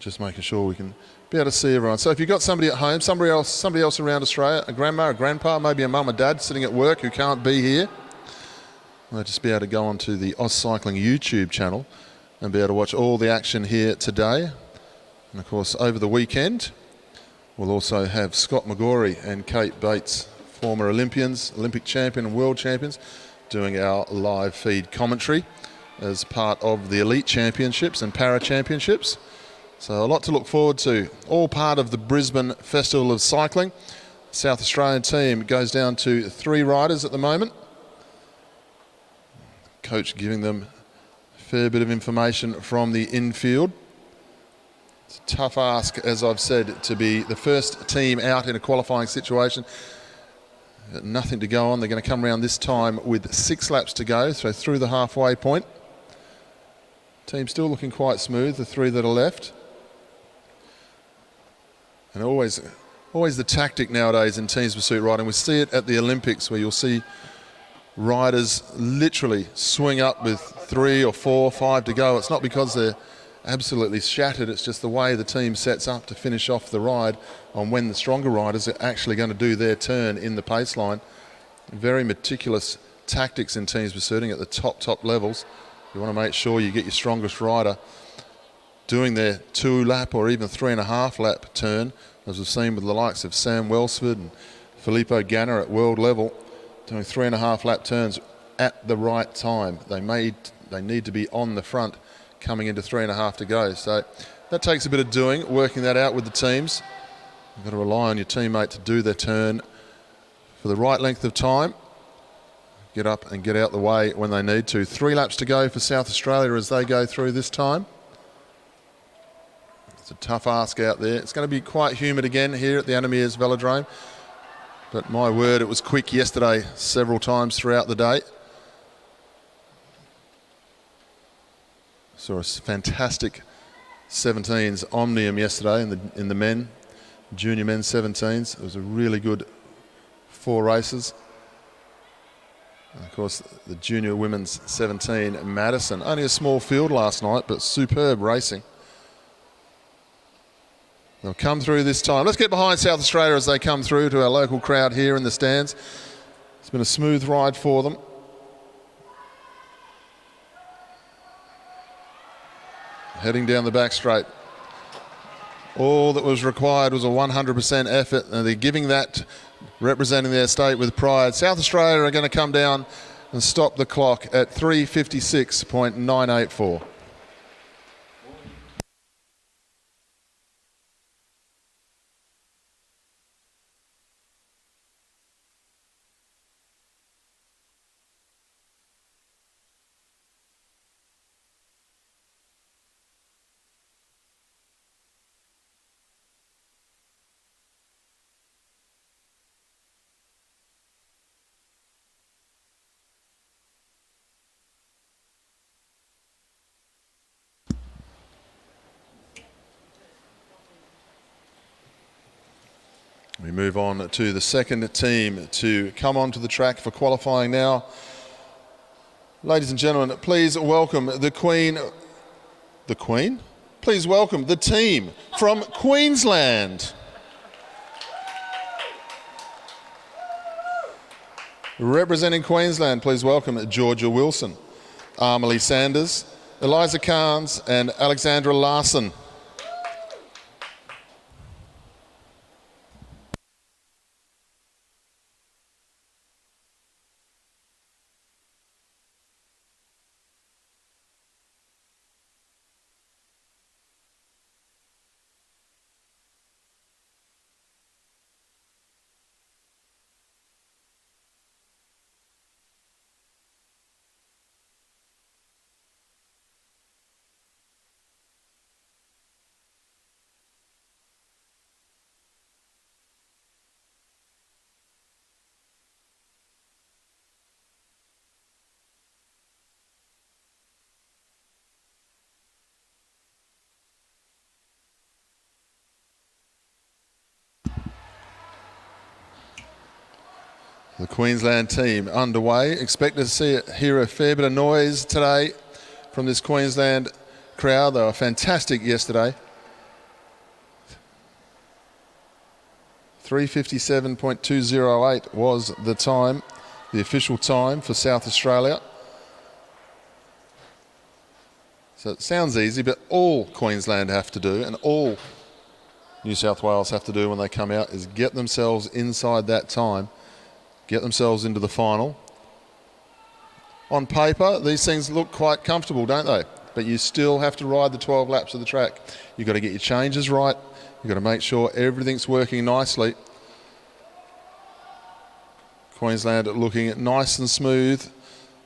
just making sure we can be able to see everyone. So if you've got somebody at home, somebody else around Australia, a grandma, a grandpa, maybe a mum or dad sitting at work who can't be here, they'll just be able to go onto the AusCycling YouTube channel and be able to watch all the action here today. And of course, over the weekend, we'll also have Scott McGorry and Kate Bates, former Olympians, Olympic champion and world champions, doing our live feed commentary as part of the Elite Championships and Para Championships. So a lot to look forward to. All part of the Brisbane Festival of Cycling. South Australian team goes down to 3 riders at the moment. Coach giving them a fair bit of information from the infield. It's a tough ask, as I've said, to be the first team out in a qualifying situation. Got nothing to go on. They're going to come around this time with 6 laps to go, so through the halfway point. Team still looking quite smooth, the 3 that are left. And always the tactic nowadays in teams pursuit riding. We see it at the Olympics, where you'll see riders literally swing up with 3 or 4 or 5 to go. It's not because they're absolutely shattered, it's just the way the team sets up to finish off the ride on when the stronger riders are actually going to do their turn in the pace line. Very meticulous tactics in teams pursuing at the top levels. You want to make sure you get your strongest rider doing their 2-lap or even 3.5-lap turn, as we've seen with the likes of Sam Welsford and Filippo Ganna at world level, doing 3.5-lap turns at the right time. They need to be on the front coming into 3.5 to go. So that takes a bit of doing, working that out with the teams. You've got to rely on your teammate to do their turn for the right length of time. Get up and get out the way when they need to. 3 laps to go for South Australia as they go through this time. It's a tough ask out there. It's going to be quite humid again here at the Meares Velodrome. But my word, it was quick yesterday several times throughout the day. Saw a fantastic 17s Omnium yesterday in the men, junior men's 17s. It was a really good 4 races. And of course, the junior women's 17 Madison. Only a small field last night, but superb racing. They'll come through this time. Let's get behind South Australia as they come through to our local crowd here in the stands. It's been a smooth ride for them. Heading down the back straight. All that was required was a 100% effort, and they're giving that, representing their state with pride. South Australia are going to come down and stop the clock at 3:56.984. We move on to the second team to come onto the track for qualifying now. Ladies and gentlemen, please welcome the Queen? Please welcome the team from Queensland. Representing Queensland, please welcome Georgia Wilson, Amelie Sanders, Eliza Carnes and Alexandra Larson. The Queensland team underway. Expect to hear a fair bit of noise today from this Queensland crowd. They were fantastic yesterday. 3:57.208 was the time, the official time for South Australia. So it sounds easy, but all Queensland have to do and all New South Wales have to do when they come out is get themselves inside that time, get themselves into the final. On paper, these things look quite comfortable, don't they? But you still have to ride the 12 laps of the track. You've got to get your changes right. You've got to make sure everything's working nicely. Queensland looking nice and smooth.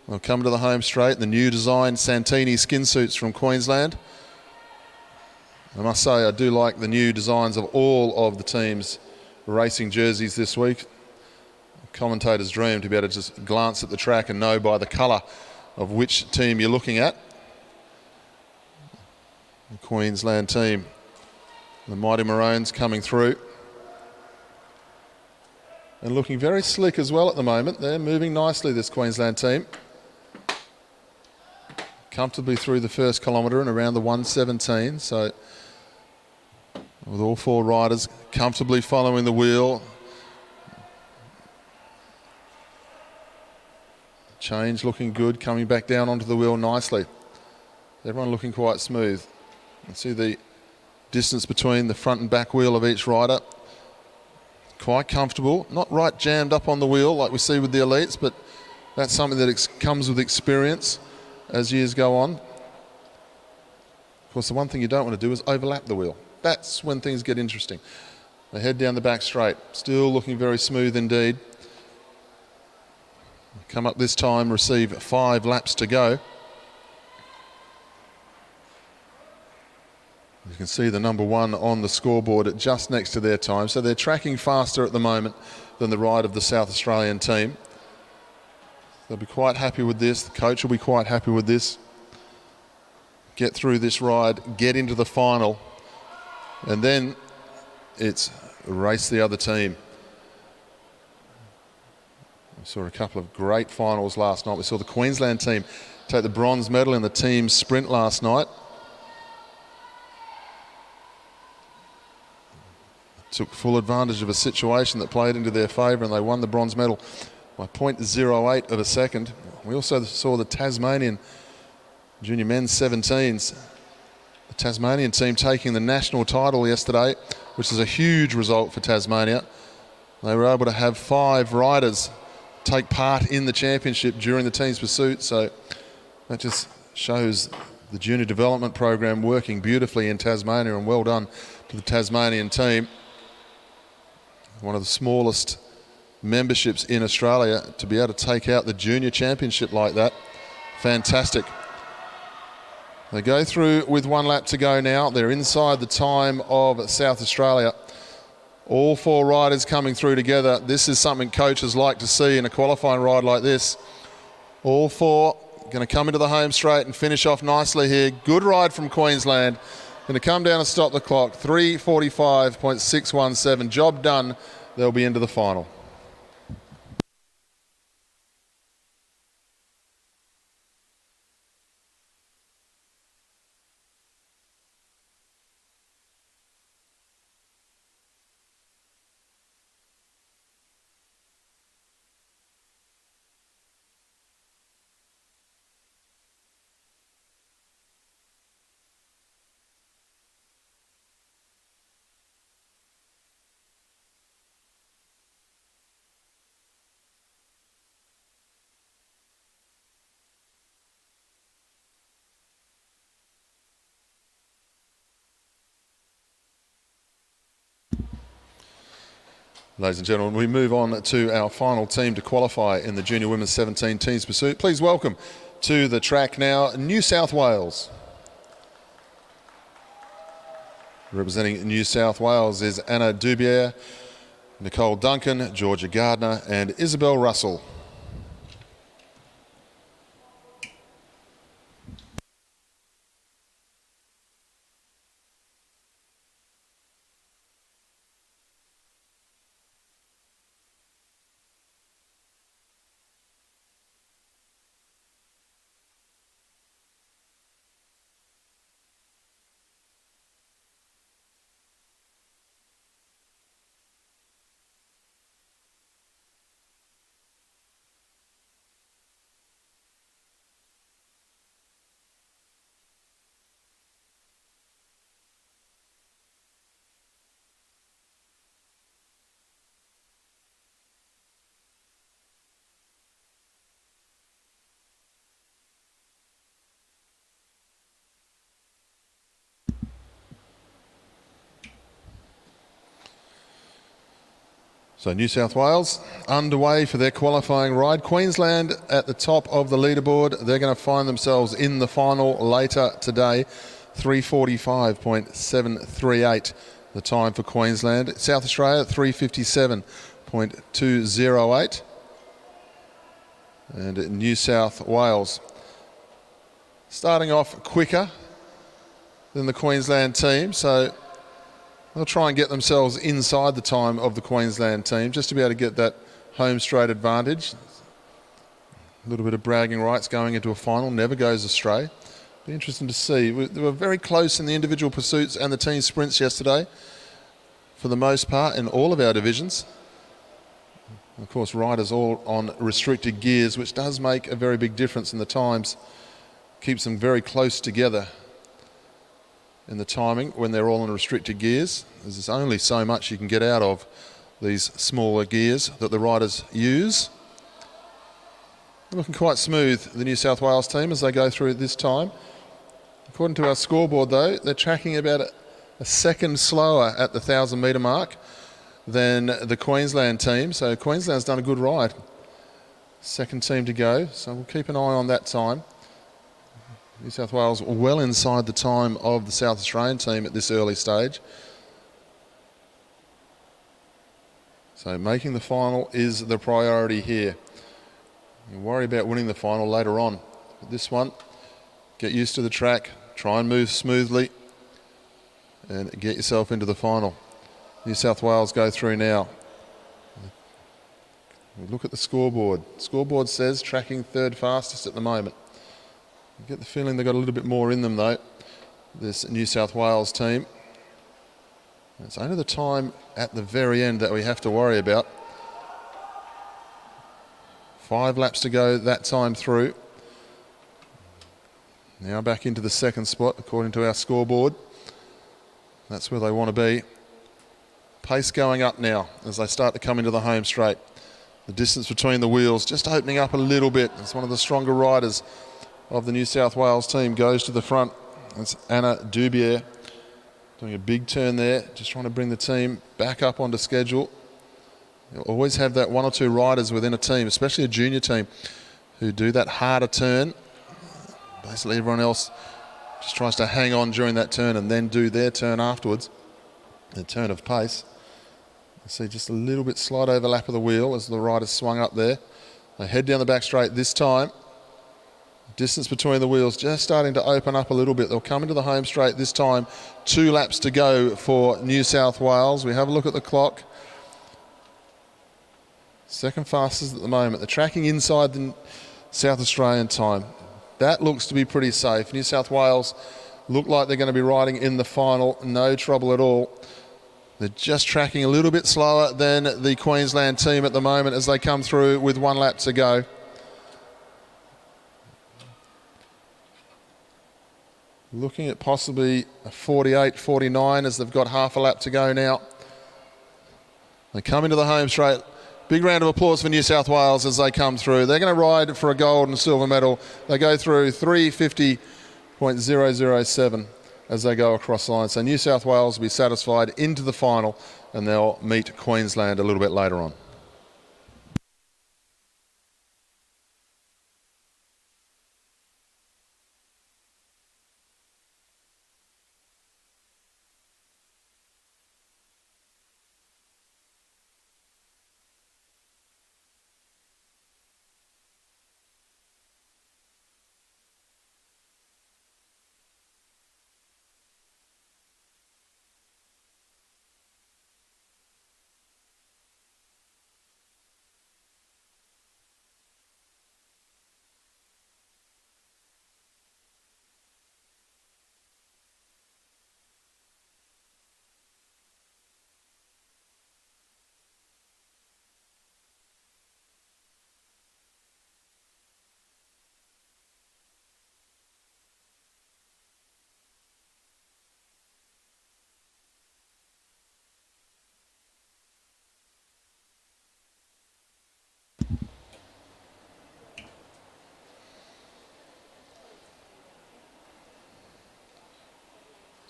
They'll come to the home straight. The new design Santini skin suits from Queensland. I must say I do like the new designs of all of the teams' racing jerseys this week. Commentators' dream to be able to just glance at the track and know by the colour of which team you're looking at. The Queensland team, the Mighty Maroons coming through. And looking very slick as well at the moment. They're moving nicely, this Queensland team. Comfortably through the first kilometre and around the 1:17. So with all four riders comfortably following the wheel. Change looking good, coming back down onto the wheel nicely. Everyone looking quite smooth. You can see the distance between the front and back wheel of each rider. Quite comfortable, not right jammed up on the wheel like we see with the elites, but that's something that comes with experience as years go on. Of course, the one thing you don't want to do is overlap the wheel. That's when things get interesting. They head down the back straight, still looking very smooth indeed. Come up this time, receive 5 laps to go. You can see the number 1 on the scoreboard just next to their time. So they're tracking faster at the moment than the ride of the South Australian team. They'll be quite happy with this. The coach will be quite happy with this. Get through this ride, get into the final, and then it's race the other team. We saw a couple of great finals last night. We saw the Queensland team take the bronze medal in the team sprint last night. Took full advantage of a situation that played into their favour and they won the bronze medal by 0.08 of a second. We also saw the Tasmanian junior men's 17s. The Tasmanian team taking the national title yesterday, which is a huge result for Tasmania. They were able to have 5 riders take part in the championship during the team's pursuit, so that just shows the junior development program working beautifully in Tasmania, and well done to the Tasmanian team. One of the smallest memberships in Australia to be able to take out the junior championship like that. Fantastic. They go through with 1 lap to go now. They're inside the time of South Australia. All 4 riders coming through together. This is something coaches like to see in a qualifying ride like this. All 4 going to come into the home straight and finish off nicely here. Good ride from Queensland. Going to come down and stop the clock. 3:45.617. Job done. They'll be into the final. Ladies and gentlemen, we move on to our final team to qualify in the Junior Women's 17 Teams Pursuit. Please welcome to the track now, New South Wales. Representing New South Wales is Anna Dubier, Nicole Duncan, Georgia Gardner and Isabel Russell. So New South Wales underway for their qualifying ride. Queensland at the top of the leaderboard. They're going to find themselves in the final later today. 3:45.738 the time for Queensland. South Australia 3:57.208. And New South Wales starting off quicker than the Queensland team, so they'll try and get themselves inside the time of the Queensland team just to be able to get that home straight advantage. A little bit of bragging rights going into a final never goes astray. Be interesting to see. They were very close in the individual pursuits and the team sprints yesterday for the most part in all of our divisions. Of course, riders all on restricted gears, which does make a very big difference in the times. Keeps them very close together in the timing when they're all in restricted gears. There's only so much you can get out of these smaller gears that the riders use. They're looking quite smooth, the New South Wales team, as they go through this time. According to our scoreboard, though, they're tracking about a second slower at the 1,000-metre mark than the Queensland team. So Queensland's done a good ride. Second team to go, so we'll keep an eye on that time. New South Wales well inside the time of the South Australian team at this early stage. So making the final is the priority here. You worry about winning the final later on. But this one, get used to the track, try and move smoothly and get yourself into the final. New South Wales go through now. We look at the scoreboard. Scoreboard says tracking third fastest at the moment. I get the feeling they've got a little bit more in them though, this New South Wales team. It's only the time at the very end that we have to worry about. 5 laps to go that time through. Now back into the second spot according to our scoreboard. That's where they want to be. Pace going up now as they start to come into the home straight. The distance between the wheels just opening up a little bit. It's one of the stronger riders of the New South Wales team goes to the front. That's Anna Dubier doing a big turn there, just trying to bring the team back up onto schedule. You'll always have that 1 or 2 riders within a team, especially a junior team, who do that harder turn. Basically everyone else just tries to hang on during that turn and then do their turn afterwards, the turn of pace. You see just a little bit slight overlap of the wheel as the riders swung up there. They head down the back straight this time. Distance between the wheels just starting to open up a little bit. They'll come into the home straight this time. 2 laps to go for New South Wales. We have a look at the clock. Second fastest at the moment. They're tracking inside the South Australian time. That looks to be pretty safe. New South Wales look like they're going to be riding in the final. No trouble at all. They're just tracking a little bit slower than the Queensland team at the moment as they come through with 1 lap to go. Looking at possibly a 48-49 as they've got half a lap to go now. They come into the home straight. Big round of applause for New South Wales as they come through. They're going to ride for a gold and silver medal. They go through 3:50.007 as they go across the line. So New South Wales will be satisfied into the final and they'll meet Queensland a little bit later on.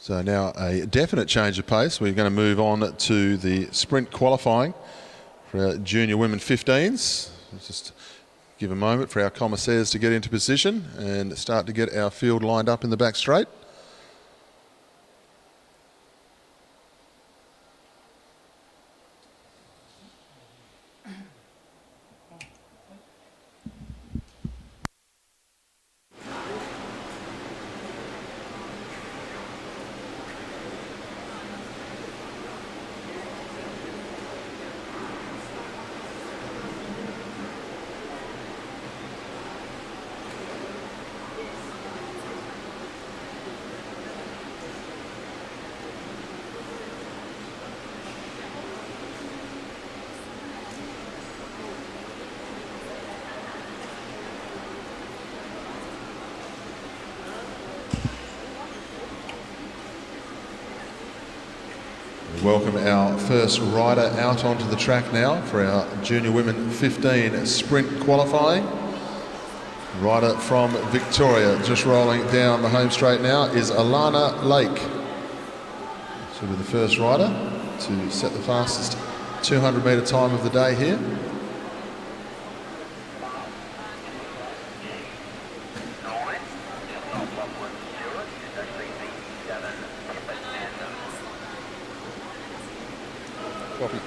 So now a definite change of pace. We're going to move on to the sprint qualifying for our junior women 15s. Let's just give a moment for our commissaires to get into position and start to get our field lined up in the back straight. Welcome our first rider out onto the track now for our junior women 15 sprint qualifying. Rider from Victoria, just rolling down the home straight now, is Alana Lake. She'll be the first rider to set the fastest 200 metre time of the day here. Copy.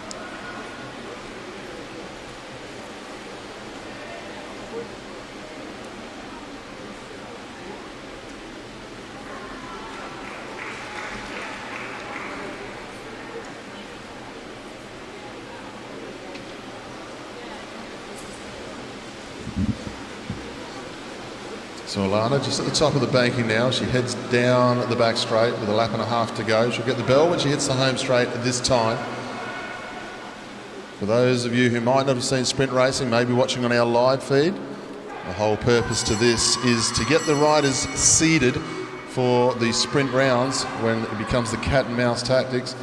So Alana just at the top of the banking now. She heads down the back straight with a lap and a half to go. She'll get the bell when she hits the home straight at this time. For those of you who might not have seen sprint racing, maybe watching on our live feed, the whole purpose to this is to get the riders seeded for the sprint rounds when it becomes the cat and mouse tactics.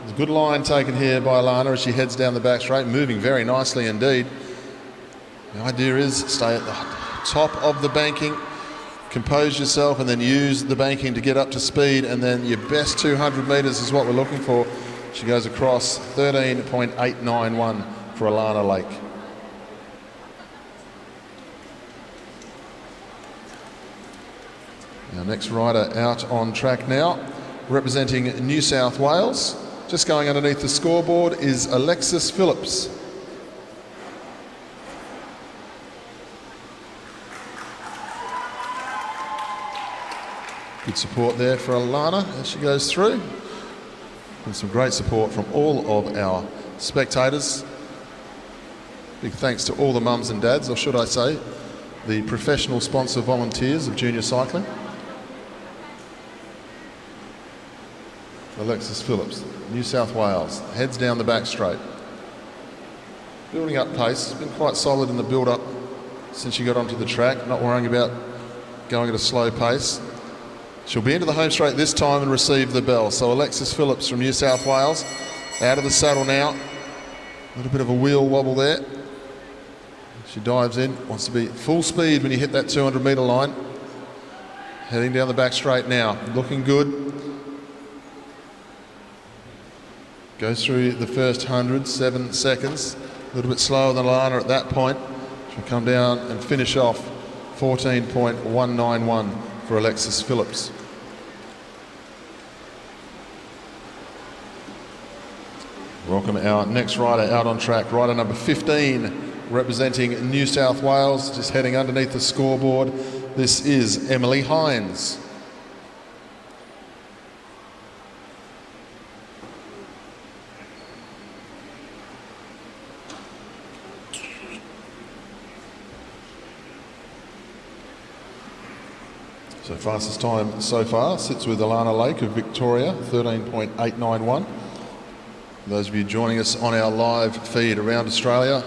There's a good line taken here by Alana as she heads down the back straight, moving very nicely indeed. The idea is stay at the top of the banking, compose yourself, and then use the banking to get up to speed, and then your best 200 metres is what we're looking for. She goes across 13.891 for Alana Lake. Our next rider out on track now, representing New South Wales. Just going underneath the scoreboard is Alexis Phillips. Good support there for Alana as she goes through. And some great support from all of our spectators. Big thanks to all the mums and dads, or should I say, the professional sponsor volunteers of junior cycling. Alexis Phillips, New South Wales, heads down the back straight. Building up pace, been quite solid in the build-up since she got onto the track, not worrying about going at a slow pace. She'll be into the home straight this time and receive the bell. So Alexis Phillips from New South Wales, out of the saddle now. A little bit of a wheel wobble there. She dives in, wants to be full speed when you hit that 200 metre line. Heading down the back straight now, looking good. Goes through the first 100, 7 seconds. A little bit slower than Alana at that point. She'll come down and finish off 14.191 for Alexis Phillips. Welcome our next rider out on track, rider number 15, representing New South Wales, just heading underneath the scoreboard. This is Emily Hines. So fastest time so far sits with Alana Lake of Victoria, 13.891. Those of you joining us on our live feed around Australia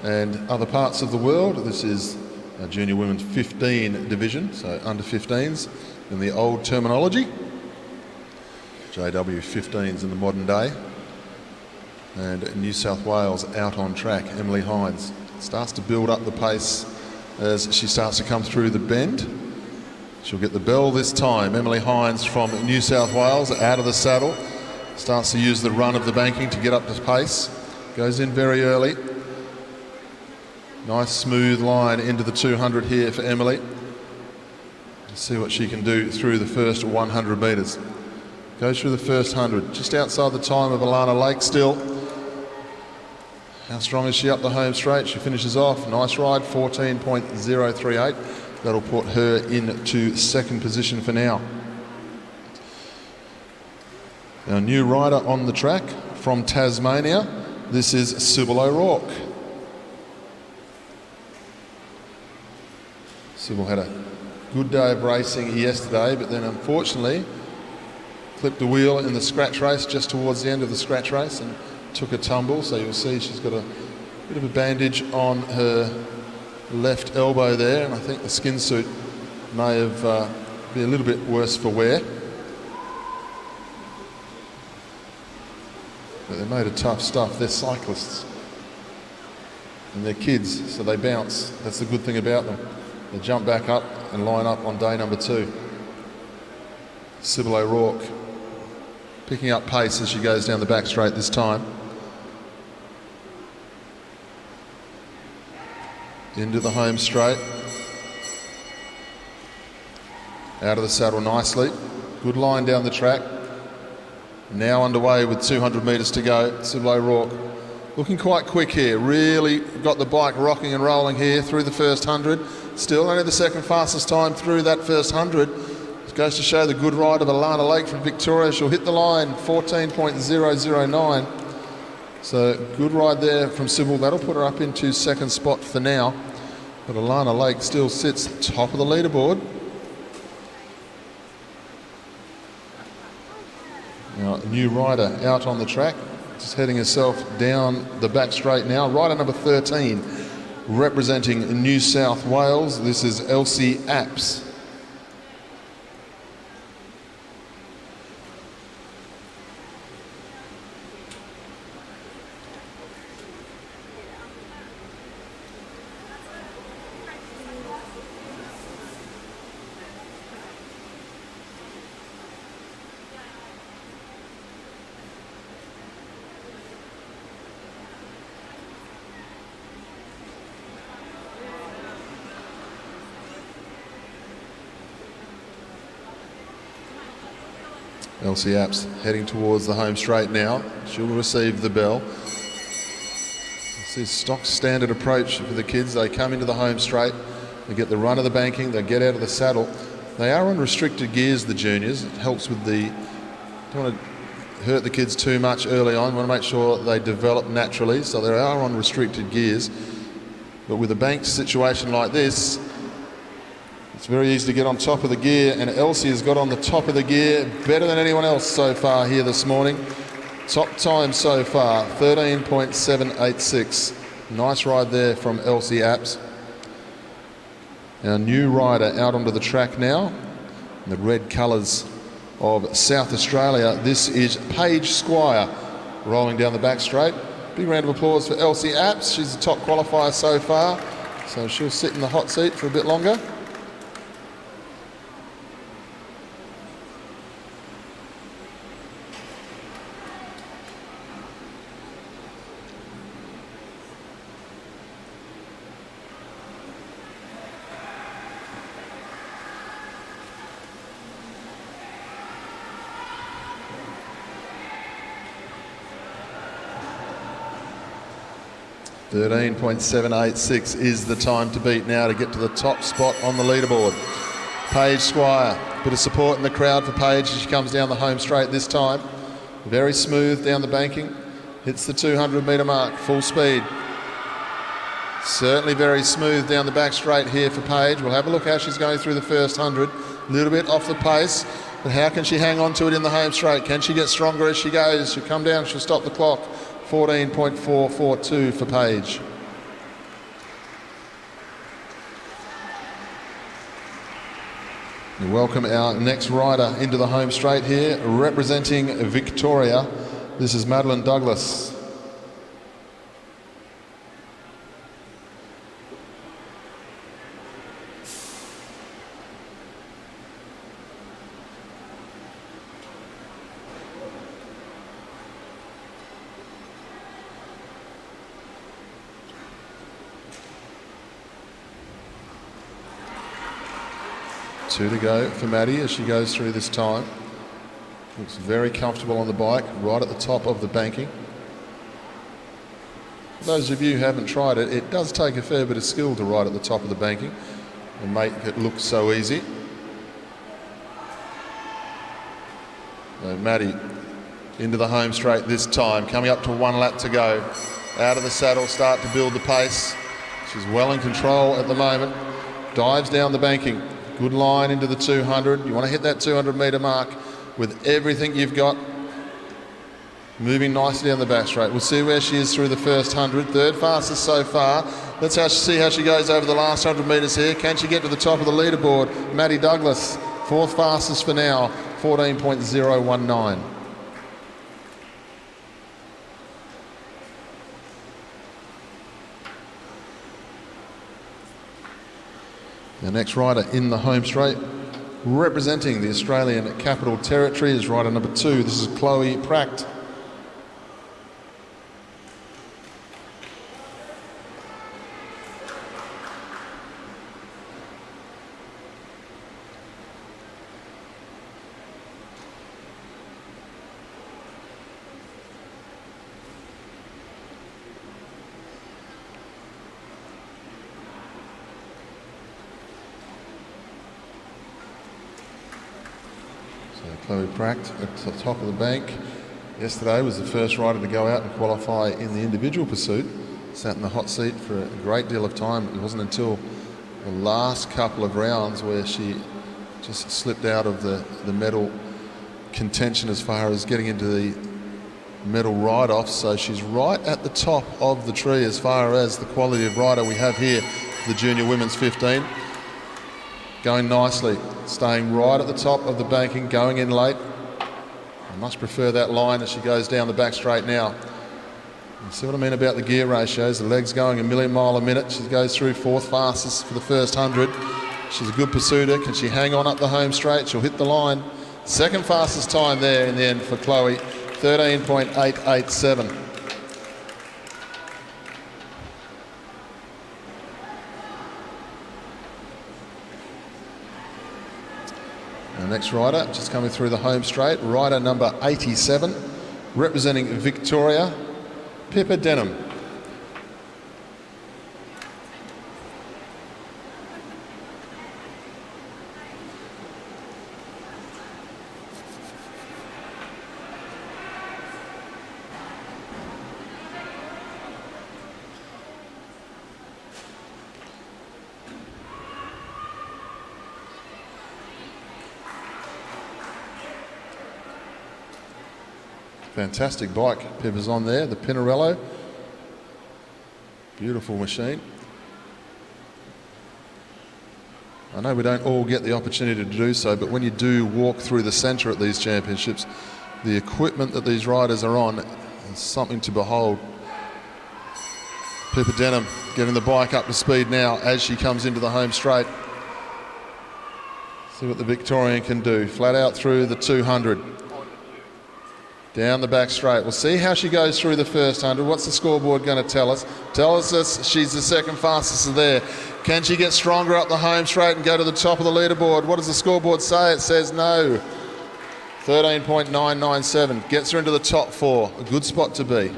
and other parts of the world, this is our junior women's 15 division, so under 15s in the old terminology. JW 15s in the modern day. And New South Wales out on track, Emily Hines. Starts to build up the pace as she starts to come through the bend. She'll get the bell this time. Emily Hines from New South Wales out of the saddle. Starts to use the run of the banking to get up to pace. goes in very early. Nice smooth line into the 200 here for Emily. Let's see what she can do through the first 100 metres. Goes through the first 100, just outside the time of Alana Lake still. How strong is she up the home straight? She finishes off. Nice ride, 14.038. That'll put her into second position for now. Our new rider on the track from Tasmania. This is Sybil O'Rourke. Sybil had a good day of racing yesterday, but then unfortunately clipped the wheel in the scratch race just towards the end of the scratch race and took a tumble. So you'll see she's got a bit of a bandage on her left elbow there, and I think the skin suit may have been a little bit worse for wear. But they're made of tough stuff. They're cyclists and they're kids, so they bounce. That's the good thing about them. They jump back up and line up on day number 2. Sybil O'Rourke picking up pace as she goes down the back straight this time. Into the home straight. Out of the saddle nicely. Good line down the track. Now underway with 200 metres to go. Sybil O'Rourke looking quite quick here. Really got the bike rocking and rolling here through the first 100. Still only the second fastest time through that first 100. It goes to show the good ride of Alana Lake from Victoria. She'll hit the line, 14.009. So good ride there from Sybil. That'll put her up into second spot for now. But Alana Lake still sits top of the leaderboard. Now, a new rider out on the track, just heading herself down the back straight now. Rider number 13, representing New South Wales. This is Elsie Apps. Elsie Apps heading towards the home straight now. She'll receive the bell. It's this stock standard approach for the kids. They come into the home straight, they get the run of the banking, they get out of the saddle. They are on restricted gears, the juniors. It helps with the, don't want to hurt the kids too much early on. Want to make sure they develop naturally, so they are on restricted gears. But with a bank situation like this, it's very easy to get on top of the gear, and Elsie has got on the top of the gear better than anyone else so far here this morning. Top time so far, 13.786. Nice ride there from Elsie Apps. Our new rider out onto the track now, in the red colours of South Australia. This is Paige Squire, rolling down the back straight. Big round of applause for Elsie Apps. She's the top qualifier so far, so she'll sit in the hot seat for a bit longer. 13.786 is the time to beat now to get to the top spot on the leaderboard. Paige Squire, bit of support in the crowd for Paige as she comes down the home straight this time. Very smooth down the banking, hits the 200 metre mark, full speed. Certainly very smooth down the back straight here for Paige. We'll have a look how she's going through the first 100. A little bit off the pace, but how can she hang on to it in the home straight? Can she get stronger as she goes? She'll come down, she'll stop the clock. 14.442 for Paige. We welcome our next rider into the home straight here, representing Victoria. This is Madeline Douglas. 2 to go for Maddie as she goes through this time. Looks very comfortable on the bike, right at the top of the banking. For those of you who haven't tried it, it does take a fair bit of skill to ride at the top of the banking and make it look so easy. So Maddie into the home straight this time, coming up to 1 lap to go. Out of the saddle, start to build the pace. She's well in control at the moment. Dives down the banking. Good line into the 200. You want to hit that 200 metre mark with everything you've got. Moving nicely down the back straight. We'll see where she is through the first 100. Third fastest so far. Let's see how she goes over the last 100 metres here. Can she get to the top of the leaderboard? Maddie Douglas, 4th fastest for now, 14.019. The next rider in the home straight, representing the Australian Capital Territory, is rider number 2. This is Chloe Pracht. Chloe Pracht at the top of the bank. Yesterday was the first rider to go out and qualify in the individual pursuit. Sat in the hot seat for a great deal of time. It wasn't until the last couple of rounds where she just slipped out of the medal contention as far as getting into the medal ride-off. So she's right at the top of the tree as far as the quality of rider we have here for the Junior Women's 15. Going nicely, staying right at the top of the banking, going in late. I much prefer that line as she goes down the back straight now. You see what I mean about the gear ratios? The legs going a million mile a minute. She goes through 4th fastest for the first 100. She's a good pursuiter. Can she hang on up the home straight? She'll hit the line. 2nd fastest time there in the end for Chloe, 13.887. The next rider, just coming through the home straight, rider number 87, representing Victoria, Pippa Denham. Fantastic bike Pippa's on there, the Pinarello. Beautiful machine. I know we don't all get the opportunity to do so, but when you do walk through the centre at these championships, the equipment that these riders are on is something to behold. Pippa Denham getting the bike up to speed now as she comes into the home straight. See what the Victorian can do. Flat out through the 200. Down the back straight. We'll see how she goes through the first 100. What's the scoreboard going to tell us? Tells us she's the 2nd fastest there. Can she get stronger up the home straight and go to the top of the leaderboard? What does the scoreboard say? It says no. 13.997. Gets her into the top 4. A good spot to be.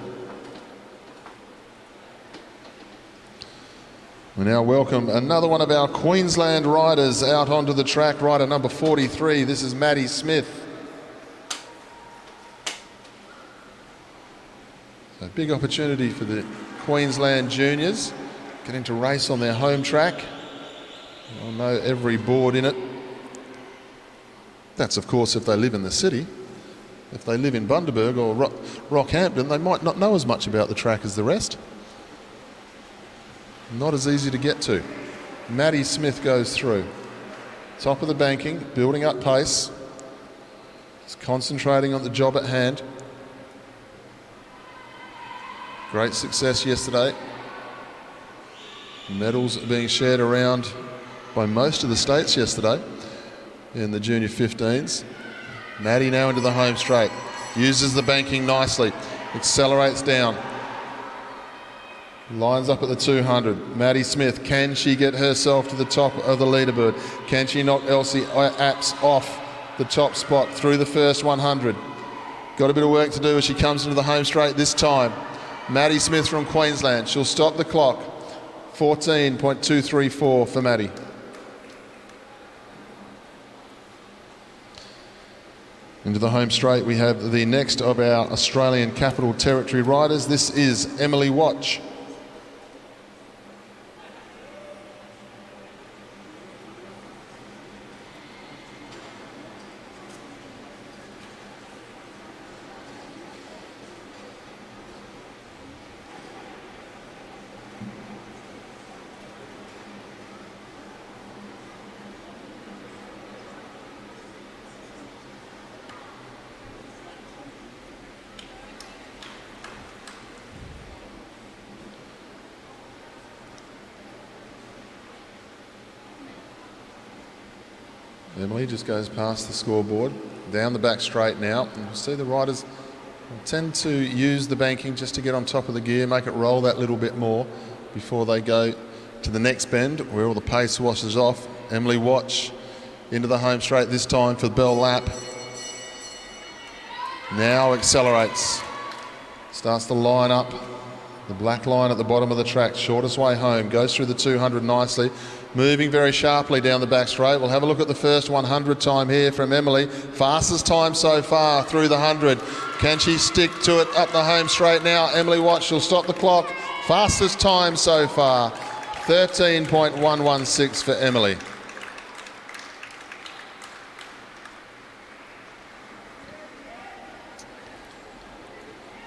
We now welcome another one of our Queensland riders out onto the track. Rider number 43. This is Maddie Smith. A big opportunity for the Queensland juniors, getting to race on their home track. I know every board in it. That's of course if they live in the city. If they live in Bundaberg or Rockhampton, they might not know as much about the track as the rest. Not as easy to get to. Maddie Smith goes through. Top of the banking, building up pace. Just concentrating on the job at hand. Great success yesterday. Medals being shared around by most of the states yesterday in the junior 15s. Maddie now into the home straight. Uses the banking nicely. Accelerates down. Lines up at the 200. Maddie Smith, can she get herself to the top of the leaderboard? Can she knock Elsie Apps off the top spot through the first 100? Got a bit of work to do as she comes into the home straight this time. Maddie Smith from Queensland. She'll stop the clock. 14.234 for Maddie. Into the home straight, we have the next of our Australian Capital Territory riders. This is Emily Watch. Emily just goes past the scoreboard, down the back straight now. And you see the riders tend to use the banking just to get on top of the gear, make it roll that little bit more before they go to the next bend where all the pace washes off. Emily Watch into the home straight this time for the bell lap. Now accelerates, starts to line up. The black line at the bottom of the track, shortest way home, goes through the 200 nicely, moving very sharply down the back straight. We'll have a look at the first 100 time here from Emily. Fastest time so far through the 100. Can she stick to it up the home straight now? Emily Watch, she'll stop the clock. Fastest time so far, 13.116 for Emily.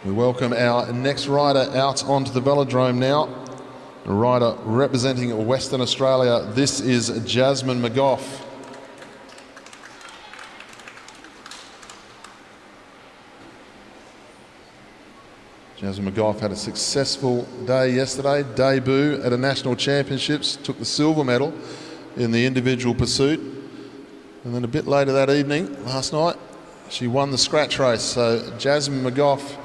We welcome our next rider out onto the Velodrome now. A rider representing Western Australia. This is Jasmine McGough. Jasmine McGough had a successful day yesterday. Debut at a national championships, took the silver medal in the individual pursuit. And then a bit later that evening, last night, she won the scratch race. So Jasmine McGough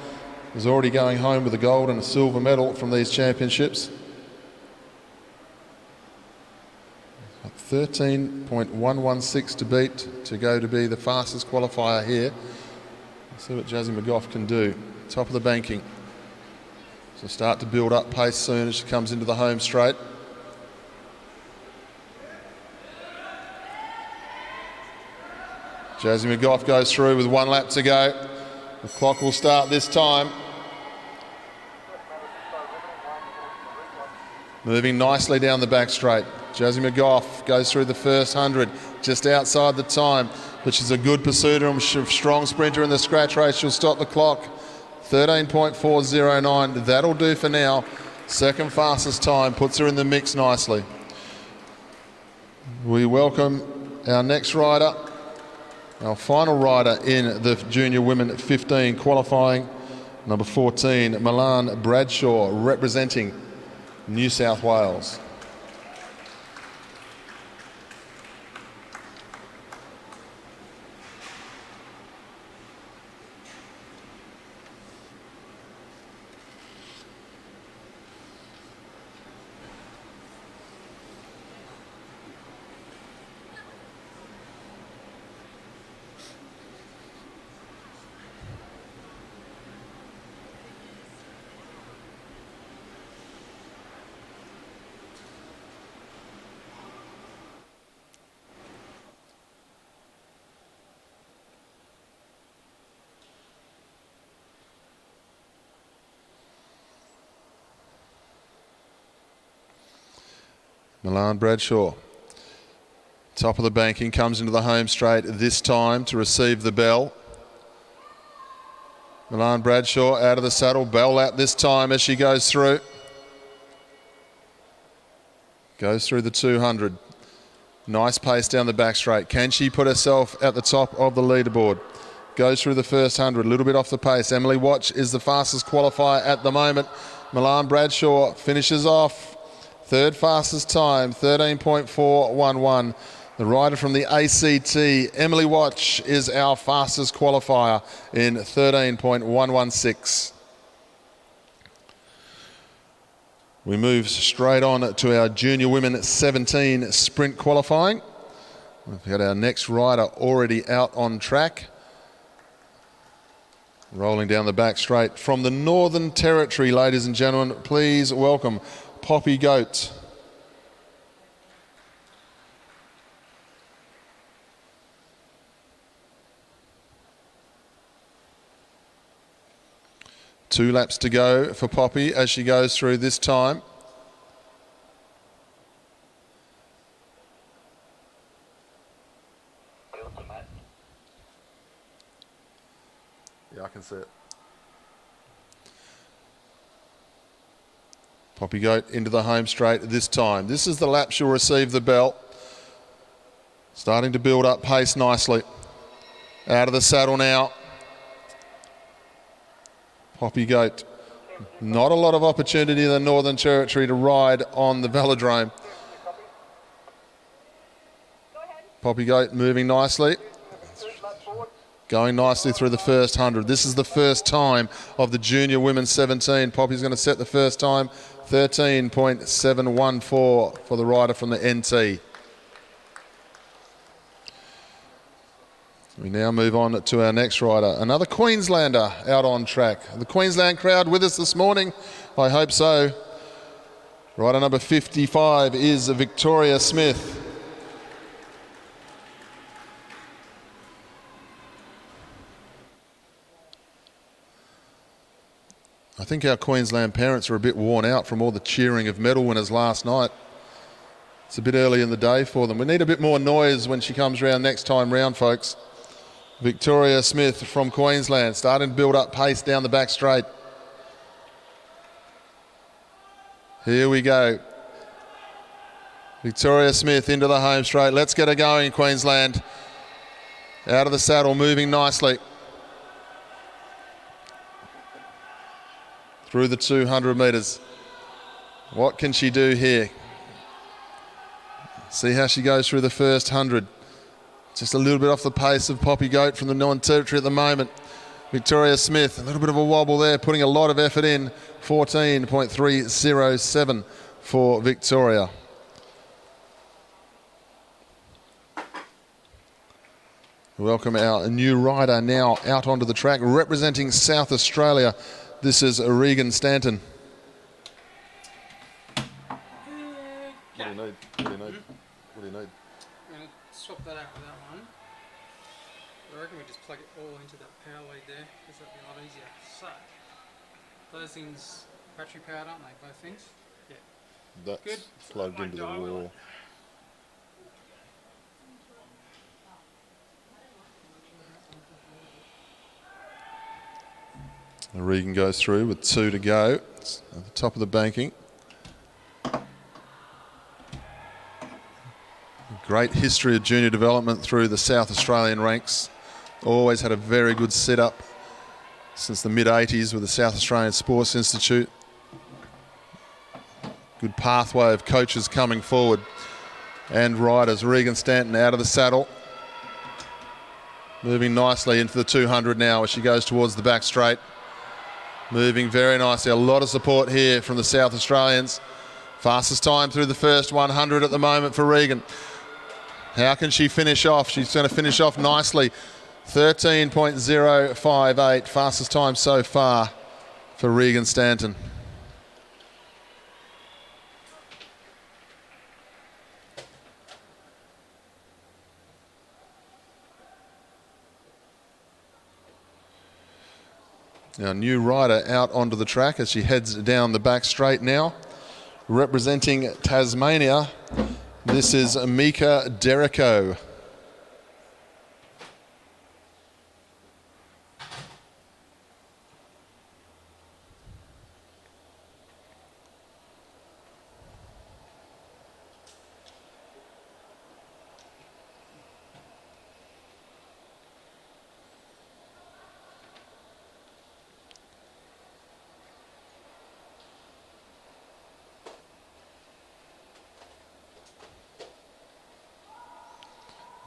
is already going home with a gold and a silver medal from these championships. 13.116 to beat to go to be the fastest qualifier here. Let's see what Jasmine McGough can do. Top of the banking. So start to build up pace soon as she comes into the home straight. Jasmine McGough goes through with 1 lap to go. The clock will start this time. Moving nicely down the back straight. Jasmine McGough goes through the first 100, just outside the time, but she's a good pursuiter and strong sprinter in the scratch race. She'll stop the clock. 13.409, that'll do for now. Second fastest time, puts her in the mix nicely. We welcome our next rider, our final rider in the Junior Women 15 qualifying, number 14, Milan Bradshaw, representing New South Wales. Milan Bradshaw, top of the banking, comes into the home straight this time to receive the bell. Milan Bradshaw out of the saddle, bell lap this time as she goes through. Goes through the 200. Nice pace down the back straight. Can she put herself at the top of the leaderboard? Goes through the first 100, a little bit off the pace. Emily Watch is the fastest qualifier at the moment. Milan Bradshaw finishes off. Third fastest time, 13.411. The rider from the ACT, Emily Watch, is our fastest qualifier in 13.116. We move straight on to our junior women 17 sprint qualifying. We've got our next rider already out on track. Rolling down the back straight from the Northern Territory, ladies and gentlemen, please welcome Poppy Goat. Two laps to go for Poppy as she goes through this time. Yeah, I can see it. Poppy Goat into the home straight this time. This is the lap she'll receive the bell. Starting to build up pace nicely. Out of the saddle now. Poppy Goat. Not a lot of opportunity in the Northern Territory to ride on the Velodrome. Poppy Goat moving nicely. Going nicely through the first 100. This is the first time of the junior women's 17. Poppy's going to set the first time. 13.714 for the rider from the NT. We now move on to our next rider, another Queenslander out on track. The Queensland crowd with us this morning? I hope so. Rider number 55 is Victoria Smith. I think our Queensland parents are a bit worn out from all the cheering of medal winners last night. It's a bit early in the day for them. We need a bit more noise when she comes round next time round, folks. Victoria Smith from Queensland, starting to build up pace down the back straight. Here we go. Victoria Smith into the home straight. Let's get her going, Queensland. Out of the saddle, moving nicely. Through the 200 metres. What can she do here? See how she goes through the first 100. Just a little bit off the pace of Poppy Goat from the Northern Territory at the moment. Victoria Smith, a little bit of a wobble there, putting a lot of effort in. 14.307 for Victoria. Welcome our new rider now out onto the track, representing South Australia. This is Regan Stanton. What do you need? What do you need? What do you need? I'm going to swap that out with that one. I reckon we just plug it all into that power lead there, because that'd be a lot easier. So, those things battery powered, aren't they? Both things? Yeah. That's good. Plugged into the wall. Regan goes through with 2 to go. It's at the top of the banking. Great history of junior development through the South Australian ranks. Always had a very good setup since the mid-80s with the South Australian Sports Institute. Good pathway of coaches coming forward and riders. Regan Stanton out of the saddle. Moving nicely into the 200 now as she goes towards the back straight. Moving very nicely. A lot of support here from the South Australians. Fastest time through the first 100 at the moment for Regan. How can she finish off? She's going to finish off nicely. 13.058. Fastest time so far for Regan Stanton. Our new rider out onto the track as she heads down the back straight now. Representing Tasmania, this is Mika Derrico.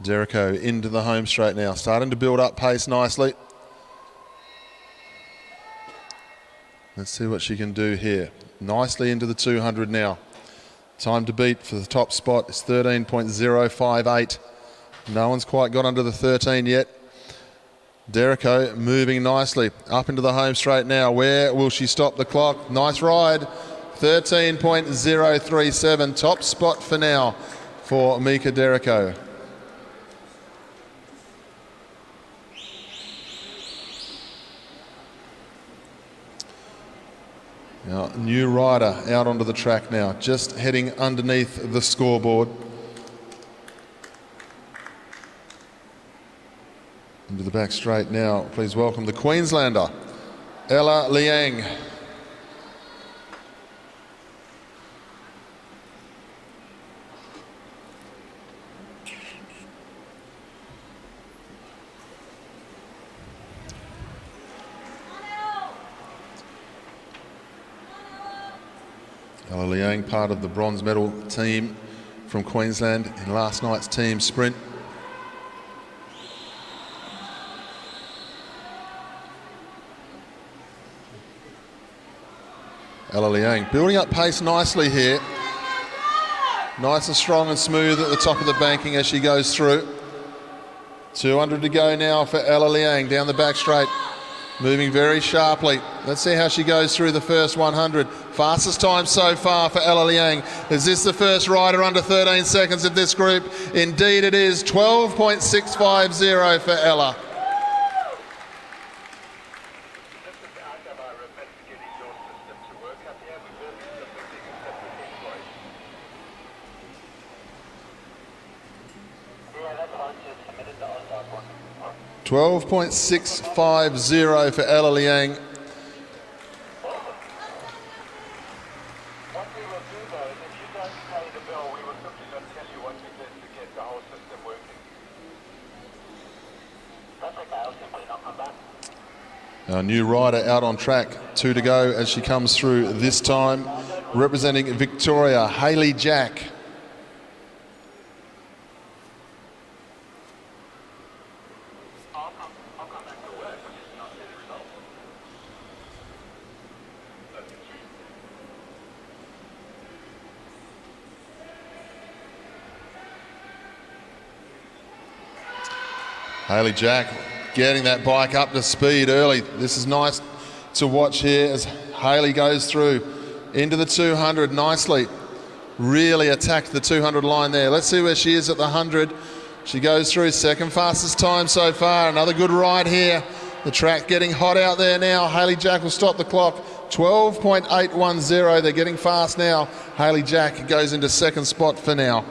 Derrico into the home straight now, starting to build up pace nicely. Let's see what she can do here. nicely into the 200 now. Time to beat for the top spot is 13.058. No one's quite got under the 13 yet. Derrico moving nicely up into the home straight now. Where will she stop the clock? Nice ride. 13.037. Top spot for now for Mika Derrico. Now, new rider out onto the track now, just heading underneath the scoreboard. Into the back straight now, please welcome the Queenslander, Ella Liang. Ella Liang, part of the bronze medal team from Queensland in last night's team sprint. Ella Liang building up pace nicely here. Nice and strong and smooth at the top of the banking as she goes through. 200 to go now for Ella Liang down the back straight. Moving very sharply. Let's see how she goes through the first 100. Fastest time so far for Ella Liang. Is this the first rider under 13 seconds of this group? Indeed it is. 12.650 for Ella. $12.650 for Ella Liang. Our new rider out on track, 2 to go as she comes through this time. Representing Victoria, Hayley Jack. Hayley Jack getting that bike up to speed early. This is nice to watch here as Hayley goes through into the 200 nicely. Really attacked the 200 line there. Let's see where she is at the 100. She goes through, second fastest time so far. Another good ride here. The track getting hot out there now. Hayley Jack will stop the clock. 12.810. They're getting fast now. Hayley Jack goes into second spot for now.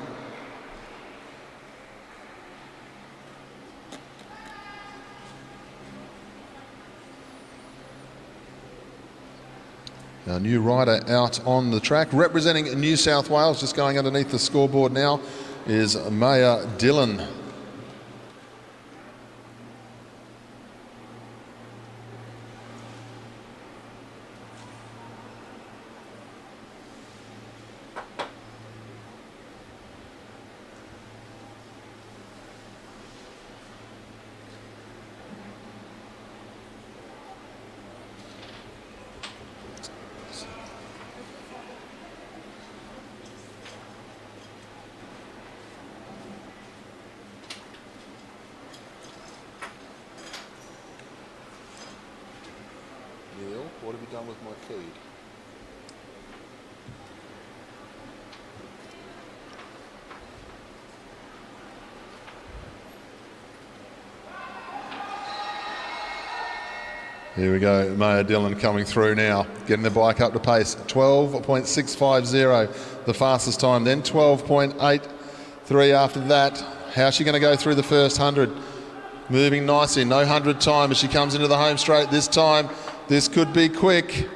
Our new rider out on the track, representing New South Wales, just going underneath the scoreboard now, is Maya Dillon. Neil, what have you done with my feed? Here we go, Maya Dillon coming through now, getting the bike up to pace. 12.650, the fastest time, then 12.83 after that. How's she going to go through the first 100? Moving nicely, no 100 time as she comes into the home straight this time. This could be quick.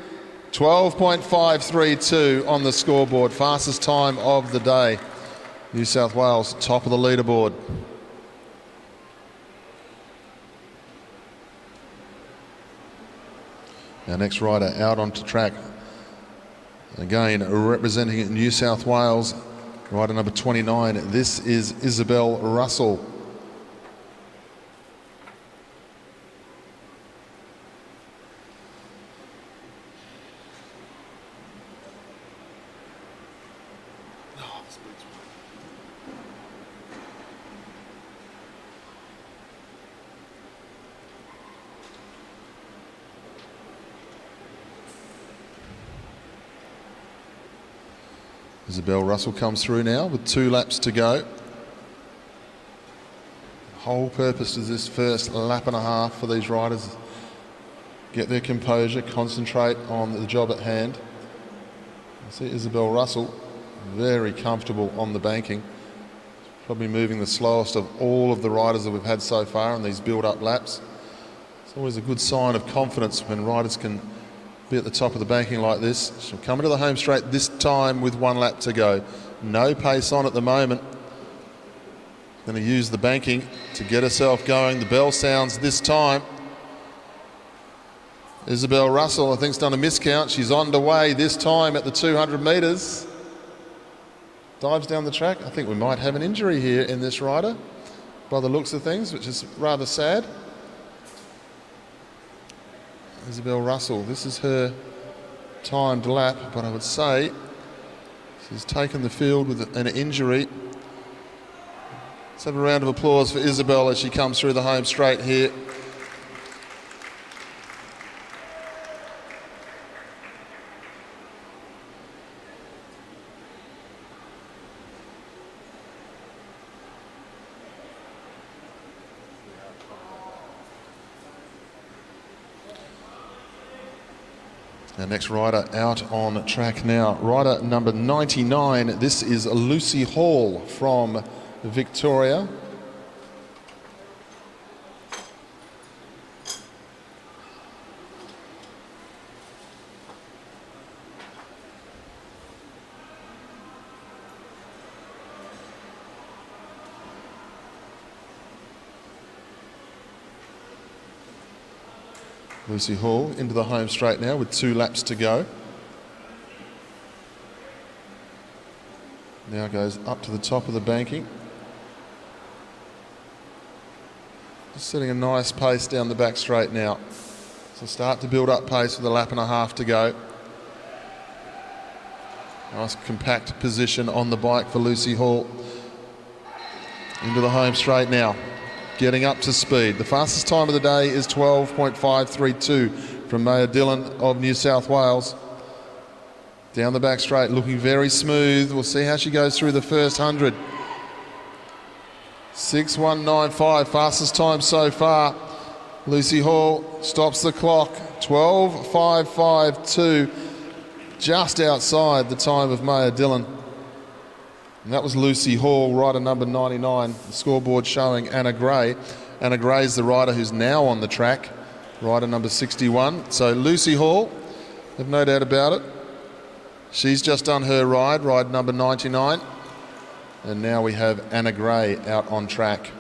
12.532 on the scoreboard, fastest time of the day. New South Wales, top of the leaderboard. Our next rider out onto track. Again, representing New South Wales, rider number 29. This is Isabel Russell. Isabel Russell comes through now with 2 laps to go. The whole purpose of this first lap and a half for these riders, get their composure, concentrate on the job at hand. You see Isabel Russell very comfortable on the banking, probably moving the slowest of all of the riders that we've had so far in these build-up laps. It's always a good sign of confidence when riders can be at the top of the banking like this. She'll come into the home straight this time with 1 lap to go. No pace on at the moment. Going to use the banking to get herself going. The bell sounds this time. Isabel Russell, I think, has done a miscount. She's on the way this time at the 200 metres. Dives down the track. I think we might have an injury here in this rider by the looks of things, which is rather sad. Isabel Russell, this is her timed lap, but I would say she's taken the field with an injury. Let's have a round of applause for Isabel as she comes through the home straight here. Our next rider out on track now, rider number 99. This is Lucy Hall from Victoria. Lucy Hall into the home straight now with 2 laps to go. Now goes up to the top of the banking. Just setting a nice pace down the back straight now. So start to build up pace with a lap and a half to go. Nice compact position on the bike for Lucy Hall. Into the home straight now. Getting up to speed. The fastest time of the day is 12.532 from Maya Dillon of New South Wales. Down the back straight, looking very smooth. We'll see how she goes through the first 100. 6.195, fastest time so far. Lucy Hall stops the clock. 12.552, just outside the time of Maya Dillon. And that was Lucy Hall, rider number 99. The scoreboard showing Anna Gray. Anna Gray's the rider who's now on the track, rider number 61. So Lucy Hall, have no doubt about it. She's just done her ride number 99. And now we have Anna Gray out on track.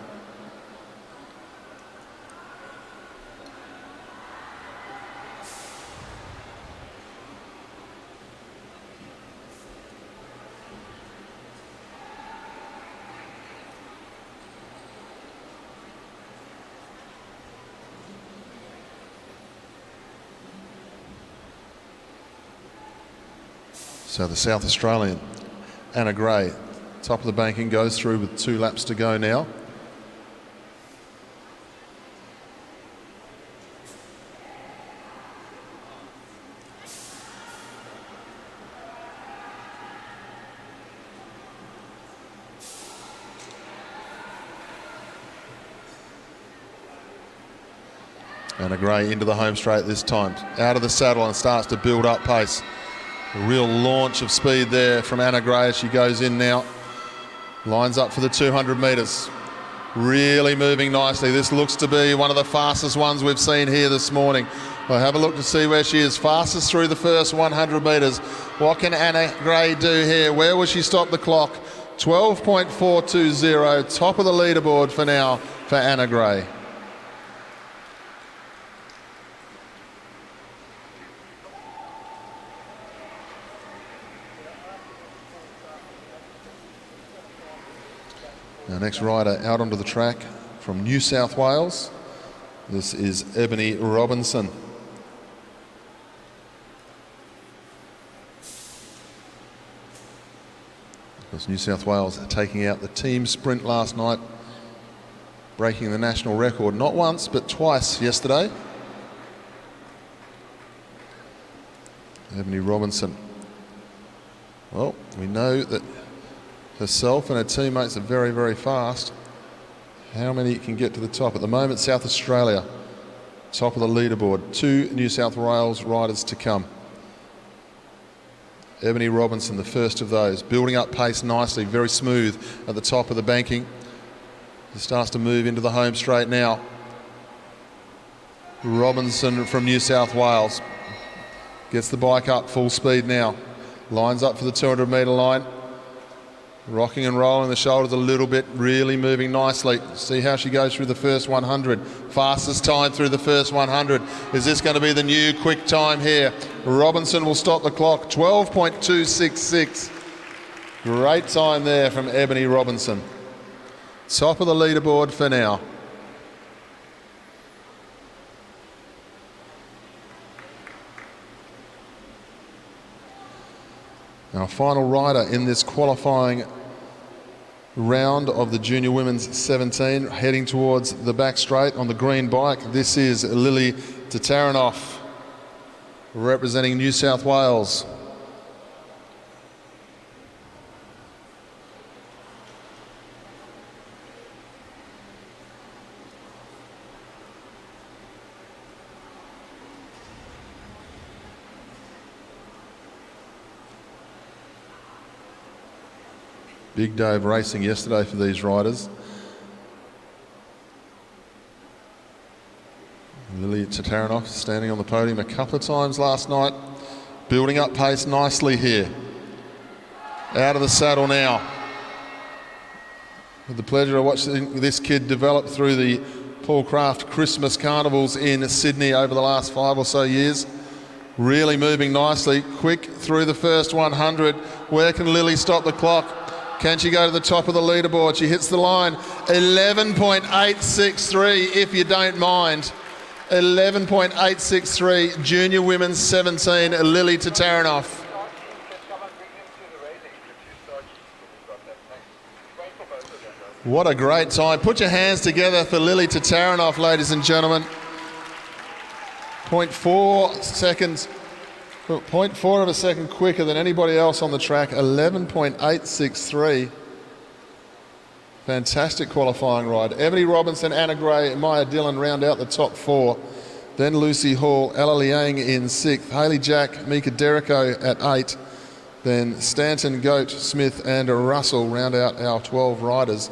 So the South Australian, Anna Gray, top of the banking, goes through with 2 laps to go now. Anna Gray into the home straight this time, out of the saddle and starts to build up pace. A real launch of speed there from Anna Gray as she goes in now. Lines up for the 200 metres. Really moving nicely. This looks to be one of the fastest ones we've seen here this morning. We'll have a look to see where she is. Fastest through the first 100 metres. What can Anna Gray do here? Where will she stop the clock? 12.420, top of the leaderboard for now for Anna Gray. Our next rider out onto the track from New South Wales. This is Ebony Robinson. As New South Wales taking out the team sprint last night, breaking the national record not once but twice yesterday. Ebony Robinson. Well, we know that herself and her teammates are very, very fast. How many can get to the top? At the moment, South Australia, top of the leaderboard. 2 New South Wales riders to come. Ebony Robinson, the first of those, building up pace nicely, very smooth at the top of the banking. He starts to move into the home straight now. Robinson from New South Wales gets the bike up full speed now. Lines up for the 200 metre line. Rocking and rolling the shoulders a little bit, really moving nicely. See how she goes through the first 100. Fastest time through the first 100. Is this going to be the new quick time here? Robinson will stop the clock, 12.266. Great time there from Ebony Robinson. Top of the leaderboard for now. Our final rider in this qualifying round of the Junior Women's 17, heading towards the back straight on the green bike. This is Lily Tataranoff, representing New South Wales. Big day of racing yesterday for these riders. Lily Tataranoff standing on the podium a couple of times last night, building up pace nicely here. Out of the saddle now. With the pleasure of watching this kid develop through the Paul Craft Christmas carnivals in Sydney over the last 5 or so years. Really moving nicely, quick through the first 100. Where can Lily stop the clock? Can she go to the top of the leaderboard? She hits the line, 11.863 if you don't mind. 11.863, Junior Women's 17, Lily Tataranoff. What a great time. Put your hands together for Lily Tataranoff, ladies and gentlemen. 0.4 seconds. 0.4 of a second quicker than anybody else on the track, 11.863. Fantastic qualifying ride. Ebony Robinson, Anna Gray, Maya Dillon round out the top 4. Then Lucy Hall, Ella Liang in 6th. Hayley Jack, Mika Derrico at 8. Then Stanton, Goat, Smith and Russell round out our 12 riders.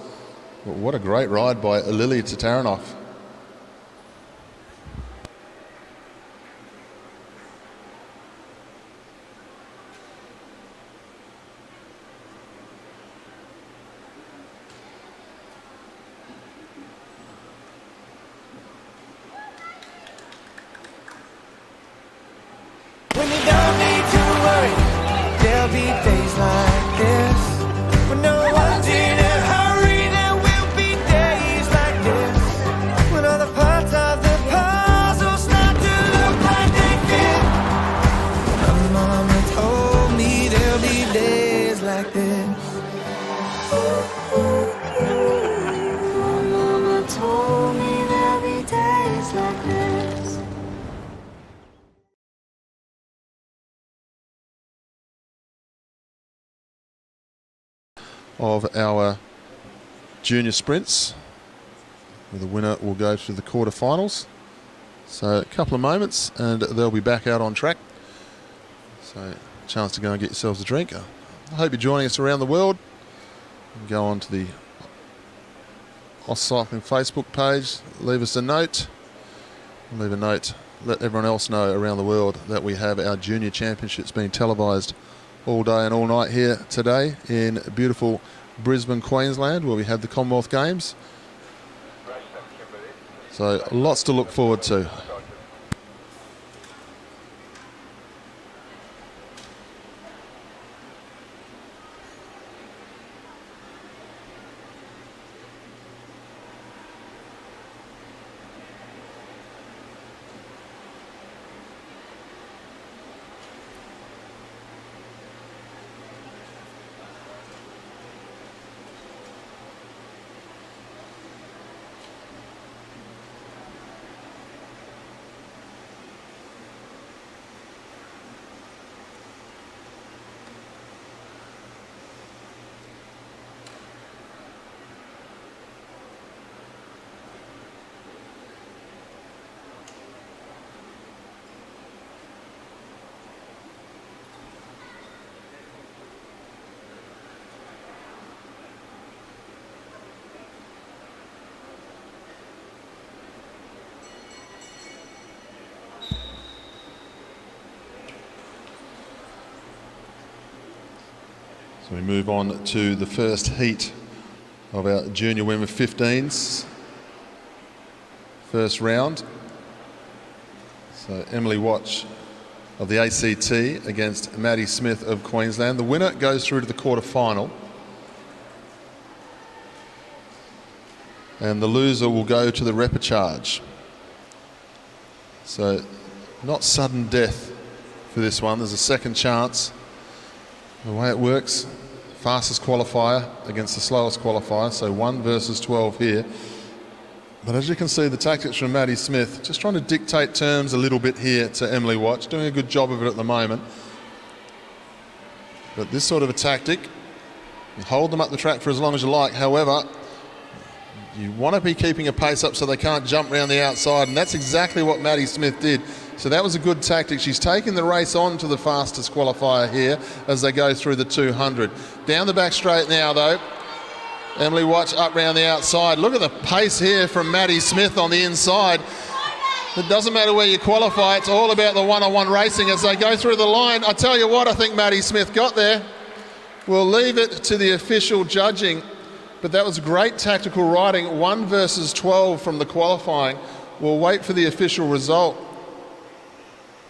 What a great ride by Lily Tataranoff. Of our junior sprints. The winner will go to the quarterfinals. So a couple of moments and they'll be back out on track. So chance to go and get yourselves a drink. I hope you're joining us around the world. Go on to the AusCycling Facebook page, leave us a note. Leave a note, let everyone else know around the world that we have our junior championships being televised all day and all night here today in beautiful Brisbane, Queensland, where we had the Commonwealth Games. So lots to look forward to. So we move on to the first heat of our junior women 15s. First round. So Emily Watch of the ACT against Maddie Smith of Queensland. The winner goes through to the quarter-final. And the loser will go to the repercharge. So not sudden death for this one. There's a second chance. The way it works, fastest qualifier against the slowest qualifier, so 1 versus 12 here. But as you can see, the tactics from Maddie Smith, just trying to dictate terms a little bit here to Emily Watch, doing a good job of it at the moment. But this sort of a tactic, you hold them up the track for as long as you like. However, you want to be keeping a pace up so they can't jump around the outside, and that's exactly what Maddie Smith did. So that was a good tactic. She's taking the race on to the fastest qualifier here as they go through the 200. Down the back straight now, though. Emily Watch up round the outside. Look at the pace here from Maddie Smith on the inside. It doesn't matter where you qualify. It's all about the one-on-one racing as they go through the line. I tell you what, I think Maddie Smith got there. We'll leave it to the official judging. But that was great tactical riding. 1 versus 12 from the qualifying. We'll wait for the official result.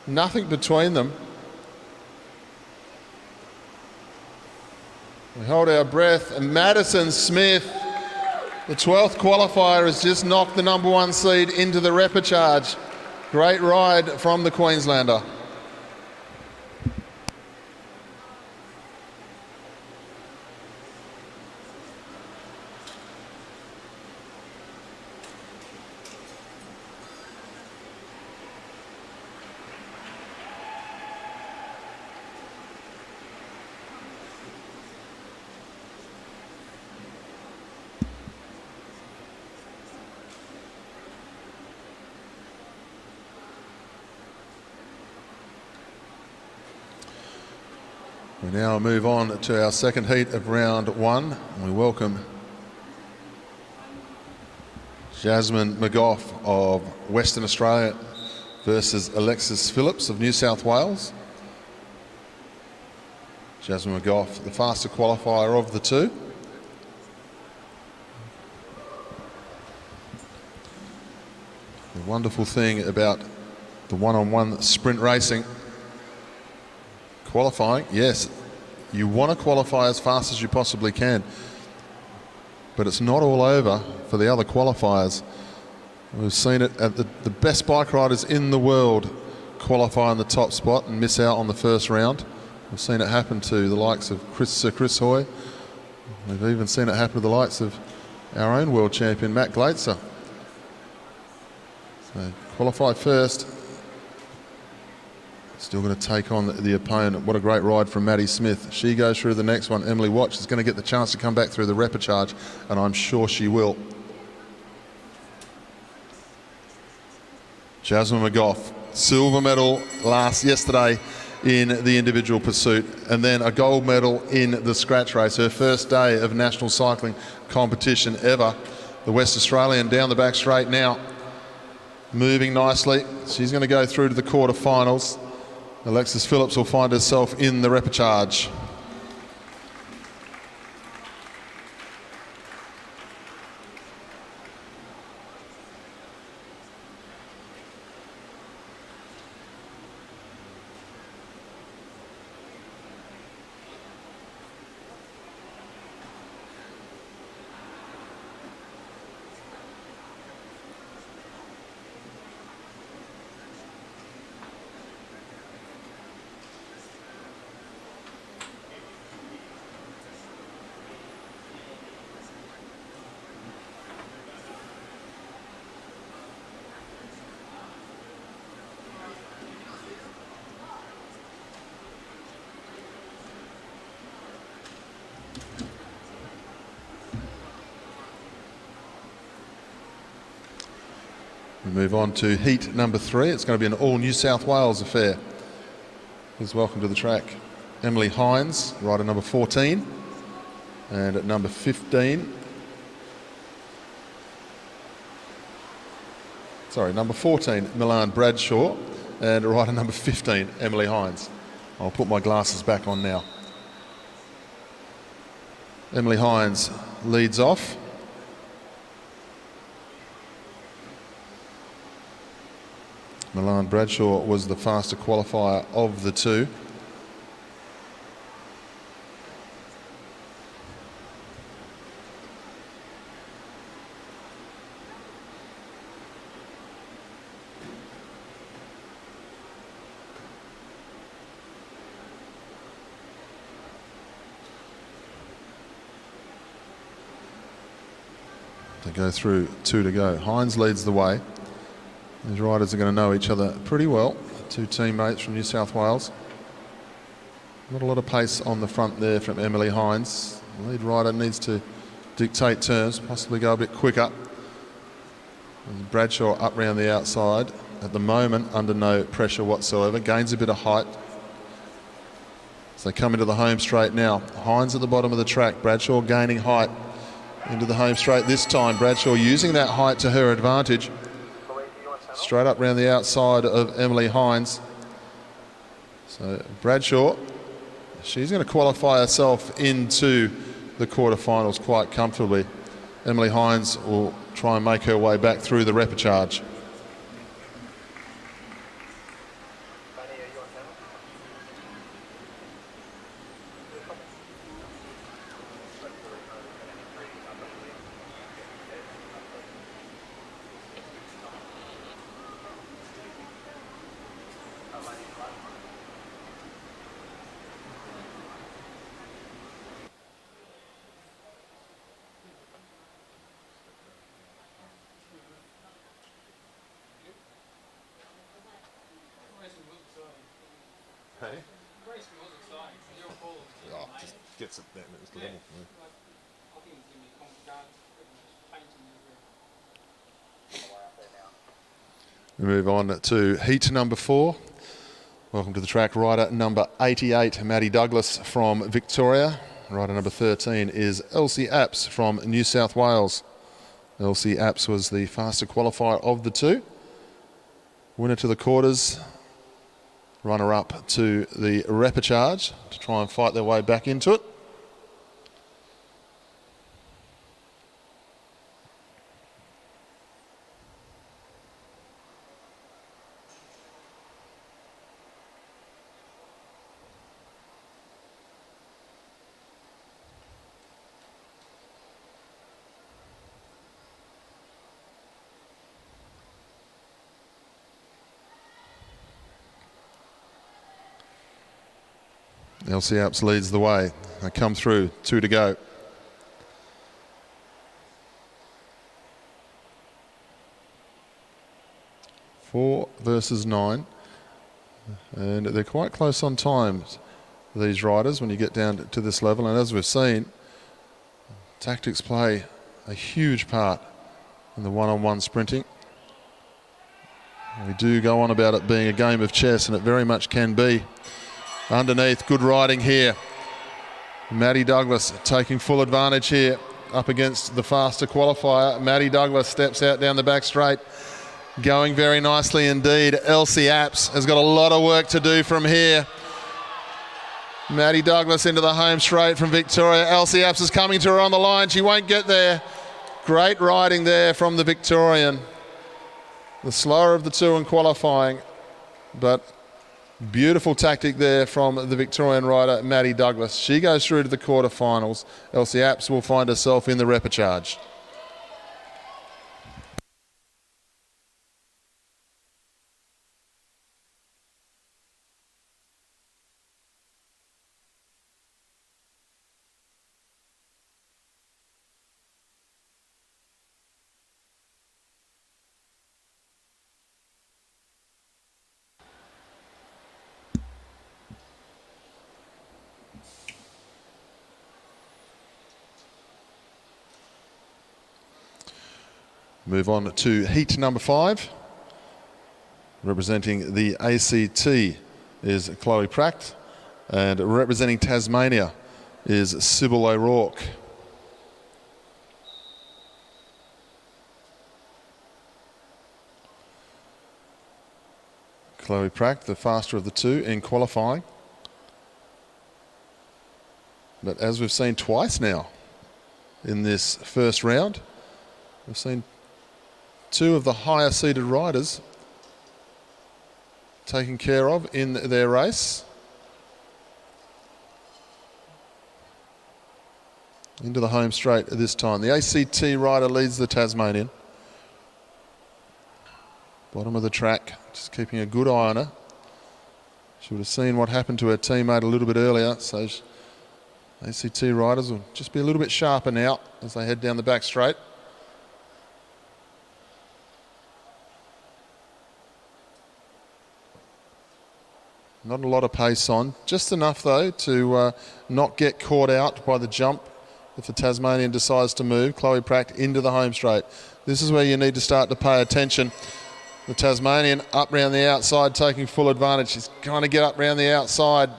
Nothing between them. We hold our breath, and Madison Smith, the 12th qualifier, has just knocked the number 1 seed into the repercharge. Great ride from the Queenslander. We now move on to our second heat of round 1. And we welcome Jasmine McGough of Western Australia versus Alexis Phillips of New South Wales. Jasmine McGough, the faster qualifier of the two. The wonderful thing about the one-on-one sprint racing, qualifying, yes, you want to qualify as fast as you possibly can, but it's not all over for the other qualifiers. We've seen it at the best bike riders in the world qualify in the top spot and miss out on the first round. We've seen it happen to the likes of Sir Chris Hoy. We've even seen it happen to the likes of our own world champion, Matt Glaetzer. So qualify first. Still going to take on the opponent. What a great ride from Maddie Smith. She goes through the next one. Emily Watch is going to get the chance to come back through the repercharge, and I'm sure she will. Jasmine McGough, silver medal yesterday in the individual pursuit, and then a gold medal in the scratch race. Her first day of national cycling competition ever. The West Australian down the back straight now, moving nicely. She's going to go through to the quarterfinals. Alexis Phillips will find herself in the repercharge. We move on to heat number 3. It's going to be an all New South Wales affair. Please welcome to the track Emily Hines, rider number 14, and at number 15, number 14, Milan Bradshaw, and rider number 15, Emily Hines. I'll put my glasses back on now. Emily Hines leads off. Milan Bradshaw was the faster qualifier of the two. To go through, 2 to go. Hines leads the way. These riders are going to know each other pretty well. Two teammates from New South Wales. Not a lot of pace on the front there from Emily Hines. The lead rider needs to dictate turns, possibly go a bit quicker. And Bradshaw up round the outside. At the moment, under no pressure whatsoever. Gains a bit of height. As they come into the home straight now. Hines at the bottom of the track. Bradshaw gaining height into the home straight this time. Bradshaw using that height to her advantage. Straight up round the outside of Emily Hines. So Bradshaw, she's going to qualify herself into the quarterfinals quite comfortably. Emily Hines will try and make her way back through the repercharge. Hey? Oh, just gets it down at this level. We move on to heat number 4. Welcome to the track, rider number 88, Maddie Douglas from Victoria. Rider number 13 is Elsie Apps from New South Wales. Elsie Apps was the faster qualifier of the two. Winner to the quarters, runner-up to the repercharge to try and fight their way back into it. Elsie Apps leads the way. They come through, 2 to go. Four versus 9. And they're quite close on times, these riders, when you get down to this level. And as we've seen, tactics play a huge part in the one-on-one sprinting. We do go on about it being a game of chess, and it very much can be. Underneath, good riding here. Maddie Douglas taking full advantage here up against the faster qualifier. Maddie Douglas steps out down the back straight, going very nicely indeed. Elsie Apps has got a lot of work to do from here. Maddie Douglas into the home straight from Victoria. Elsie Apps is coming to her on the line. She won't get there. Great riding there from the Victorian. The slower of the two in qualifying, but beautiful tactic there from the Victorian rider, Maddie Douglas. She goes through to the quarterfinals. Elsie Apps will find herself in the repercharge. Move on to heat number 5. Representing the ACT is Chloe Pratt, and representing Tasmania is Sybil O'Rourke. Chloe Pratt, the faster of the two in qualifying. But as we've seen twice now, in this first round. We've seen two of the higher seeded riders taken care of in their race. Into the home straight at this time. The ACT rider leads the Tasmanian. Bottom of the track, just keeping a good eye on her. She would have seen what happened to her teammate a little bit earlier, so ACT riders will just be a little bit sharper now as they head down the back straight. Not a lot of pace on, just enough though to not get caught out by the jump if the Tasmanian decides to move. Chloe Pratt into the home straight. This is where you need to start to pay attention. The Tasmanian up round the outside, taking full advantage. She's trying to get up round the outside.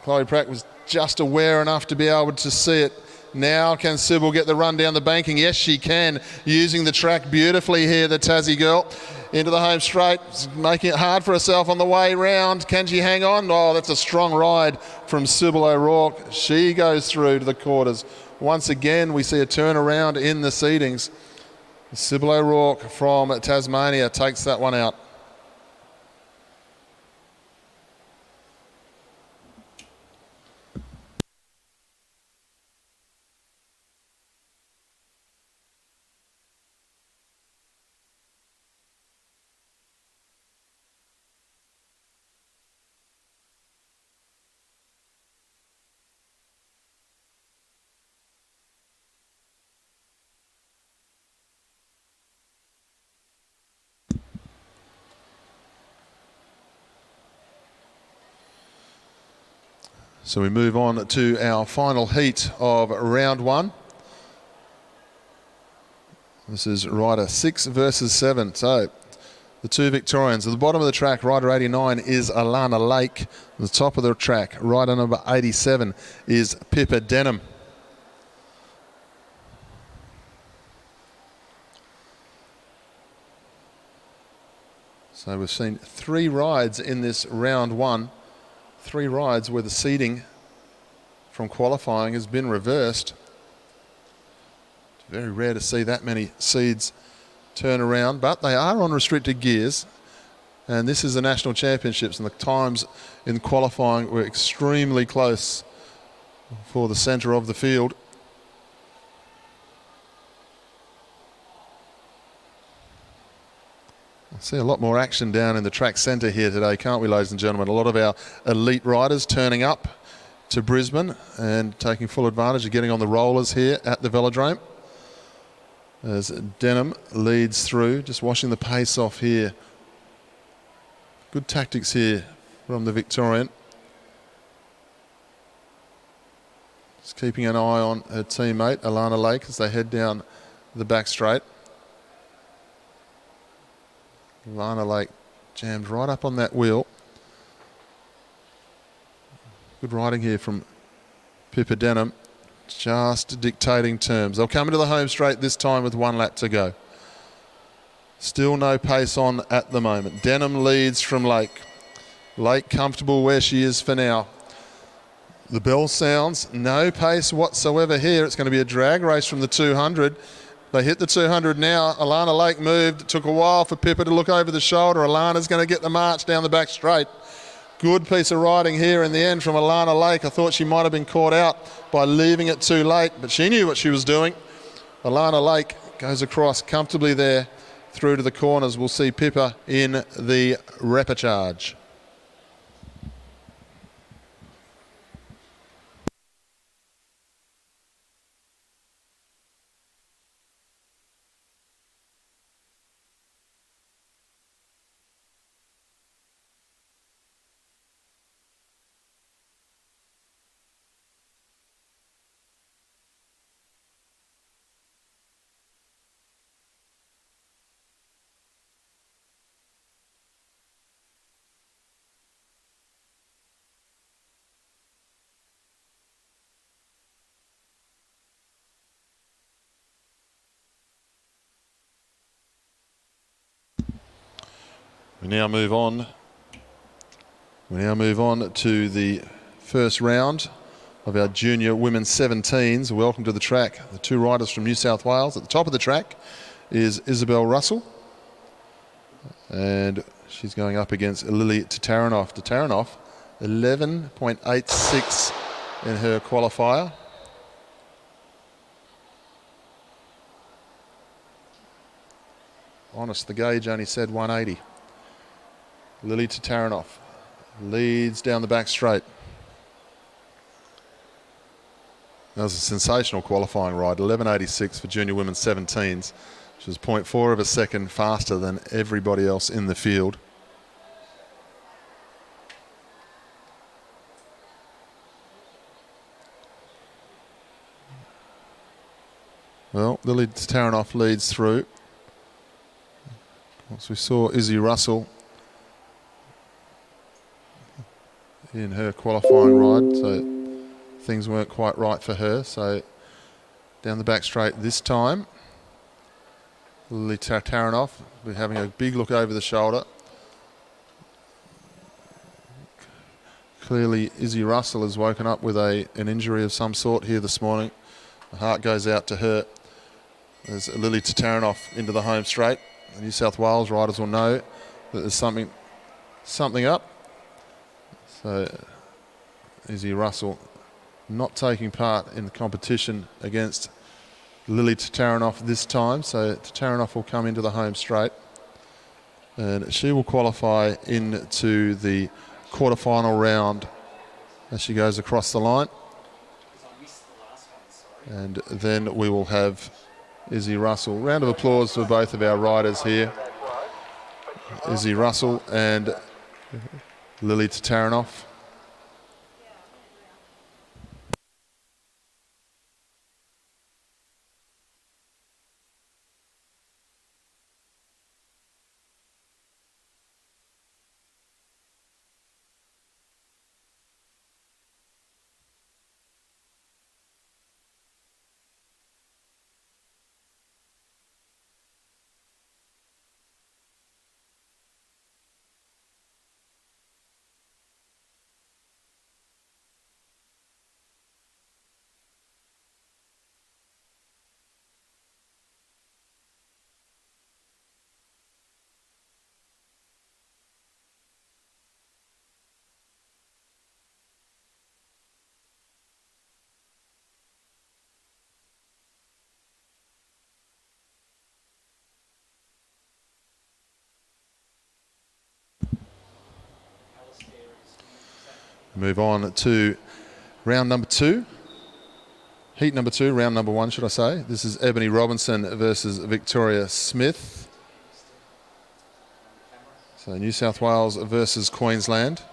Chloe Pratt was just aware enough to be able to see it. Now can Sybil get the run down the banking? Yes, she can. Using the track beautifully here, the Tassie girl. Into the home straight, making it hard for herself on the way round. Can she hang on? Oh, that's a strong ride from Sybil O'Rourke. She goes through to the quarters. Once again, we see a turnaround in the seedings. Sybil O'Rourke from Tasmania takes that one out. So we move on to our final heat of round one. This is rider 6 versus 7. So the two Victorians. At the bottom of the track, rider 89 is Alana Lake. At the top of the track, rider number 87 is Pippa Denham. So we've seen 3 rides in this round one. 3 rides where the seeding from qualifying has been reversed. It's very rare to see that many seeds turn around, but they are on restricted gears. And this is the National Championships, and the times in qualifying were extremely close for the centre of the field. See a lot more action down in the track centre here today, can't we, ladies and gentlemen? A lot of our elite riders turning up to Brisbane and taking full advantage of getting on the rollers here at the Velodrome. As Denham leads through, just washing the pace off here. Good tactics here from the Victorian. Just keeping an eye on her teammate, Alana Lake, as they head down the back straight. Alana Lake jammed right up on that wheel. Good riding here from Pippa Denham, just dictating terms. They'll come into the home straight this time with 1 lap to go. Still no pace on at the moment. Denham leads from Lake. Lake comfortable where she is for now. The bell sounds, no pace whatsoever here. It's going to be a drag race from the 200. They hit the 200 now. Alana Lake moved. It took a while for Pippa to look over the shoulder. Alana's going to get the march down the back straight. Good piece of riding here in the end from Alana Lake. I thought she might have been caught out by leaving it too late, but she knew what she was doing. Alana Lake goes across comfortably there through to the corners. We'll see Pippa in the repercharge. We now move on to the first round of our junior women's 17s. Welcome to the track. The two riders from New South Wales. At the top of the track is Isabel Russell. And she's going up against Lily Tatarinov. Tatarinov, 11.86 in her qualifier. Honest, the gauge only said 180. Lily Tatarinov leads down the back straight. That was a sensational qualifying ride, 11.86 for junior women's 17s, which was 0.4 of a second faster than everybody else in the field. Well, Lily Tatarinov leads through. Once we saw Izzy Russell in her qualifying ride, so things weren't quite right for her. So down the back straight this time, Lily Tatarinov will be having a big look over the shoulder. Clearly Izzy Russell has woken up with an injury of some sort here this morning. The heart goes out to her. There's Lily Tatarinov into the home straight. The New South Wales riders will know that there's something up. So Izzy Russell not taking part in the competition against Lily Tatarinov this time. So Tatarinov will come into the home straight. And she will qualify into the quarterfinal round as she goes across the line. And then we will have Izzy Russell. Round of applause for both of our riders here. Izzy Russell and Lily Tatarinov. Move on to round number two. Heat number two, round number one, should I say. This is Ebony Robinson versus Victoria Smith. So New South Wales versus Queensland.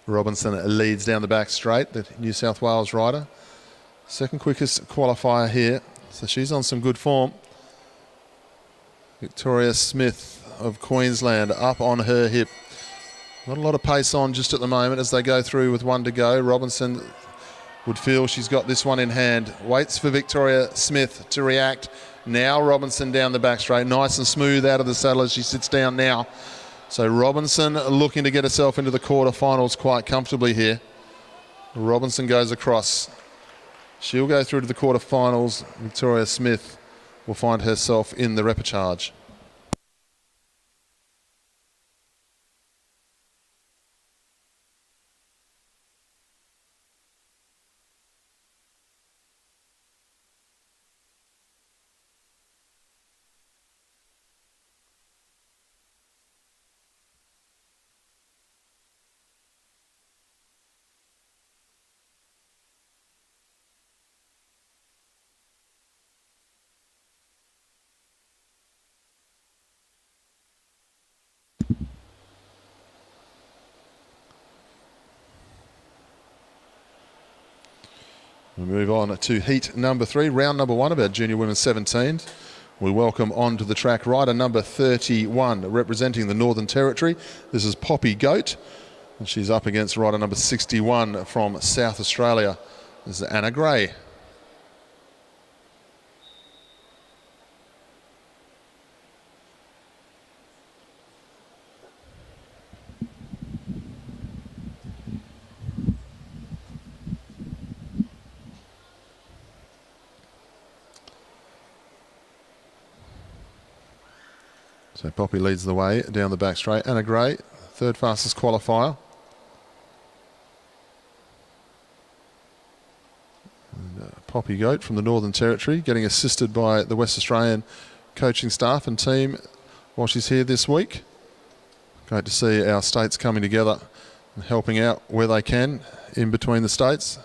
Robinson leads down the back straight, the New South Wales rider. Second quickest qualifier here, so she's on some good form. Victoria Smith of Queensland up on her hip. Not a lot of pace on just at the moment as they go through with one to go. Robinson would feel she's got this one in hand. Waits for Victoria Smith to react. Now Robinson down the back straight. Nice and smooth out of the saddle as she sits down now. So Robinson looking to get herself into the quarterfinals quite comfortably here. Robinson goes across. She'll go through to the quarterfinals. Victoria Smith will find herself in the repercharge. We move on to heat number 3, round number 1 of our junior women's 17s. We welcome onto the track rider number 31, representing the Northern Territory. This is Poppy Goat, and she's up against rider number 61 from South Australia. This is Anna Gray. So Poppy leads the way down the back straight. Anna Gray, third fastest qualifier. And, Poppy Goat from the Northern Territory, getting assisted by the West Australian coaching staff and team while she's here this week. Great to see our states coming together and helping out where they can in between the states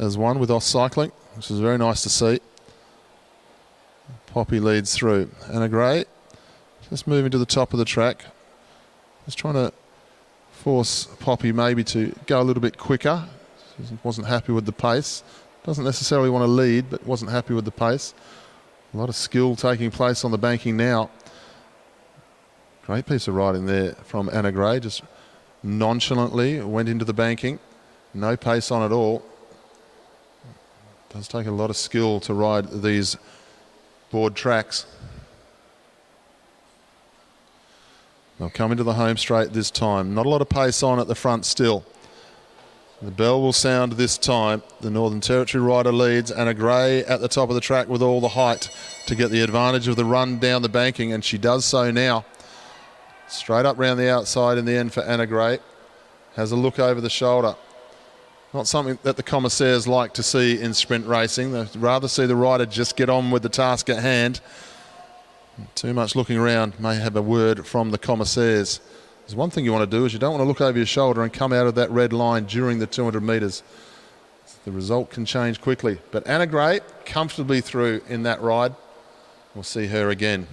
as one with AusCycling, which is very nice to see. Poppy leads through. Anna Gray just moving to the top of the track. Just trying to force Poppy maybe to go a little bit quicker. She wasn't happy with the pace. Doesn't necessarily want to lead, but wasn't happy with the pace. A lot of skill taking place on the banking now. Great piece of riding there from Anna Gray. Just nonchalantly went into the banking. No pace on at all. It does take a lot of skill to ride these board tracks. They'll come into the home straight this time. Not a lot of pace on at the front still. The bell will sound this time. The Northern Territory rider leads. Anna Gray at the top of the track with all the height to get the advantage of the run down the banking, and she does so now. Straight up round the outside in the end for Anna Gray. Has a look over the shoulder. Not something that the commissaires like to see in sprint racing. They'd rather see the rider just get on with the task at hand. Too much looking around may have a word from the commissaires. There's one thing you want to do is you don't want to look over your shoulder and come out of that red line during the 200 metres. The result can change quickly. But Anna Gray comfortably through in that ride. We'll see her again.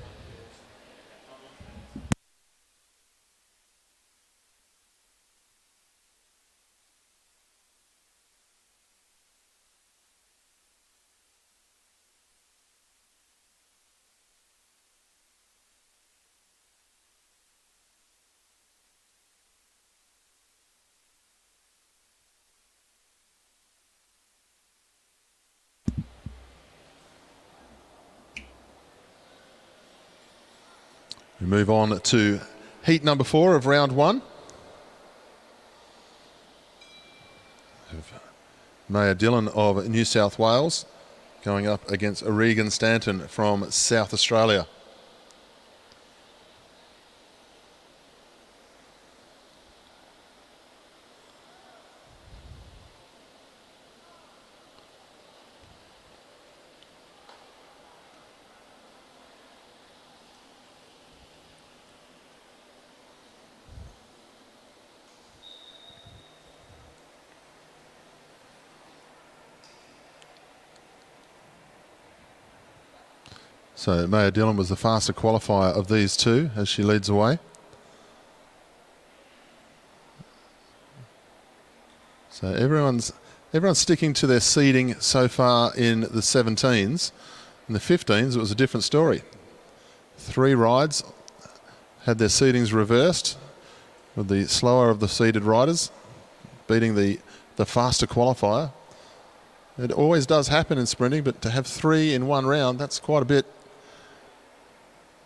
We move on to heat number 4 of round 1. Maya Dillon of New South Wales going up against Regan Stanton from South Australia. So Maya Dillon was the faster qualifier of these two as she leads away. So everyone's sticking to their seeding so far in the 17s. In the 15s, it was a different story. 3 rides had their seedings reversed, with the slower of the seeded riders beating the faster qualifier. It always does happen in sprinting, but to have 3 in one round, that's quite a bit.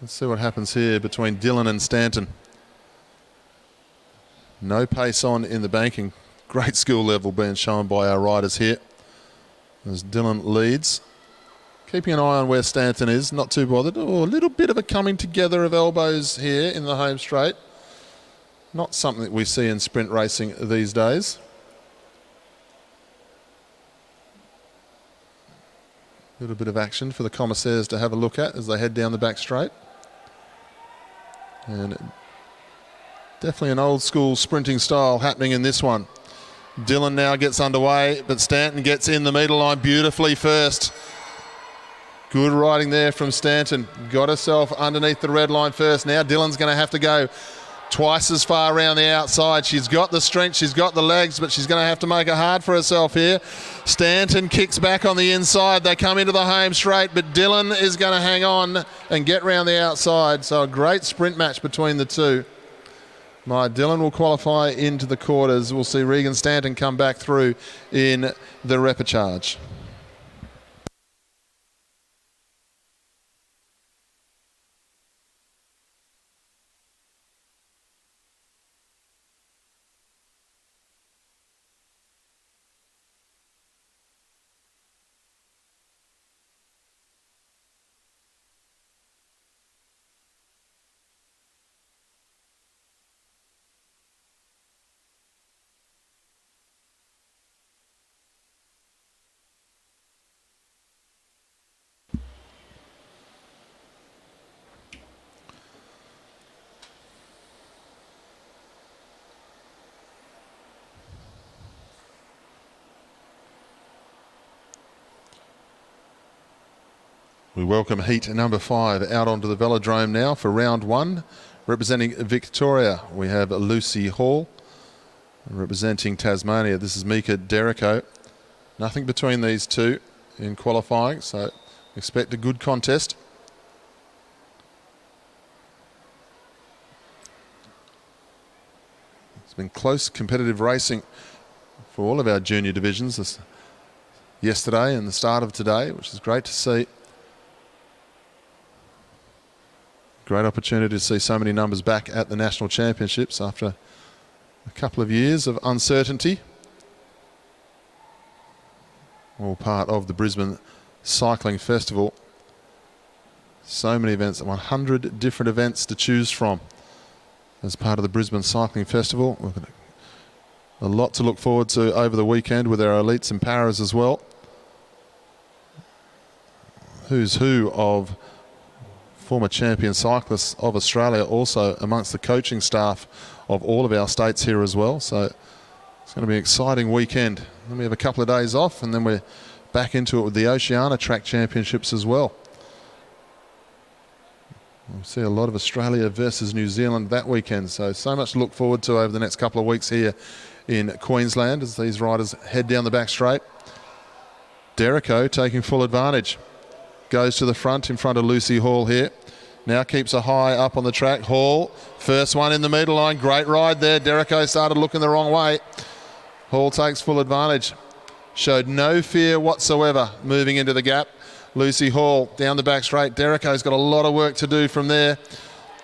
Let's see what happens here between Dillon and Stanton. No pace on in the banking. Great skill level being shown by our riders here as Dillon leads. Keeping an eye on where Stanton is, not too bothered. Oh, a little bit of a coming together of elbows here in the home straight. Not something that we see in sprint racing these days. A little bit of action for the commissaires to have a look at as they head down the back straight. And definitely an old school sprinting style happening in this one. Dillon now gets underway, but Stanton gets in the metre line beautifully first. Good riding there from Stanton. Got herself underneath the red line first. Now Dillon's going to have to go twice as far around the outside. She's got the strength, she's got the legs, but she's going to have to make it hard for herself here. Stanton kicks back on the inside. They come into the home straight, but Dillon is going to hang on and get round the outside. So a great sprint match between the two. Dillon will qualify into the quarters. We'll see Regan Stanton come back through in the repercharge. We welcome heat number 5 out onto the Velodrome now for round 1. Representing Victoria, we have Lucy Hall. Representing Tasmania, this is Mika Derrico. Nothing between these two in qualifying, so expect a good contest. It's been close competitive racing for all of our junior divisions yesterday and the start of today, which is great to see. Great opportunity to see so many numbers back at the National Championships after a couple of years of uncertainty. All part of the Brisbane Cycling Festival. So many events, 100 different events to choose from as part of the Brisbane Cycling Festival. We've got a lot to look forward to over the weekend with our elites and paras as well. Who's who of former champion cyclists of Australia, also amongst the coaching staff of all of our states here as well. So it's going to be an exciting weekend. Then we have a couple of days off and then we're back into it with the Oceania Track Championships as well. We'll see a lot of Australia versus New Zealand that weekend. So much to look forward to over the next couple of weeks here in Queensland as these riders head down the back straight. Derrico taking full advantage. Goes to the front in front of Lucy Hall here. Now keeps a high up on the track. Hall, first one in the middle line. Great ride there. Derrico started looking the wrong way. Hall takes full advantage. Showed no fear whatsoever moving into the gap. Lucy Hall down the back straight. Derrico's got a lot of work to do from there.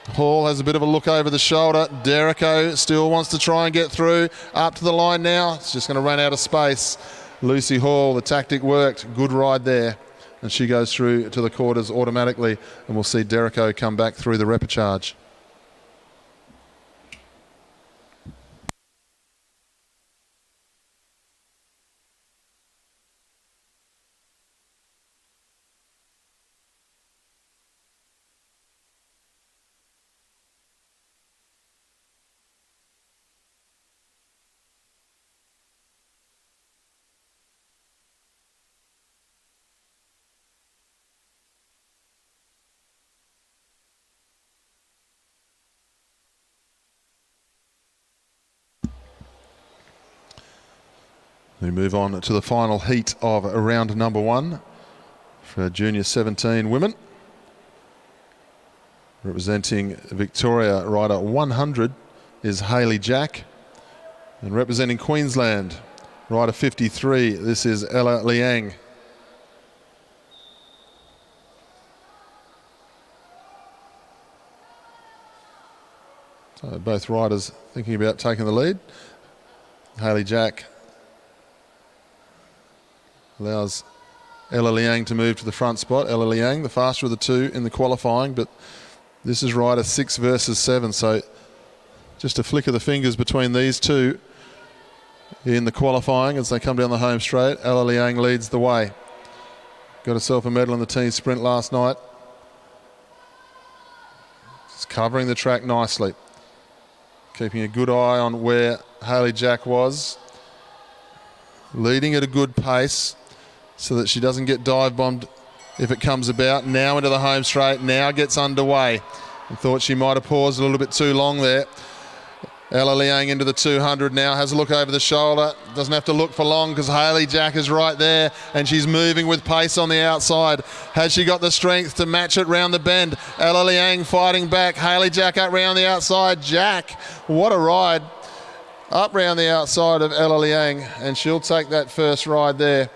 Hall has a bit of a look over the shoulder. Derrico still wants to try and get through. Up to the line now. It's just going to run out of space. Lucy Hall, the tactic worked. Good ride there. And she goes through to the quarters automatically, and we'll see Derrico come back through the repercharge. We move on to the final heat of round number 1 for junior 17 women. Representing Victoria, rider 100 is Hayley Jack. And representing Queensland, rider 53, this is Ella Liang. So both riders thinking about taking the lead. Hayley Jack allows Ella Liang to move to the front spot. Ella Liang, the faster of the two in the qualifying, but this is rider 6 versus 7, so just a flick of the fingers between these two in the qualifying as they come down the home straight. Ella Liang leads the way. Got herself a medal in the team sprint last night. Just covering the track nicely. Keeping a good eye on where Hayley Jack was. Leading at a good pace so that she doesn't get dive bombed if it comes about. Now into the home straight, now gets underway. I thought she might have paused a little bit too long there. Ella Liang into the 200 now, has a look over the shoulder, doesn't have to look for long because Hayley Jack is right there and she's moving with pace on the outside. Has she got the strength to match it round the bend? Ella Liang fighting back, Hayley Jack up round the outside. Jack, what a ride up round the outside of Ella Liang, and she'll take that first ride there.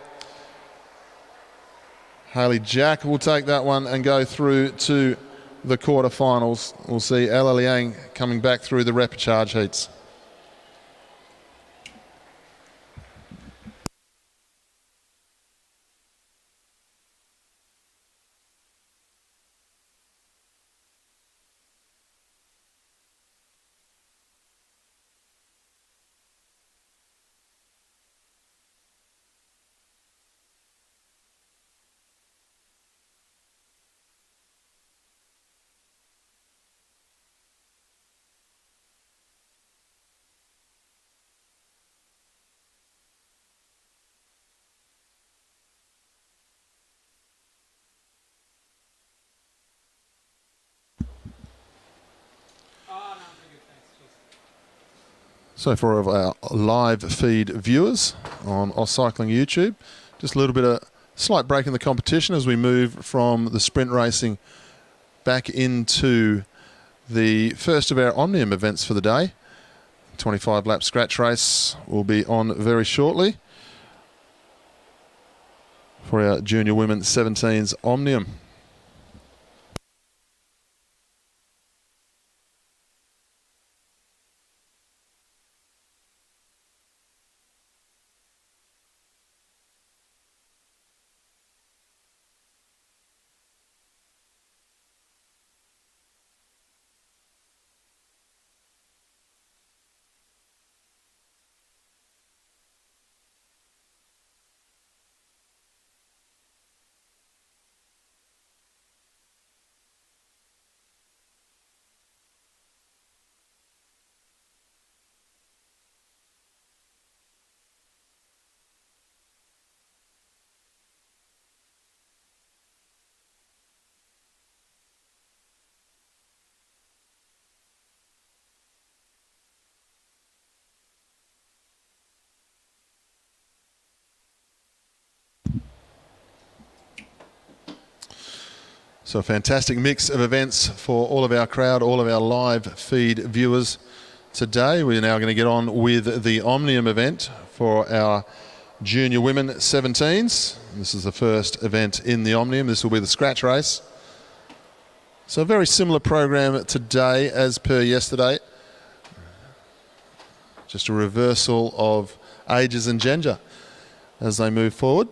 Hayley Jack will take that one and go through to the quarterfinals. We'll see Ella Liang coming back through the repercharge heats. So for our live feed viewers on AusCycling YouTube, just a little bit of slight break in the competition as we move from the sprint racing back into the first of our Omnium events for the day. 25 lap scratch race will be on very shortly for our junior women 17s Omnium. So a fantastic mix of events for all of our crowd, all of our live feed viewers today. We're now going to get on with the Omnium event for our junior women 17s. This is the first event in the Omnium. This will be the scratch race. So a very similar program today as per yesterday. Just a reversal of ages and gender as they move forward.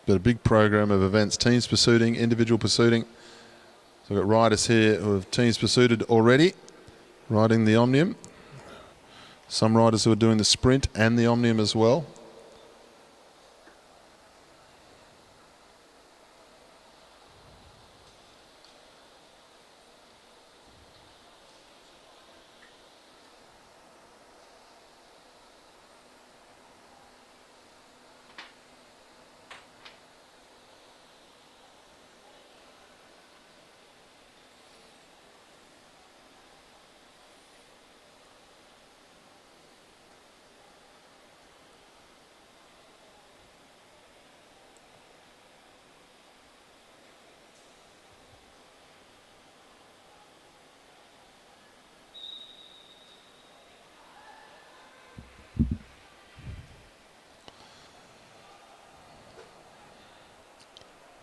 But a big program of events, teams pursuing, individual pursuing. So we've got riders here who have teams pursued already, riding the Omnium. Some riders who are doing the sprint and the Omnium as well.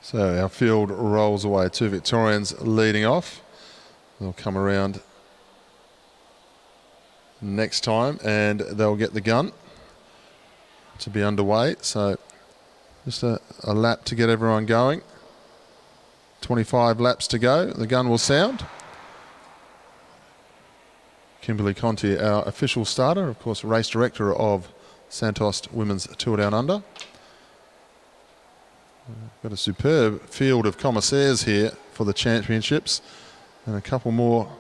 So our field rolls away. Two Victorians leading off. They'll come around next time and they'll get the gun to be underway. So just a lap to get everyone going. 25 laps to go. The gun will sound. Kimberly Conti, our official starter, of course, race director of Santos Women's Tour Down Under. Got a superb field of commissaires here for the championships, and a couple more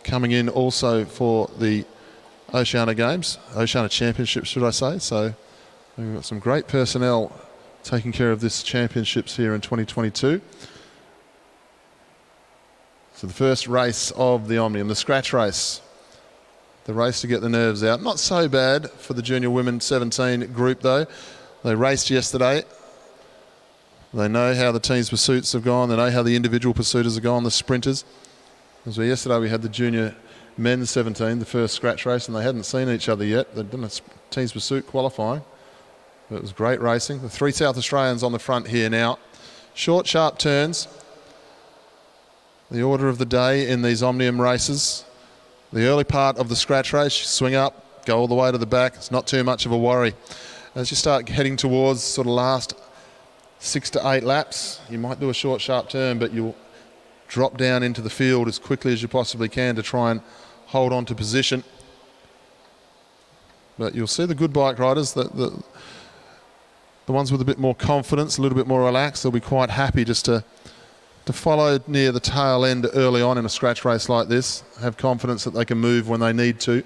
coming in also for the Oceania Games, Oceania Championships, should I say. So we've got some great personnel taking care of this championships here in 2022. So the first race of the Omnium, the scratch race. The race to get the nerves out. Not so bad for the junior women 17 group though. They raced yesterday. They know how the team's pursuits have gone. They know how the individual pursuiters have gone, the sprinters. As we yesterday we had the junior men's 17, the first scratch race, and they hadn't seen each other yet. They'd done a team's pursuit qualifying. But it was great racing. The three South Australians on the front here now. Short, sharp turns. The order of the day in these Omnium races. The early part of the scratch race, swing up, go all the way to the back. It's not too much of a worry. As you start heading towards sort of last 6 to 8 laps, you might do a short, sharp turn, but you'll drop down into the field as quickly as you possibly can to try and hold on to position. But you'll see the good bike riders, the ones with a bit more confidence, a little bit more relaxed, they'll be quite happy just to follow near the tail end early on in a scratch race like this, have confidence that they can move when they need to.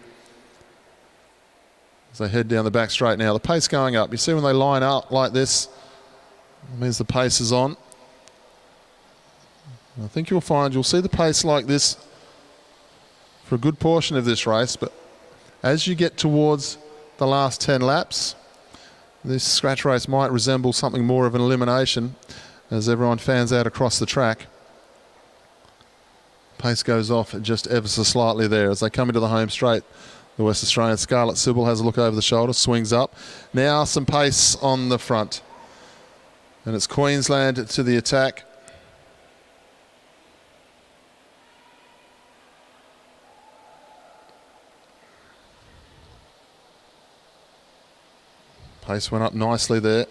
As they head down the back straight now, the pace going up. You see when they line up like this, it means the pace is on. I think you'll see the pace like this for a good portion of this race, but as you get towards the last 10 laps, this scratch race might resemble something more of an elimination as everyone fans out across the track. Pace goes off just ever so slightly there as they come into the home straight. The West Australian Scarlett Sybil has a look over the shoulder, swings up. Now some pace on the front. And it's Queensland to the attack. Pace went up nicely there.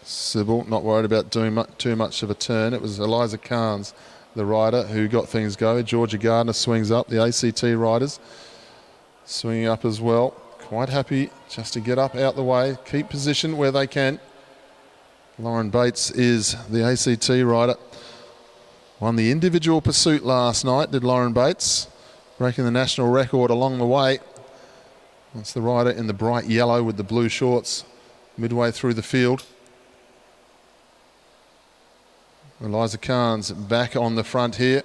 Sybil not worried about doing too much of a turn. It was Eliza Carnes, the rider, who got things going. Georgia Gardner swings up. The ACT riders swinging up as well. Quite happy just to get up out the way, keep position where they can. Lauren Bates is the ACT rider. Won the individual pursuit last night, did Lauren Bates, breaking the national record along the way. That's the rider in the bright yellow with the blue shorts midway through the field. Eliza Carnes back on the front here.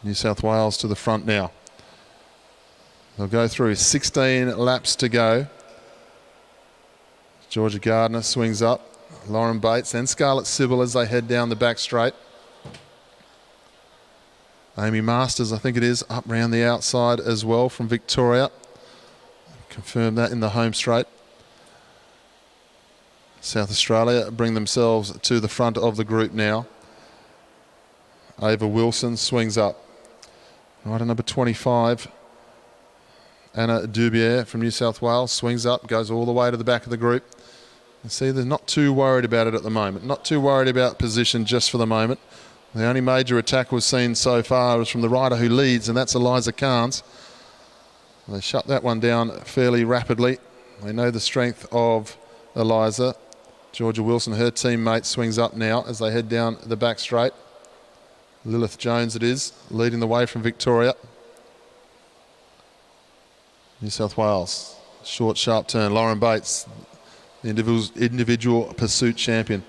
New South Wales to the front now. They'll go through 16 laps to go. Georgia Gardner swings up. Lauren Bates, then Scarlett Sybil as they head down the back straight. Amy Masters, I think it is, up round the outside as well from Victoria. Confirmed that in the home straight. South Australia bring themselves to the front of the group now. Ava Wilson swings up. Rider number 25, Anna Dubier from New South Wales, swings up, goes all the way to the back of the group. You see, they're not too worried about it at the moment. Not too worried about position just for the moment. The only major attack we've seen so far is from the rider who leads, and that's Eliza Carnes. They shut that one down fairly rapidly. They know the strength of Eliza. Georgia Wilson, her teammate, swings up now as they head down the back straight. Lilith Jones it is, leading the way from Victoria. New South Wales, short, sharp turn. Lauren Bates, the individual pursuit champion.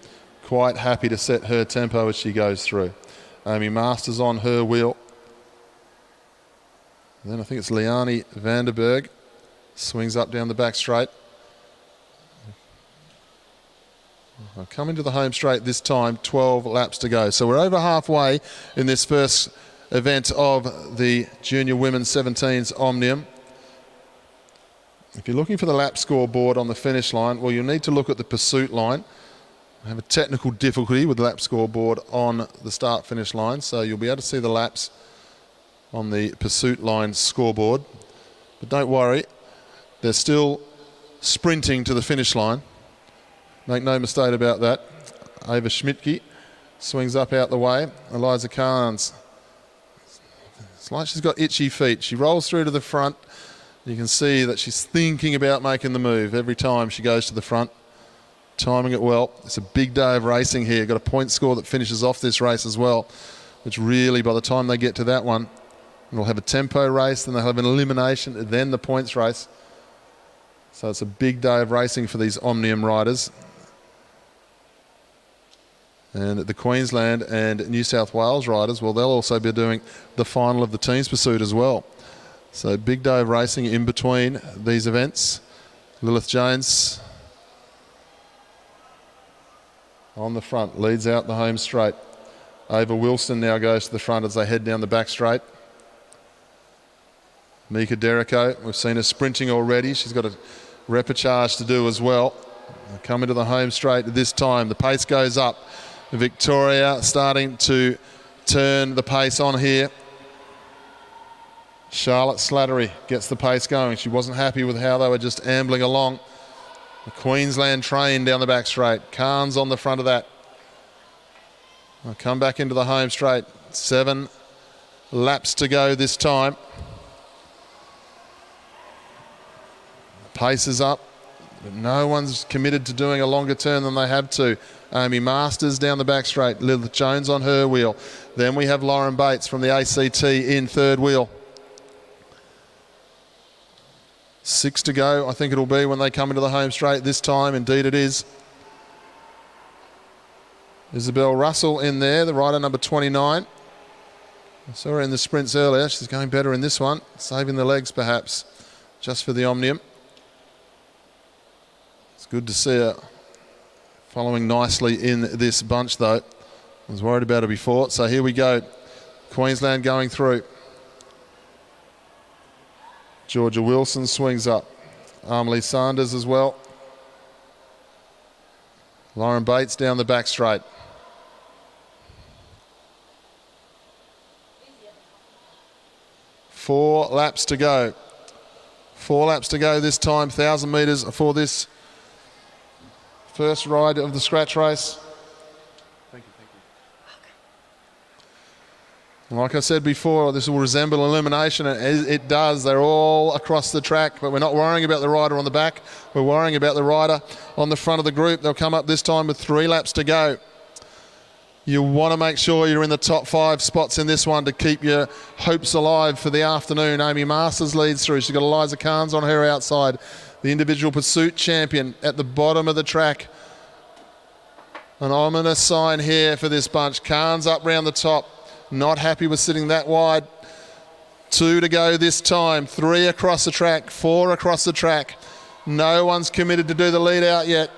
Quite happy to set her tempo as she goes through. Amy Masters on her wheel. And then I think it's Liani Vanderberg. Swings up down the back straight. I'll come into the home straight this time, 12 laps to go. So we're over halfway in this first event of the Junior Women's 17s Omnium. If you're looking for the lap scoreboard on the finish line, well, you'll need to look at the pursuit line. I have a technical difficulty with the lap scoreboard on the start-finish line, so you'll be able to see the laps on the pursuit line scoreboard. But don't worry, they're still sprinting to the finish line. Make no mistake about that. Ava Schmidtke swings up out the way. Eliza Carnes, it's like she's got itchy feet. She rolls through to the front. You can see that she's thinking about making the move every time she goes to the front. timing it well. It's a big day of racing here. Got a point score that finishes off this race as well, which really, by the time they get to that one, we'll have a tempo race, then they'll have an elimination, then the points race. So it's a big day of racing for these Omnium riders. And the Queensland and New South Wales riders, well, they'll also be doing the final of the teams pursuit as well. So big day of racing in between these events. Lilith Jones on the front, leads out the home straight. Ava Wilson now goes to the front as they head down the back straight. Mika Derrico, we've seen her sprinting already. She's got a repercharge to do as well. Coming to the home straight this time. The pace goes up. Victoria starting to turn the pace on here. Charlotte Slattery gets the pace going. She wasn't happy with how they were just ambling along. The Queensland train down the back straight. Carnes on the front of that. I'll come back into the home straight. 7 laps to go this time. Pace is up, but no one's committed to doing a longer turn than they have to. Amy Masters down the back straight. Lilith Jones on her wheel. Then we have Lauren Bates from the ACT in third wheel. 6 to go, I think it'll be when they come into the home straight this time. Indeed it is. Isabel Russell in there, the rider number 29. I saw her in the sprints earlier. She's going better in this one. Saving the legs perhaps, just for the Omnium. It's good to see her following nicely in this bunch though. I was worried about her before, so here we go. Queensland going through. Georgia Wilson swings up. Amelie Sanders as well. Lauren Bates down the back straight. Four laps to go. 4 laps to go this time. 1,000 metres for this first ride of the scratch race. Thank you. And like I said before, this will resemble elimination, and it does. They're all across the track, but we're not worrying about the rider on the back. We're worrying about the rider on the front of the group. They'll come up this time with 3 laps to go. You want to make sure you're in the top 5 spots in this one to keep your hopes alive for the afternoon. Amy Masters leads through. She's got Eliza Carnes on her outside. The individual pursuit champion at the bottom of the track. An ominous sign here for this bunch. Carnes up round the top. Not happy with sitting that wide. 2 to go this time. 3 across the track. 4 across the track. No one's committed to do the lead out yet.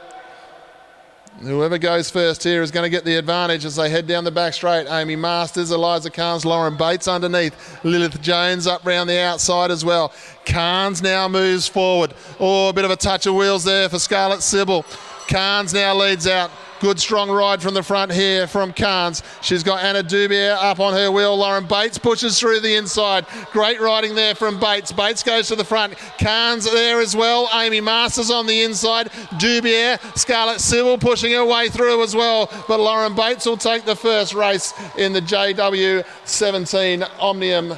Whoever goes first here is going to get the advantage as they head down the back straight. Amy Masters, Eliza Carnes, Lauren Bates underneath. Lilith Jones up round the outside as well. Carnes now moves forward. Oh, a bit of a touch of wheels there for Scarlett Sybil. Carnes now leads out. Good strong ride from the front here from Carnes. She's got Anna Dubier up on her wheel. Lauren Bates pushes through the inside. Great riding there from Bates. Bates goes to the front. Carnes there as well. Amy Masters on the inside. Dubier, Scarlett Sybil pushing her way through as well. But Lauren Bates will take the first race in the JW17 Omnium.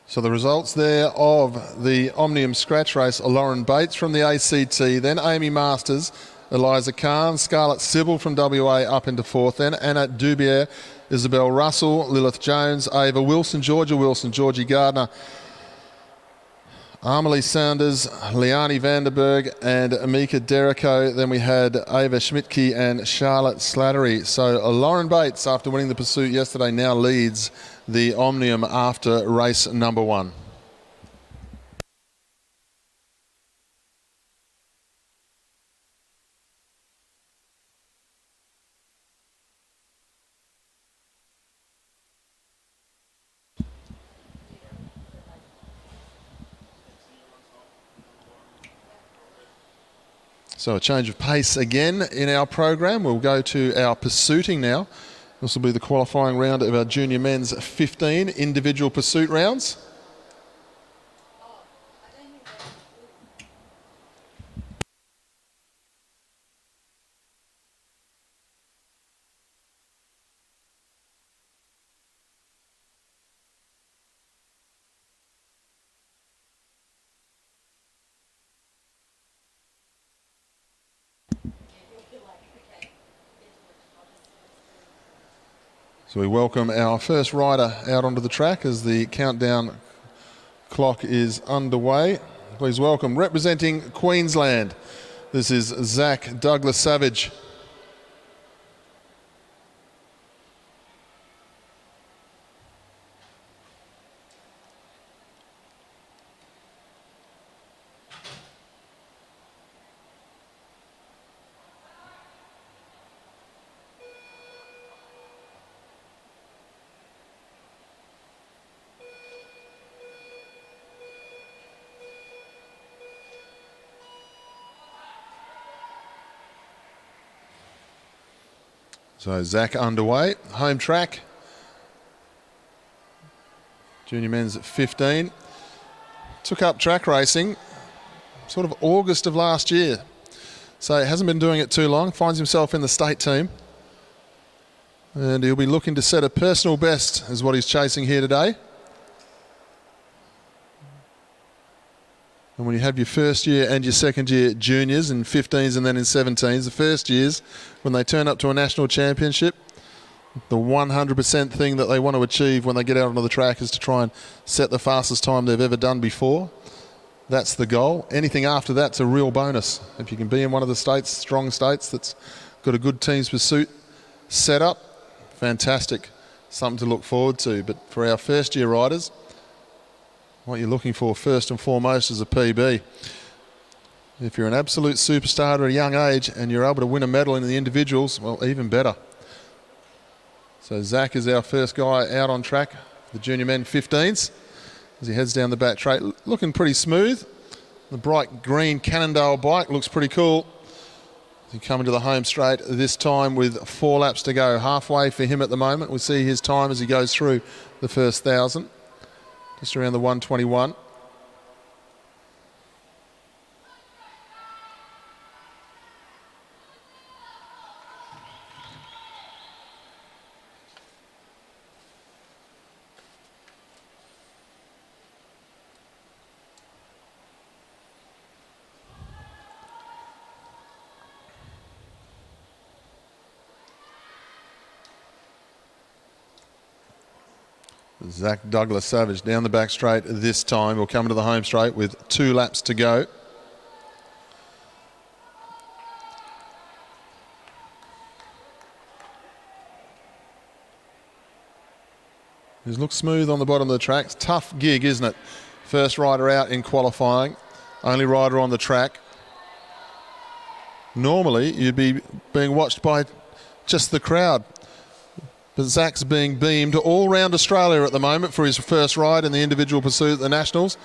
So the results there of the Omnium scratch race are Lauren Bates from the ACT, then Amy Masters, Eliza Khan, Scarlett Sybil from WA up into fourth, then Anna Dubier, Isabel Russell, Lilith Jones, Ava Wilson, Georgie Gardner, Amelie Sanders, Liani Vanderberg and Amika Derrico. Then we had Ava Schmidtke and Charlotte Slattery. So Lauren Bates, after winning the pursuit yesterday, now leads the Omnium after race number 1. So a change of pace again in our program. We'll go to our pursuiting now. This will be the qualifying round of our junior men's 15 individual pursuit rounds. So we welcome our first rider out onto the track as the countdown clock is underway. Please welcome, representing Queensland, this is Zach Douglas Savage. So Zach underway, home track. Junior men's at 15. Took up track racing sort of August of last year. So he hasn't been doing it too long, finds himself in the state team. And he'll be looking to set a personal best is what he's chasing here today. And when you have your first year and your second year juniors in 15s and then in 17s, the first years, when they turn up to a national championship, the 100% thing that they want to achieve when they get out onto the track is to try and set the fastest time they've ever done before. That's the goal. Anything after that's a real bonus. If you can be in one of the states, strong states, that's got a good team's pursuit set up, fantastic. Something to look forward to. But for our first year riders, what you're looking for first and foremost is a PB. If you're an absolute superstar at a young age and you're able to win a medal in the individuals, well, even better. So Zach is our first guy out on track, the junior men 15s, as he heads down the back straight, looking pretty smooth. The bright green Cannondale bike looks pretty cool. He's coming to the home straight this time with 4 laps to go, halfway for him at the moment. We'll see his time as he goes through the first 1,000. Just around the 1:21. Zach Douglas Savage down the back straight this time. Will come to the home straight with 2 laps to go. He looks smooth on the bottom of the track. It's a tough gig, isn't it? First rider out in qualifying, only rider on the track. Normally, you'd be being watched by just the crowd. But Zach's being beamed all around Australia at the moment for his first ride in the individual pursuit at the Nationals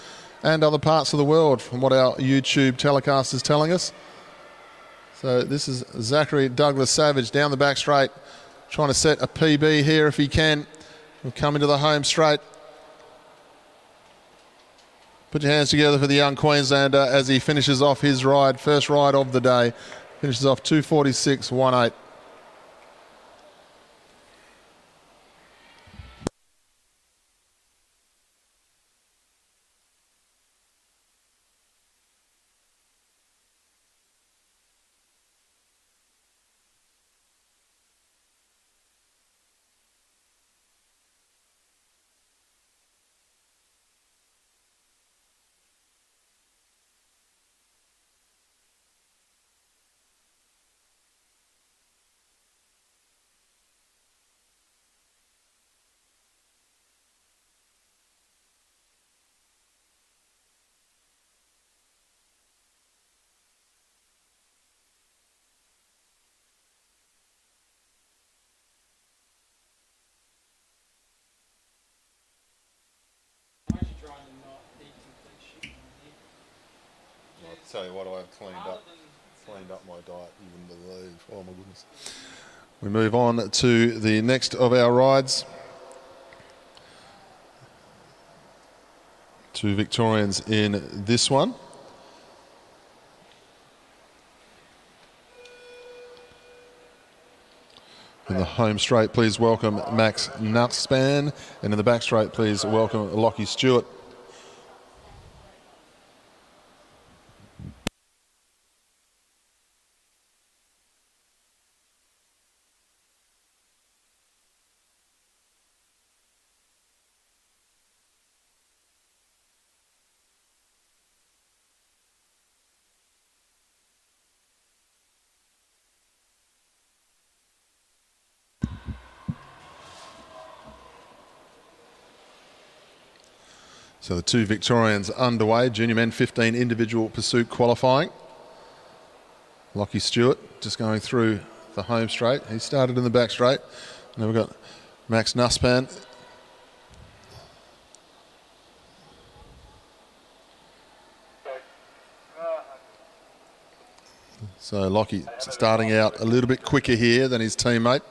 and other parts of the world, from what our YouTube telecast is telling us. So this is Zachary Douglas Savage down the back straight, trying to set a PB here if he can. We'll come into the home straight. Put your hands together for the young Queenslander as he finishes off his ride, first ride of the day. Finishes off 2:46.18. tell you what, I've cleaned up my diet, you wouldn't believe. Oh my goodness. We move on to the next of our rides. Two Victorians in this one. In the home straight, please welcome Max Nutspan. And in the back straight, please welcome Lockie Stewart. So the two Victorians underway, junior men 15 individual pursuit qualifying. Lockie Stewart just going through the home straight. He started in the back straight. And then we've got Max Nutspan. So Lockie starting out a little bit quicker here than his teammate.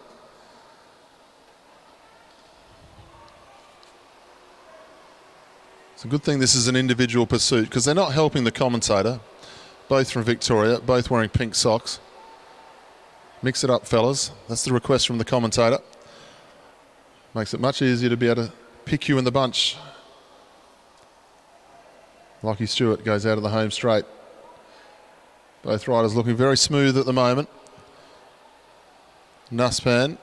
It's a good thing this is an individual pursuit because they're not helping the commentator. Both from Victoria, both wearing pink socks. Mix it up, fellas. That's the request from the commentator. Makes it much easier to be able to pick you in the bunch. Lockie Stewart goes out of the home straight. Both riders looking very smooth at the moment. Nutspan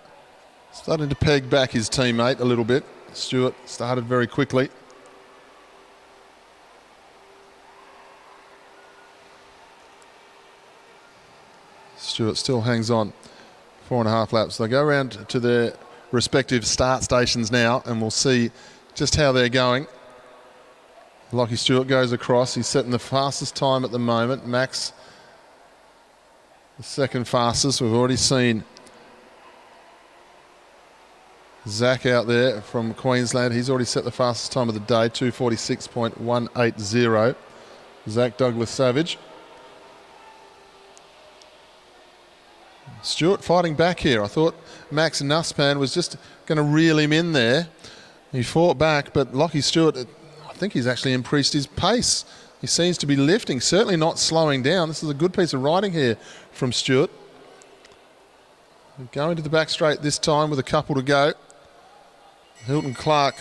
starting to peg back his teammate a little bit. Stewart started very quickly. Stewart still hangs on. 4.5 laps. They go around to their respective start stations now and we'll see just how they're going. Lockie Stewart goes across. He's setting the fastest time at the moment. Max, the second fastest. We've already seen Zach out there from Queensland. He's already set the fastest time of the day, 2:46.180. Zach Douglas Savage. Stewart fighting back here. I thought Max Nutspan was just going to reel him in there. He fought back, but Lockie Stewart, I think he's actually increased his pace. He seems to be lifting, certainly not slowing down. This is a good piece of riding here from Stewart. Going to the back straight this time with a couple to go. Hilton Clark,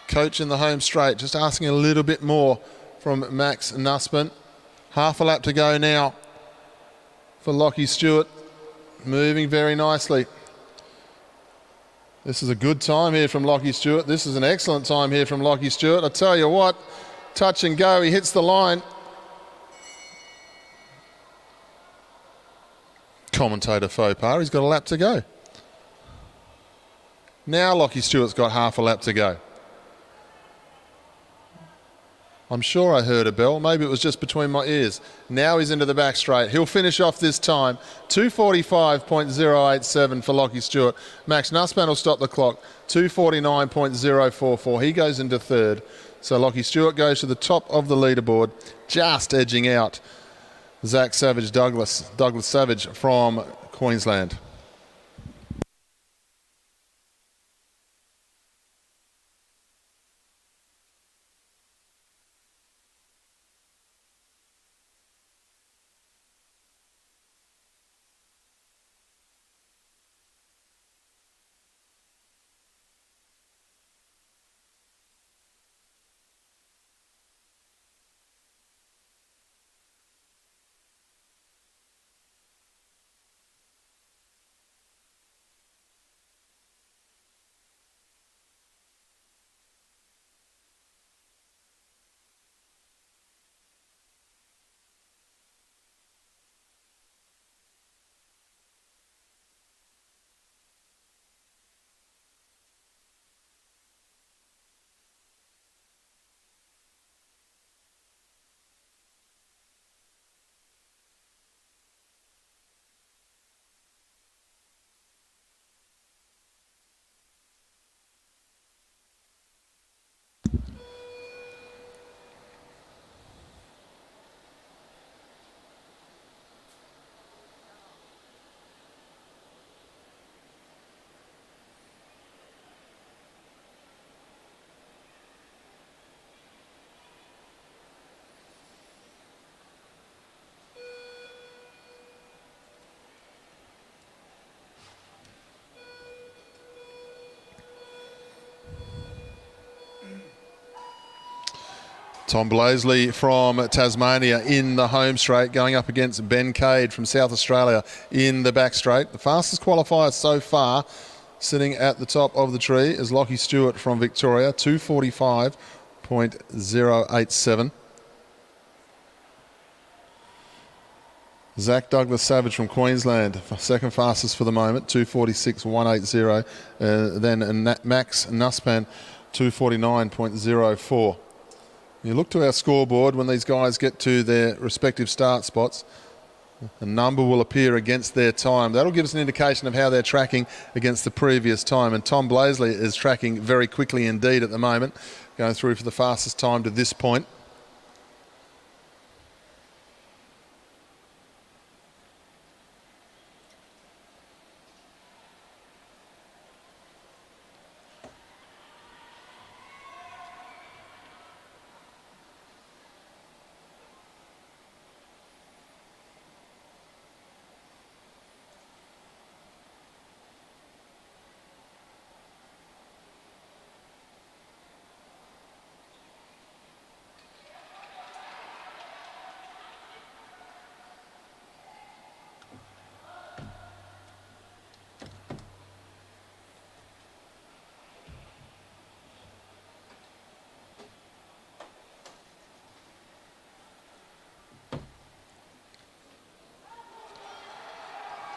coach in the home straight, just asking a little bit more from Max Nutspan. Half a lap to go now for Lockie Stewart, moving very nicely. This is a good time here from Lockie Stewart. This is an excellent time here from Lockie Stewart. I tell you what, touch and go, he hits the line. Commentator faux pas, he's got a lap to go. Now Lockie Stewart's got half a lap to go. I'm sure I heard a bell. Maybe it was just between my ears. Now he's into the back straight. He'll finish off this time. 2:45.087 for Lockie Stewart. Max Nutspan will stop the clock. 2:49.044. He goes into third. So Lockie Stewart goes to the top of the leaderboard, just edging out Zach Savage Douglas Savage from Queensland. Tom Blaisley from Tasmania in the home straight, going up against Ben Cade from South Australia in the back straight. The fastest qualifier so far, sitting at the top of the tree, is Lockie Stewart from Victoria, 2:45.087. Zach Douglas Savage from Queensland, second fastest for the moment, 2:46.180. Then Max Nuspan, 2:49.04. You look to our scoreboard when these guys get to their respective start spots, a number will appear against their time. That'll give us an indication of how they're tracking against the previous time. And Tom Blaisley is tracking very quickly indeed at the moment, going through for the fastest time to this point.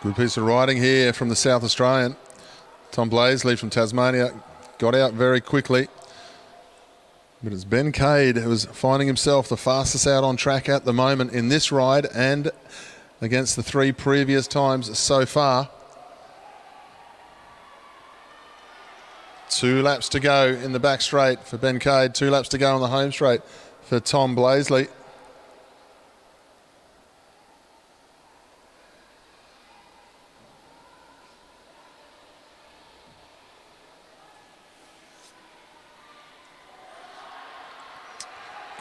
Good piece of riding here from the South Australian. Tom Blaisley from Tasmania got out very quickly. But it's Ben Cade who's finding himself the fastest out on track at the moment in this ride and against the three previous times so far. 2 laps to go in the back straight for Ben Cade, 2 laps to go on the home straight for Tom Blaisley.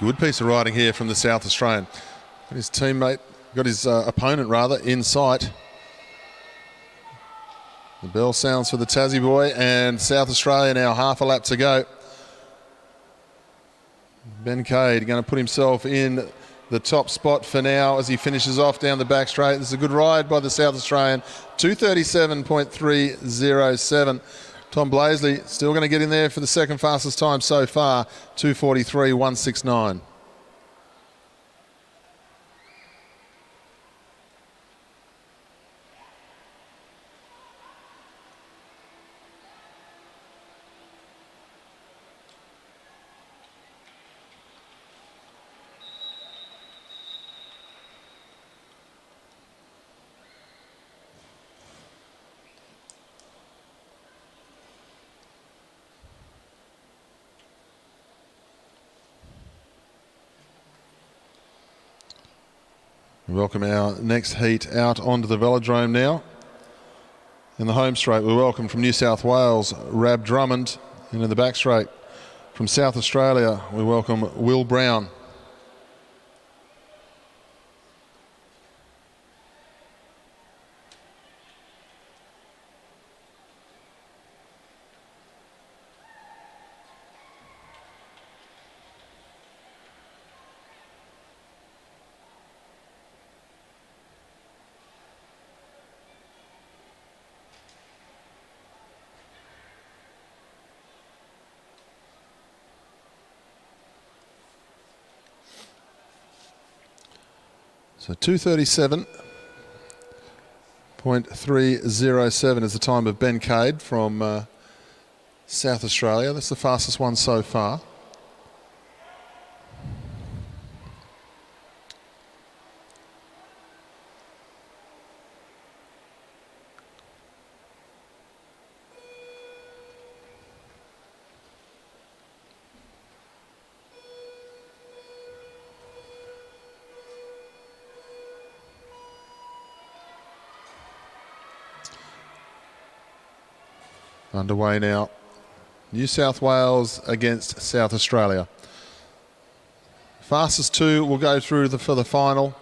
Good piece of riding here from the South Australian. Got his teammate, got his opponent rather, in sight. The bell sounds for the Tassie boy, and South Australia now half a lap to go. Ben Cade going to put himself in the top spot for now as he finishes off down the back straight. This is a good ride by the South Australian, 2:37.307. Tom Blaisley still going to get in there for the second fastest time so far, 2:43.169. Welcome our next heat out onto the Velodrome now. In the home straight, we welcome from New South Wales, Rab Drummond into the back straight. From South Australia, we welcome Will Brown. So 2:37.307 is the time of Ben Cade from South Australia. That's the fastest one so far. Underway now. New South Wales against South Australia. Fastest two will go through for the final.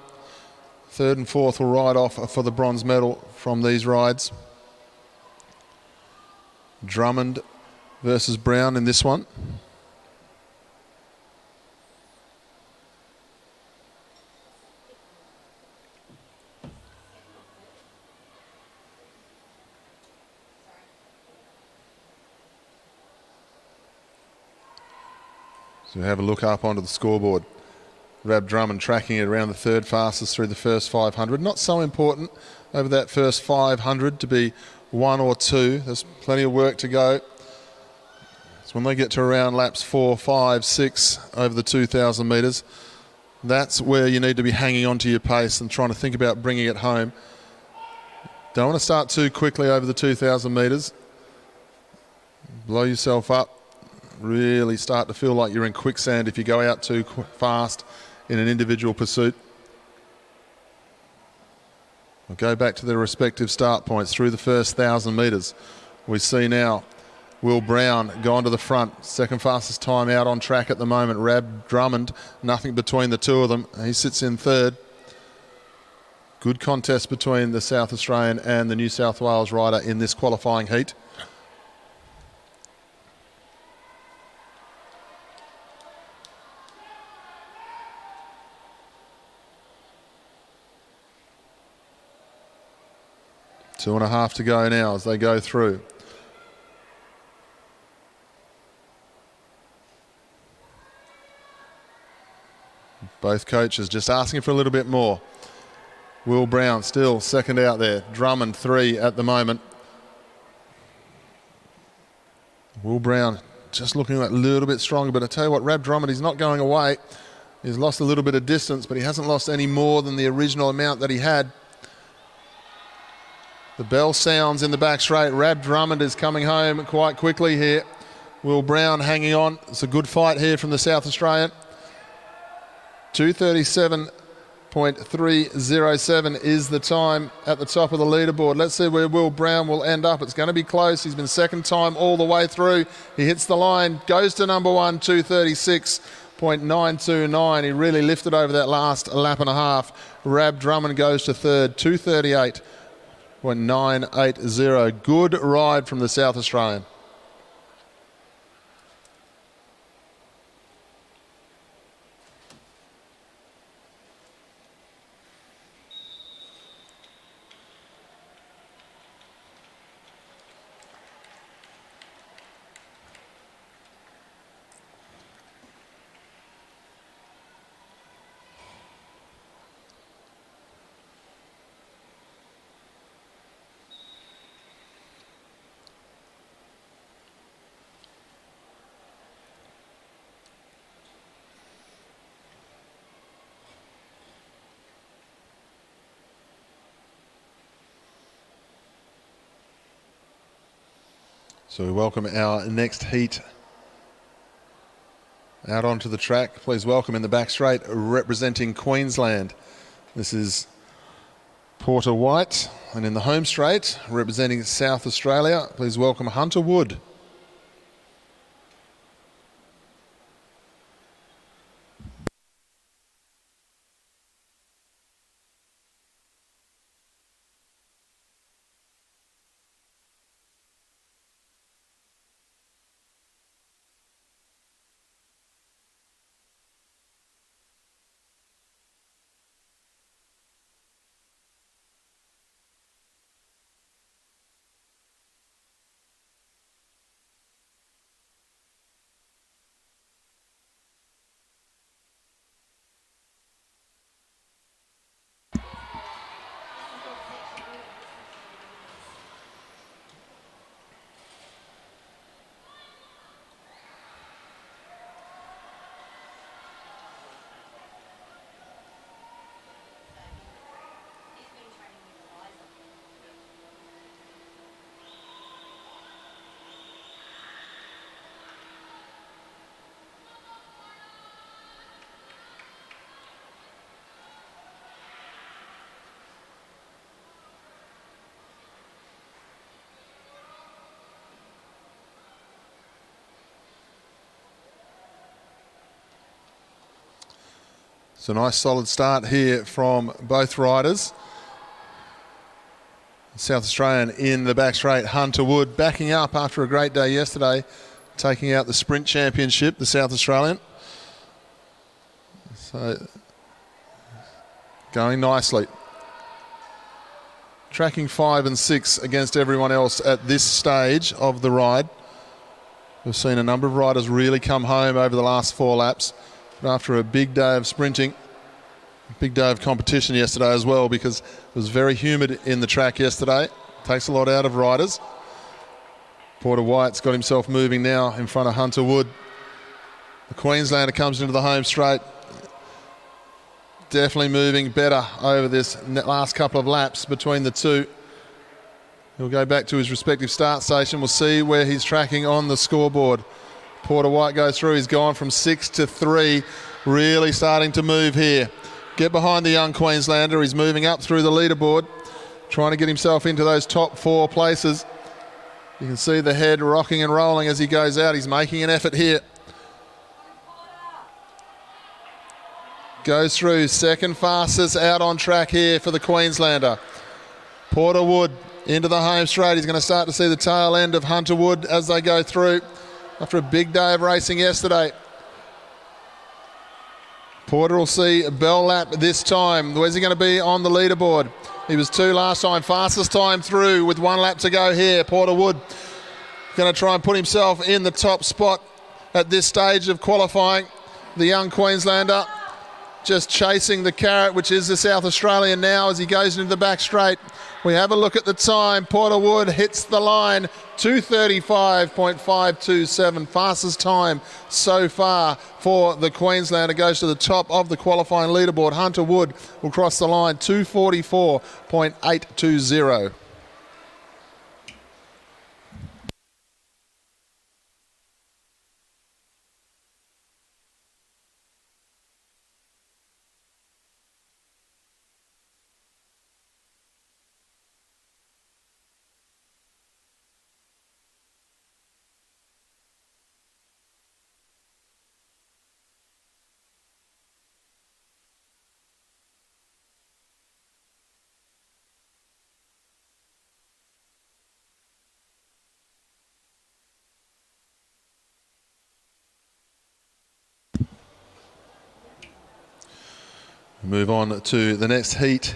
Third and fourth will ride off for the bronze medal from these rides. Drummond versus Brown in this one. So we have a look up onto the scoreboard. Rab Drummond tracking it around the third fastest through the first 500. Not so important over that first 500 to be 1 or 2. There's plenty of work to go. So when they get to around laps 4, 5, 6 over the 2,000 metres, that's where you need to be hanging on to your pace and trying to think about bringing it home. Don't want to start too quickly over the 2,000 metres. Blow yourself up. Really start to feel like you're in quicksand if you go out too fast in an individual pursuit. We'll go back to their respective start points through the first 1,000 metres. We see now Will Brown gone to the front. Second fastest time out on track at the moment. Rab Drummond, nothing between the two of them. He sits in third. Good contest between the South Australian and the New South Wales rider in this qualifying heat. Two and a half to go now as they go through. Both coaches just asking for a little bit more. Will Brown still second out there. Drummond 3 at the moment. Will Brown just looking a little bit stronger, but I tell you what, Rab Drummond, he's not going away. He's lost a little bit of distance, but he hasn't lost any more than the original amount that he had. The bell sounds in the back straight. Rab Drummond is coming home quite quickly here. Will Brown hanging on. It's a good fight here from the South Australian. 2:37.307 is the time at the top of the leaderboard. Let's see where Will Brown will end up. It's going to be close. He's been second time all the way through. He hits the line, goes to number 1, 2:36.929. He really lifted over that last lap and a half. Rab Drummond goes to third, 2:38.980. Good ride from the South Australian. So we welcome our next heat out onto the track. Please welcome in the back straight, representing Queensland. This is Porter White. And in the home straight, representing South Australia, please welcome Hunter Wood. So nice solid start here from both riders. South Australian in the back straight, Hunter Wood backing up after a great day yesterday, taking out the sprint championship, the South Australian. So going nicely. Tracking 5 and 6 against everyone else at this stage of the ride. We've seen a number of riders really come home over the last 4 laps. But after a big day of sprinting, a big day of competition yesterday as well, because it was very humid in the track yesterday. Takes a lot out of riders. Porter White's got himself moving now in front of Hunter Wood. The Queenslander comes into the home straight. Definitely moving better over this last couple of laps between the two. He'll go back to his respective start station. We'll see where he's tracking on the scoreboard. Porter White goes through. He's gone from 6 to 3. Really starting to move here. Get behind the young Queenslander. He's moving up through the leaderboard, trying to get himself into those top 4 places. You can see the head rocking and rolling as he goes out. He's making an effort here. Goes through, second fastest out on track here for the Queenslander. Porter Wood into the home straight. He's going to start to see the tail end of Hunter Wood as they go through after a big day of racing yesterday. Porter will see a bell lap this time. Where's he going to be on the leaderboard? He was 2 last time. Fastest time through with 1 lap to go here. Porter Wood going to try and put himself in the top spot at this stage of qualifying. The young Queenslander just chasing the carrot, which is the South Australian now, as he goes into the back straight. We have a look at the time. Porter Wood hits the line, 2:35.527, fastest time so far for the Queenslander. Goes to the top of the qualifying leaderboard. Hunter Wood will cross the line, 2:44.820. Move on to the next heat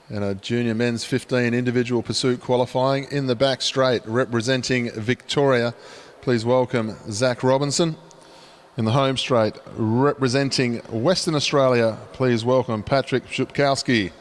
and a junior men's 15 individual pursuit qualifying in the back straight, representing Victoria. Please welcome Zach Robinson. In the home straight, representing Western Australia, please welcome Patrick Shupkowski.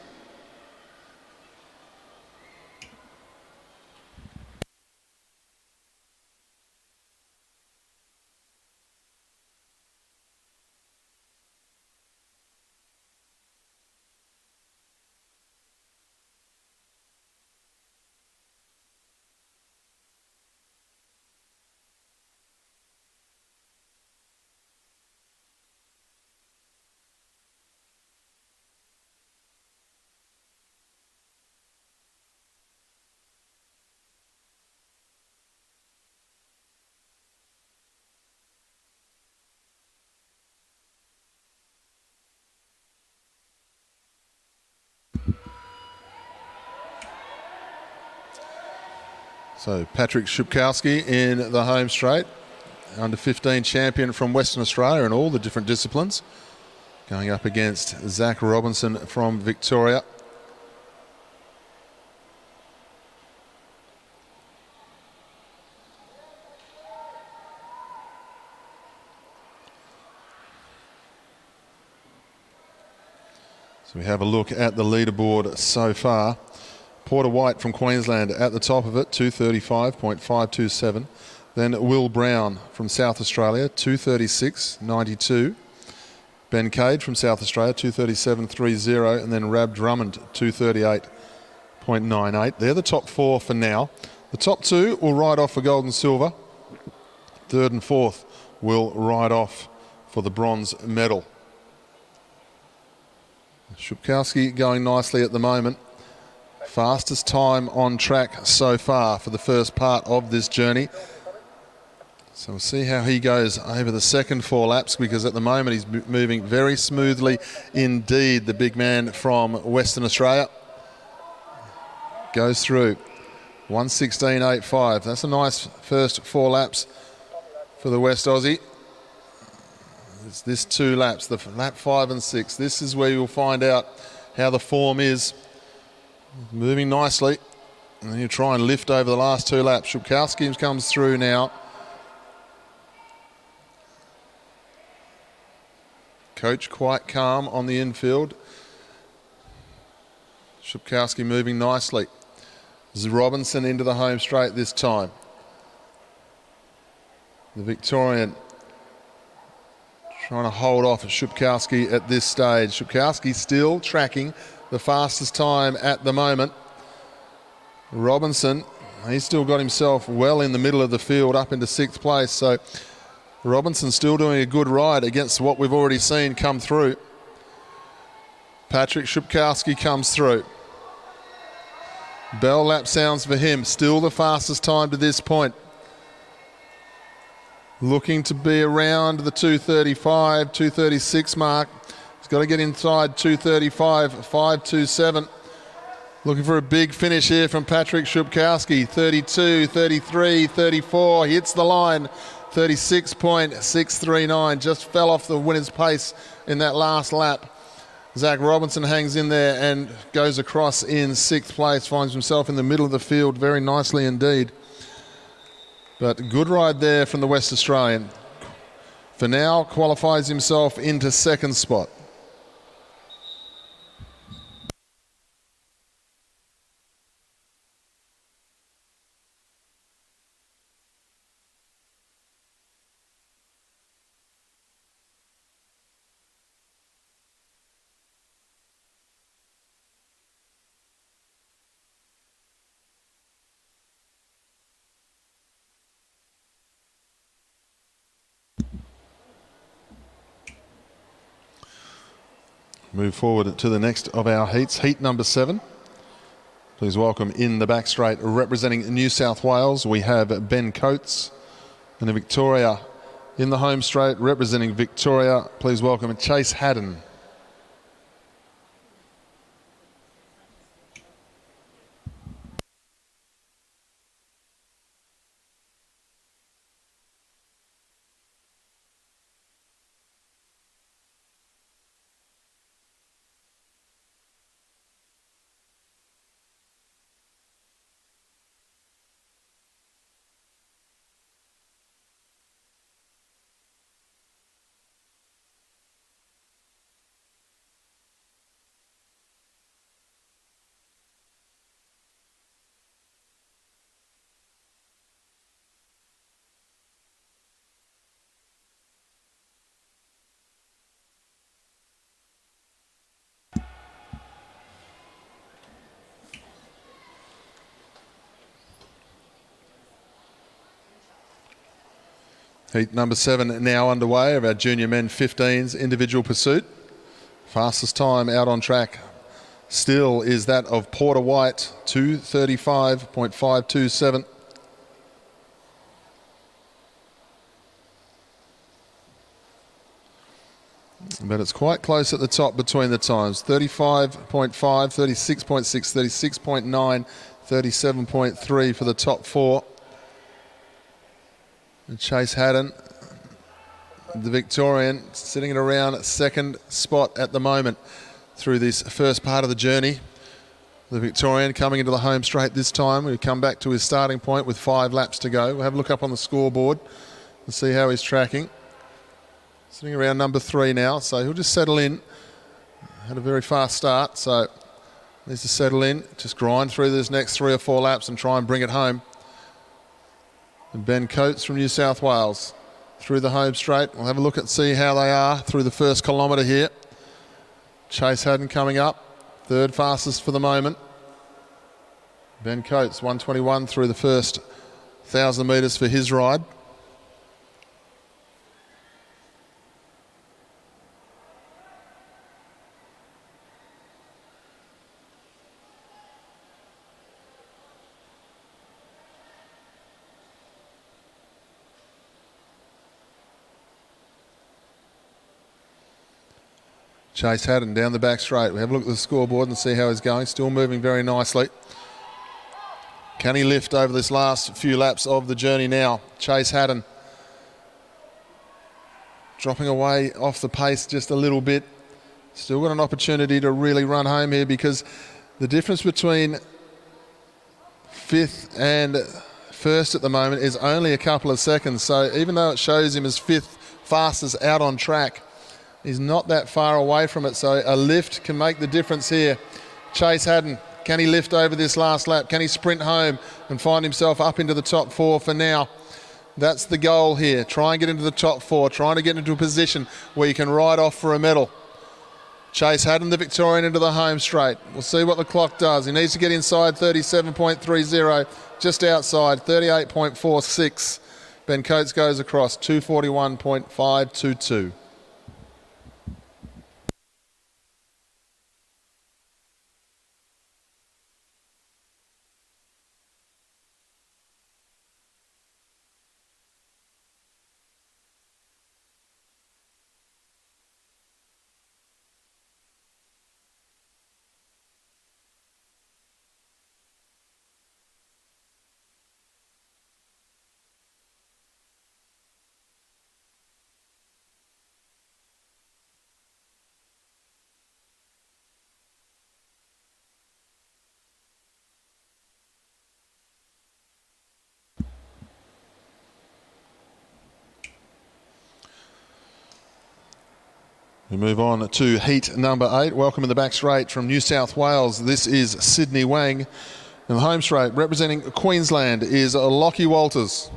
So Patrick Shupkowski in the home straight, under 15 champion from Western Australia in all the different disciplines, going up against Zach Robinson from Victoria. So we have a look at the leaderboard so far. Porter White from Queensland at the top of it, 2:35.527. Then Will Brown from South Australia, 2:36.92. Ben Cade from South Australia, 2:37.30. And then Rab Drummond, 2:38.98. They're the top 4 for now. The top 2 will ride off for gold and silver. 3rd and 4th will ride off for the bronze medal. Shupkowski going nicely at the moment. Fastest time on track so far for the first part of this journey. So we'll see how he goes over the second 4 laps, because at the moment he's moving very smoothly indeed, the big man from Western Australia. Goes through 1:16.85. That's a nice first 4 laps for the West Aussie. It's this 2 laps, the lap 5 and 6. This is where you'll find out how the form is. Moving nicely, and then you try and lift over the last 2 laps. Shupkowski comes through now. Coach quite calm on the infield. Shupkowski moving nicely. This is Robinson into the home straight this time. The Victorian trying to hold off Shupkowski at this stage. Shupkowski still tracking the fastest time at the moment. Robinson, he's still got himself well in the middle of the field up into 6th place. So Robinson still doing a good ride against what we've already seen come through. Patrick Shupkowski comes through. Bell lap sounds for him. Still the fastest time to this point. Looking to be around the 2:35, 2:36 mark. He's got to get inside 2:35, 5:27. Looking for a big finish here from Patrick Shupkowski. 32, 33, 34. Hits the line. 36.639. Just fell off the winner's pace in that last lap. Zach Robinson hangs in there and goes across in 6th place. Finds himself in the middle of the field very nicely indeed. But good ride there from the West Australian. For now, qualifies himself into 2nd spot. Move forward to the next of our heats, heat number 7. Please welcome in the back straight, representing New South Wales, we have Ben Coates. And in Victoria, in the home straight, representing Victoria, please welcome Chase Haddon. Heat number 7 now underway of our junior men 15s individual pursuit. Fastest time out on track still is that of Porter White, 2:35.527. But it's quite close at the top between the times. 35.5, 36.6, 36.9, 37.3 for the top 4. And Chase Haddon, the Victorian, sitting at around 2nd spot at the moment through this first part of the journey. The Victorian coming into the home straight this time. We come back to his starting point with 5 laps to go. We'll have a look up on the scoreboard and see how he's tracking. Sitting around number 3 now, so he'll just settle in. Had a very fast start, so needs to settle in, just grind through this next 3 or 4 laps and try and bring it home. And Ben Coates from New South Wales through the home straight. We'll have a look and see how they are through the first kilometre here. Chase Haddon coming up, 3rd fastest for the moment. Ben Coates, 1:21 through the first 1,000 metres for his ride. Chase Haddon down the back straight. We have a look at the scoreboard and see how he's going. Still moving very nicely. Can he lift over this last few laps of the journey now? Chase Haddon dropping away off the pace just a little bit. Still got an opportunity to really run home here because the difference between 5th and 1st at the moment is only a couple of seconds. So even though it shows him as 5th fastest out on track, He's not that far away from it, so a lift can make the difference here. Chase Haddon, can he lift over this last lap? Can he sprint home and find himself up into the top 4 for now? That's the goal here. Try and get into the top 4, trying to get into a position where you can ride off for a medal. Chase Haddon, the Victorian, into the home straight. We'll see what the clock does. He needs to get inside 37.30, just outside 38.46. Ben Coates goes across 241.522. We move on to heat number 8. Welcome in the back straight from New South Wales. This is Sydney Wang. In the home straight, representing Queensland, is Lockie Walters.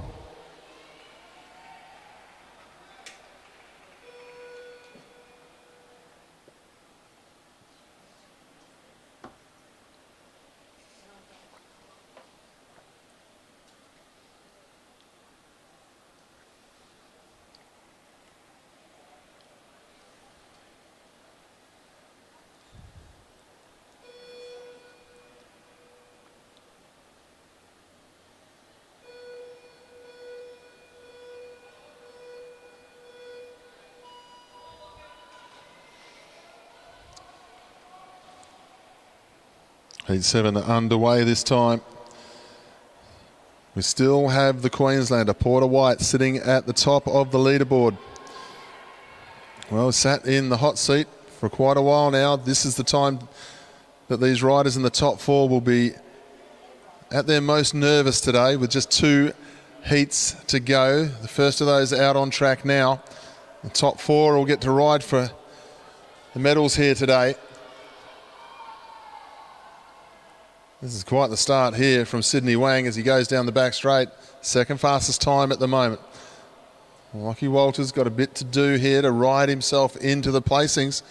Heat 7 underway this time. We still have the Queenslander, Porter White, sitting at the top of the leaderboard. Well, sat in the hot seat for quite a while now. This is the time that these riders in the top 4 will be at their most nervous today, with just 2 heats to go. The first of those out on track now. The top 4 will get to ride for the medals here today. This is quite the start here from Sydney Wang as he goes down the back straight. Second fastest time at the moment. Lockie Walters got a bit to do here to ride himself into the placings.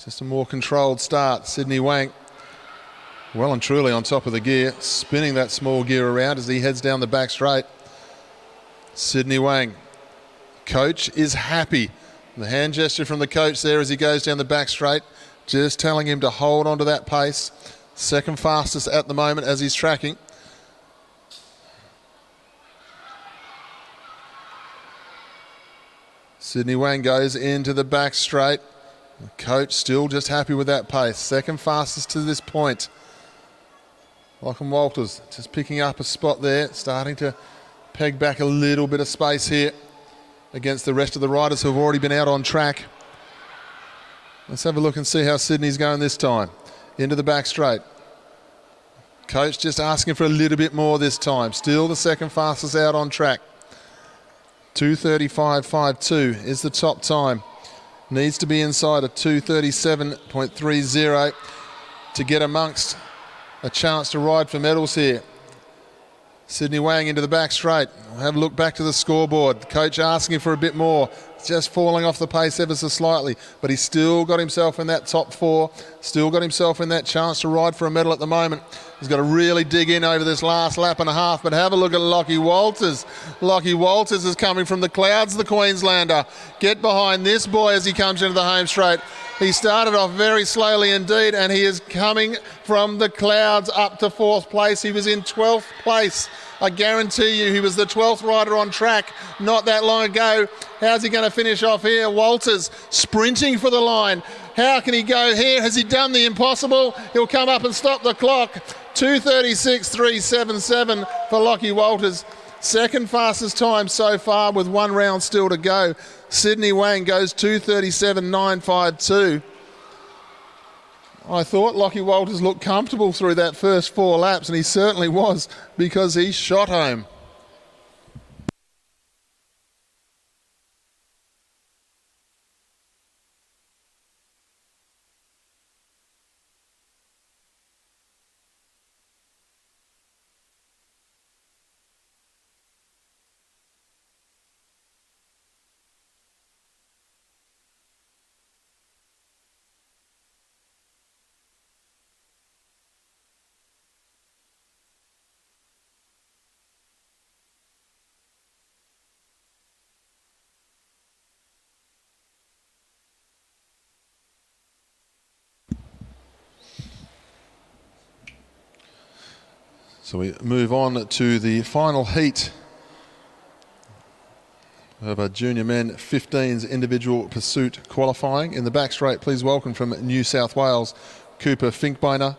Just a more controlled start. Sydney Wang well and truly on top of the gear, spinning that small gear around as he heads down the back straight. Sydney Wang. Coach is happy. The hand gesture from the coach there as he goes down the back straight, just telling him to hold on to that pace. Second fastest at the moment as he's tracking. Sydney Wang goes into the back straight. The coach still just happy with that pace. Second fastest to this point. Lachlan Walters just picking up a spot there, starting to peg back a little bit of space here against the rest of the riders who have already been out on track. Let's have a look and see how Sydney's going this time. Into the back straight. Coach just asking for a little bit more this time. Still the second fastest out on track. 2:35.52 is the top time. Needs to be inside a 2:37.30 to get amongst a chance to ride for medals here. Sydney Wang into the back straight. We'll have a look back to the scoreboard. The coach asking for a bit more. Just falling off the pace ever so slightly, but he's still got himself in that top 4, still got himself in that chance to ride for a medal at the moment. He's got to really dig in over this last lap and a half, but have a look at Lockie Walters. Lockie Walters is coming from the clouds, the Queenslander. Get behind this boy as he comes into the home straight. He started off very slowly indeed, and he is coming from the clouds up to 4th place. He was in 12th place. I guarantee you he was the 12th rider on track not that long ago. How's he going to finish off here? Walters sprinting for the line. How can he go here? Has he done the impossible? He'll come up and stop the clock. 2:36.377 for Lockie Walters. Second fastest time so far with 1 round still to go. Sydney Wang goes 2:37.952. I thought Lockie Walters looked comfortable through that first 4 laps, and he certainly was, because he shot home. So we move on to the final heat of a junior men 15s individual pursuit qualifying. In the back straight, please welcome from New South Wales, Cooper Finkbeiner.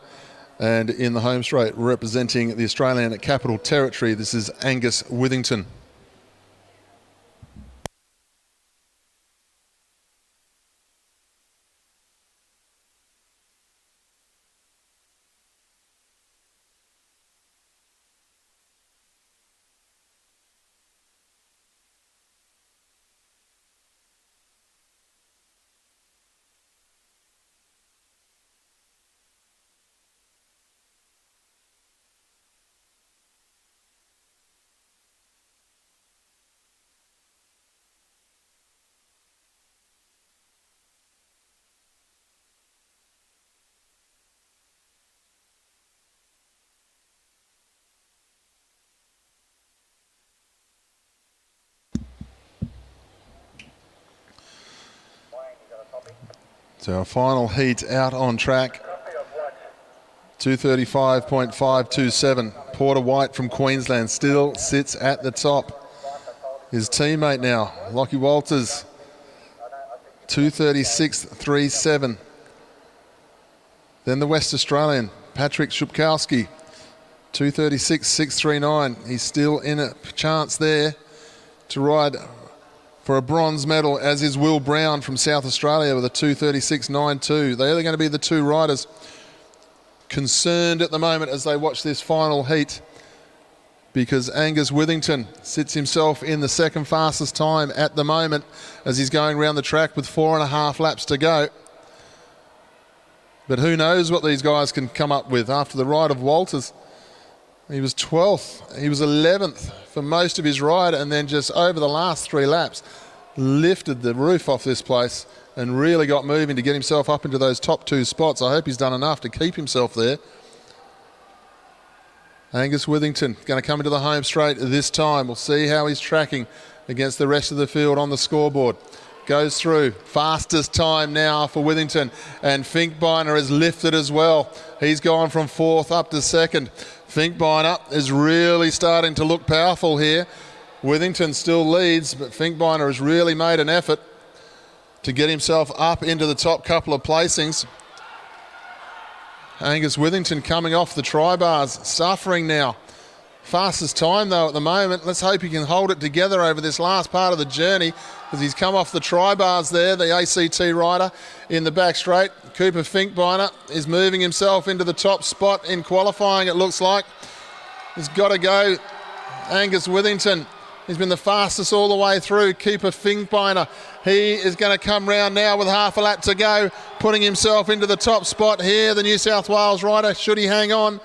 And in the home straight, representing the Australian Capital Territory, this is Angus Withington. So our final heat out on track, 235.527. Porter White from Queensland still sits at the top. His teammate now, Lockie Walters, 236.37. Then the West Australian, Patrick Shupkowski, 236.639. He's still in a chance there to ride for a bronze medal, as is Will Brown from South Australia with a 236.92. They're going to be the two riders concerned at the moment as they watch this final heat, because Angus Withington sits himself in the second fastest time at the moment as he's going around the track with 4.5 laps to go. But who knows what these guys can come up with after the ride of Walters. He was 12th, he was 11th for most of his ride, and then just over the last 3 laps lifted the roof off this place and really got moving to get himself up into those top 2 spots. I hope he's done enough to keep himself there. Angus Withington going to come into the home straight this time. We'll see how he's tracking against the rest of the field on the scoreboard. Goes through, fastest time now for Withington, and Finkbeiner has lifted as well. He's gone from 4th up to 2nd. Finkbeiner is really starting to look powerful here. Withington still leads, but Finkbeiner has really made an effort to get himself up into the top couple of placings. Angus Withington coming off the tri-bars, suffering now. Fastest time though at the moment. Let's hope he can hold it together over this last part of the journey, as he's come off the tri-bars there, the ACT rider in the back straight. Cooper Finkbeiner is moving himself into the top spot in qualifying, it looks like. He's got to go. Angus Withington, he's been the fastest all the way through. Cooper Finkbeiner, he is going to come round now with half a lap to go, putting himself into the top spot here, the New South Wales rider, should he hang on.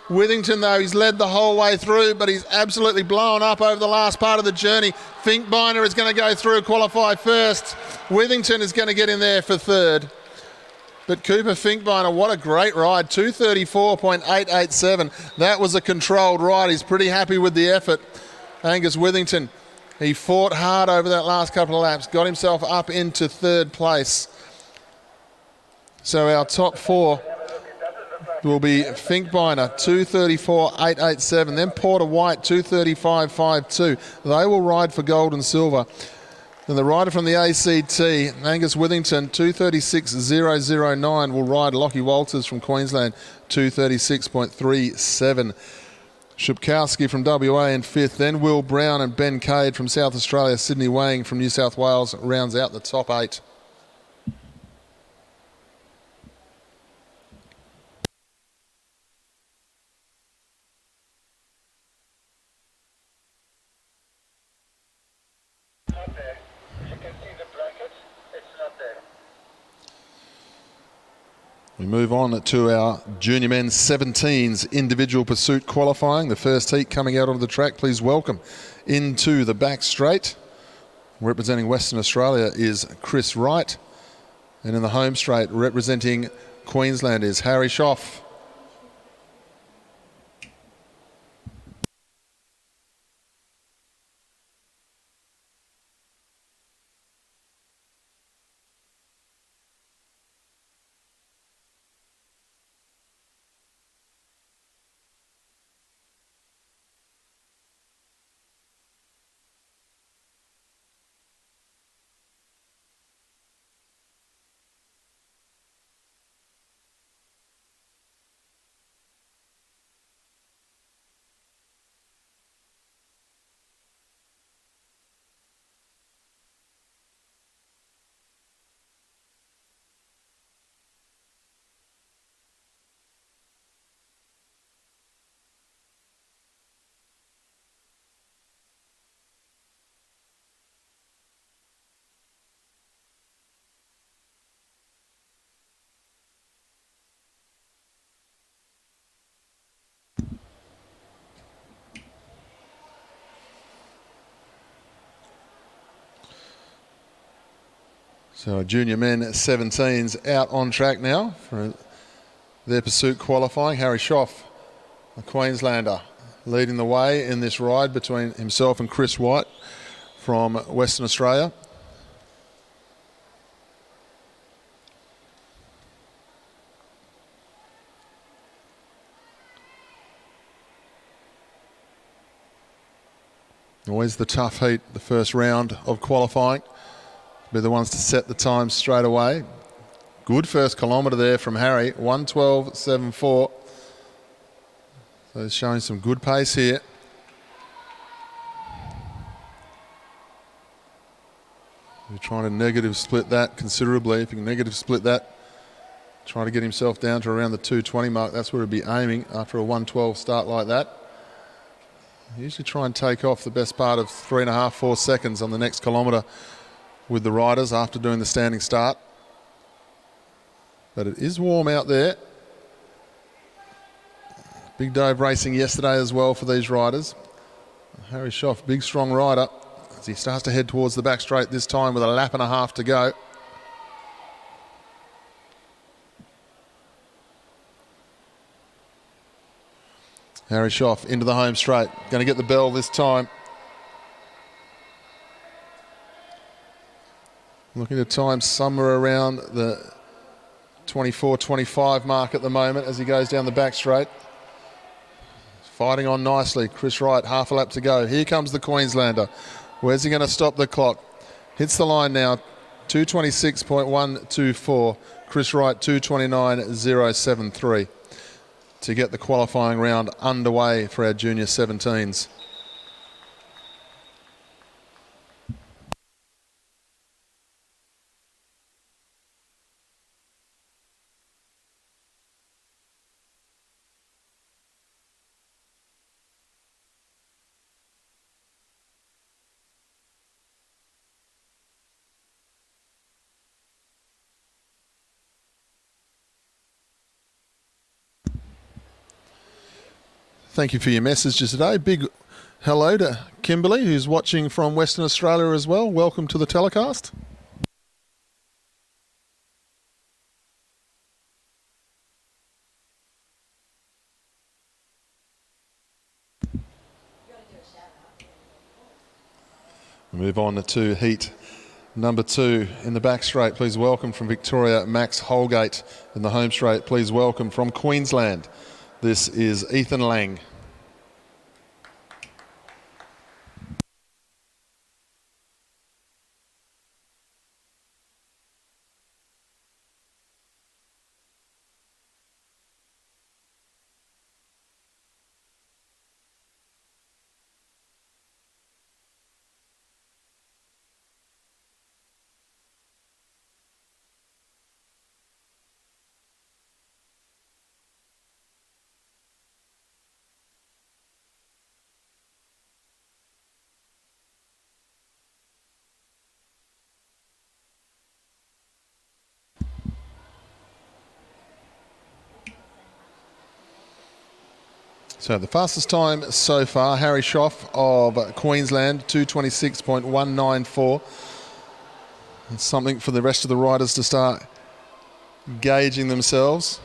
Withington, though, he's led the whole way through, but he's absolutely blown up over the last part of the journey. Finkbeiner is going to go through, qualify first. Withington is going to get in there for 3rd. But Cooper Finkbeiner, what a great ride, 234.887. That was a controlled ride. He's pretty happy with the effort. Angus Withington, he fought hard over that last couple of laps, got himself up into 3rd place. So our top 4 will be Finkbeiner, 234.887. Then Porter White, 235.52. They will ride for gold and silver. Then the rider from the ACT, Angus Withington, 236.009, will ride Lockie Walters from Queensland, 236.37. Shupkowski from WA in 5th. Then Will Brown and Ben Cade from South Australia. Sydney Wang from New South Wales rounds out the top 8. We move on to our junior men's 17s individual pursuit qualifying. The first heat coming out onto the track. Please welcome into the back straight. Representing Western Australia is Chris Wright. And in the home straight, representing Queensland is Harry Schoff. So junior men 17s out on track now for their pursuit qualifying. Harry Schoff, a Queenslander, leading the way in this ride between himself and Chris White from Western Australia. Always the tough heat, the first round of qualifying. Be the ones to set the time straight away. Good first kilometre there from Harry, 1:12.74. So he's showing some good pace here. He's trying to negative split that considerably. If he can negative split that, trying to get himself down to around the 2:20 mark. That's where he'd be aiming after a 1:12 start like that. Usually try and take off the best part of 3.5, 4 seconds on the next kilometre with the riders after doing the standing start. But it is warm out there. Big day of racing yesterday as well for these riders. Harry Schoff, big strong rider, as he starts to head towards the back straight this time with a lap and a half to go. Harry Schoff into the home straight. Going to get the bell this time. Looking at time somewhere around the 24-25 mark at the moment as he goes down the back straight. Fighting on nicely. Chris Wright, half a lap to go. Here comes the Queenslander. Where's he going to stop the clock? Hits the line now. 2:26.124. Chris Wright, 2:29.073. To get the qualifying round underway for our junior 17s. Thank you for your messages today. Big hello to Kimberly, who's watching from Western Australia as well. Welcome to the telecast. We move on to heat number 2 in the back straight. Please welcome from Victoria, Max Holgate. In the home straight, please welcome from Queensland. This is Ethan Lang. So the fastest time so far, Harry Schoff of Queensland, 2:26.194. It's something for the rest of the riders to start gauging themselves.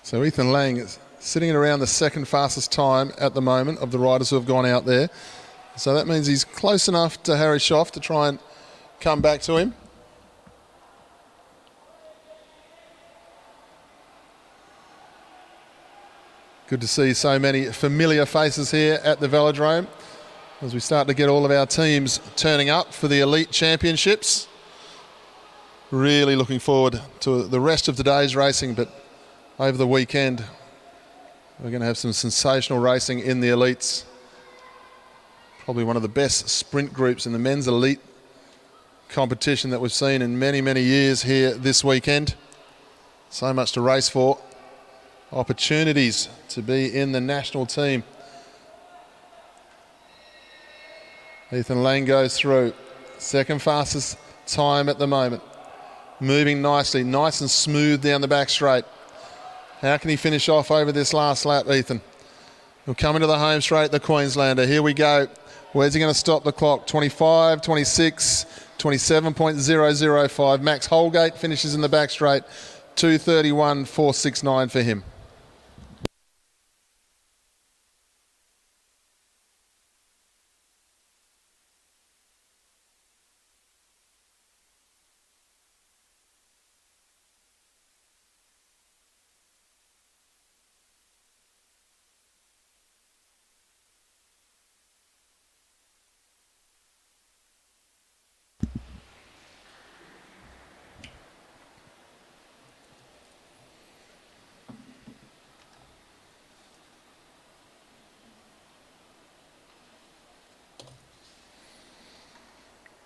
So Ethan Lang is sitting at around the second fastest time at the moment of the riders who have gone out there. So that means he's close enough to Harry Schoff to try and come back to him. Good to see so many familiar faces here at the Velodrome. as we start to get all of our teams turning up for the Elite Championships. Really looking forward to the rest of today's racing, but over the weekend we're going to have some sensational racing in the Elites. Probably one of the best sprint groups in the men's elite competition that we've seen in many, many years here this weekend. So much to race for. Opportunities to be in the national team. Ethan Lang goes through. Second fastest time at the moment. Moving nicely, nice and smooth down the back straight. How can he finish off over this last lap, Ethan? He'll come into the home straight, the Queenslander. Here we go. Where's he going to stop the clock? 25, 26, 27.005. Max Holgate finishes in the back straight. 2:31.469 for him.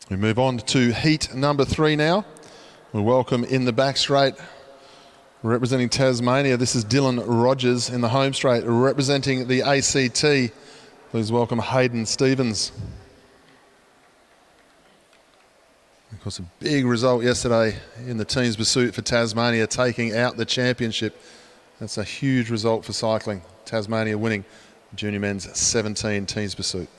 We move on to heat number 3 now. We welcome in the back straight, representing Tasmania, this is Dylan Rogers. In the home straight, representing the ACT, please welcome Hayden Stevens. Of course, a big result yesterday in the team's pursuit for Tasmania, taking out the championship. That's a huge result for cycling. Tasmania winning junior men's 17 teams pursuit.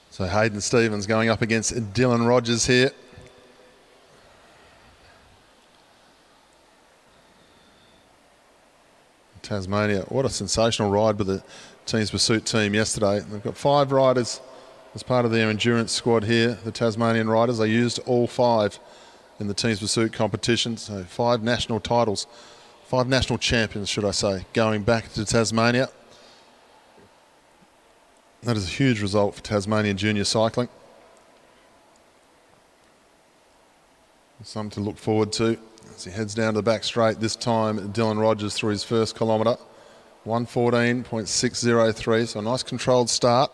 So Hayden Stevens going up against Dylan Rogers here. Tasmania, what a sensational ride with the team's pursuit team yesterday. They've got 5 riders as part of their endurance squad here, the Tasmanian riders. They used all 5 in the team's pursuit competition. So 5 national titles, 5 national champions, should I say, going back to Tasmania. That is a huge result for Tasmanian junior cycling. Something to look forward to as he heads down to the back straight. This time, Dylan Rogers through his first kilometre. 1:14.603, so a nice controlled start.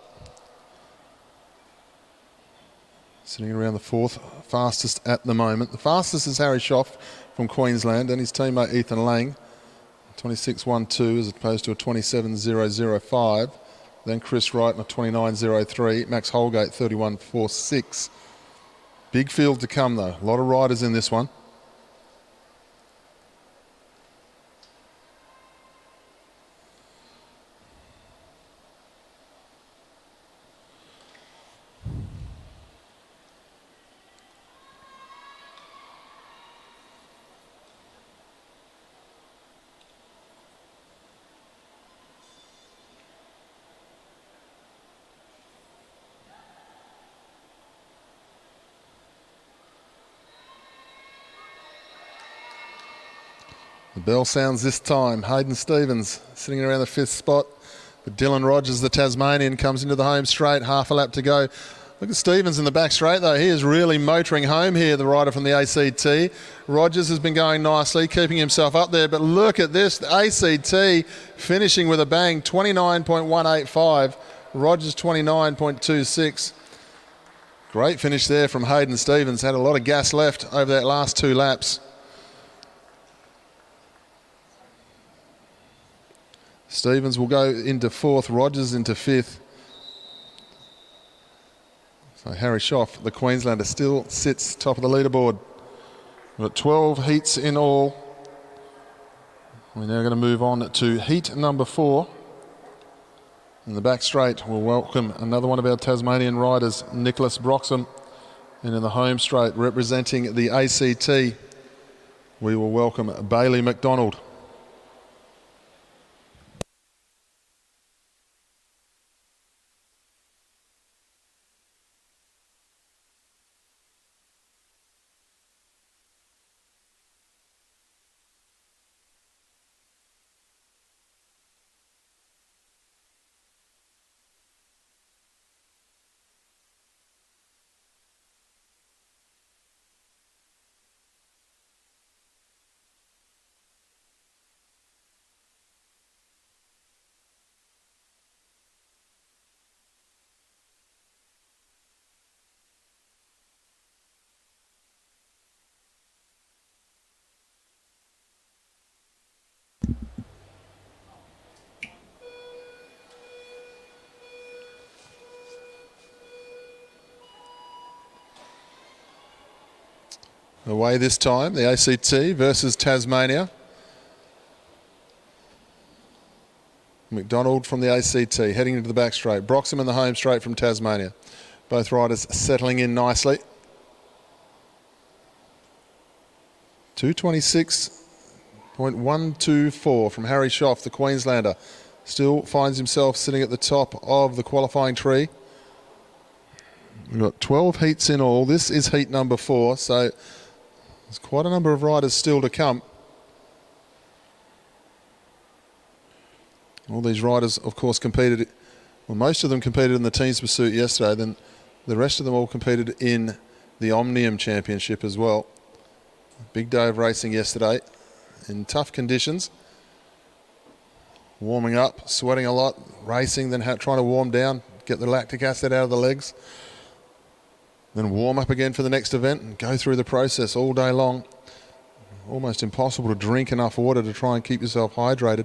Sitting around the 4th fastest at the moment. The fastest is Harry Schoff from Queensland and his teammate Ethan Lang. 26.12 as opposed to a 27.005. Then Chris Wright on a 29.03. Max Holgate 31.46. Big field to come though. A lot of riders in this one. The bell sounds this time. Hayden Stevens sitting around the 5th spot. But Dylan Rogers, the Tasmanian, comes into the home straight. Half a lap to go. Look at Stevens in the back straight though. He is really motoring home here, the rider from the ACT. Rogers has been going nicely, keeping himself up there. But look at this. The ACT finishing with a bang. 29.185. Rogers 29.26. Great finish there from Hayden Stevens. Had a lot of gas left over that last 2 laps. Stevens will go into 4th, Rogers into 5th. So Harry Schoff, the Queenslander, still sits top of the leaderboard. We've got 12 heats in all. We're now going to move on to heat number 4. In the back straight, we'll welcome another one of our Tasmanian riders, Nicholas Broxham. And in the home straight, representing the ACT, we will welcome Bailey McDonald. Away this time, the ACT versus Tasmania. McDonald from the ACT heading into the back straight. Broxham in the home straight from Tasmania. Both riders settling in nicely. 226.124 from Harry Schoff, the Queenslander. Still finds himself sitting at the top of the qualifying tree. We've got 12 heats in all. This is heat number 4, so there's quite a number of riders still to come. All these riders, of course, competed, well, most of them competed in the team's pursuit yesterday. Then the rest of them all competed in the Omnium Championship as well. Big day of racing yesterday in tough conditions. Warming up, sweating a lot, racing, then trying to warm down, get the lactic acid out of the legs. Then warm up again for the next event and go through the process all day long. Almost impossible to drink enough water to try and keep yourself hydrated.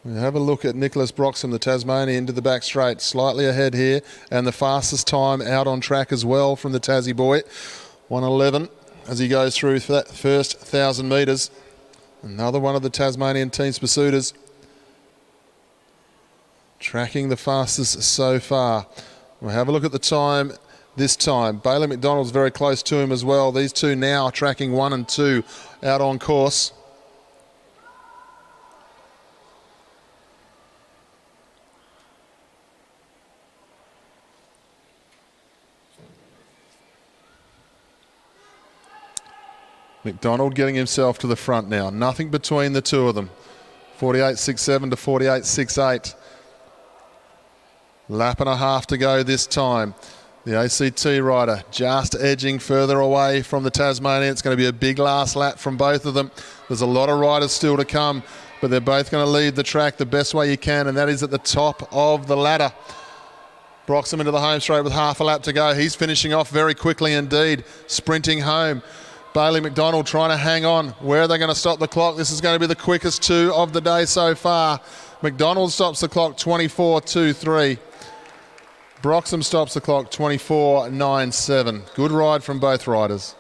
We have a look at Nicholas Broxham, the Tasmanian, into the back straight. Slightly ahead here, and the fastest time out on track as well from the Tassie boy. 1:11 as he goes through for that first 1,000 metres. Another one of the Tasmanian team's pursuiters. Tracking the fastest so far. We'll have a look at the time this time. Bailey McDonald's very close to him as well. These two now tracking 1 and 2 out on course. McDonald getting himself to the front now. Nothing between the two of them. 48.67 to 48.68. Lap and a half to go this time. The ACT rider just edging further away from the Tasmanian. It's going to be a big last lap from both of them. There's a lot of riders still to come, but they're both going to lead the track the best way you can, and that is at the top of the ladder. Broxham into the home straight with half a lap to go. He's finishing off very quickly indeed, sprinting home. Bailey McDonald trying to hang on. Where are they going to stop the clock? This is going to be the quickest 2 of the day so far. McDonald stops the clock 24.23. Broxham stops the clock 24.97. Good ride from both riders.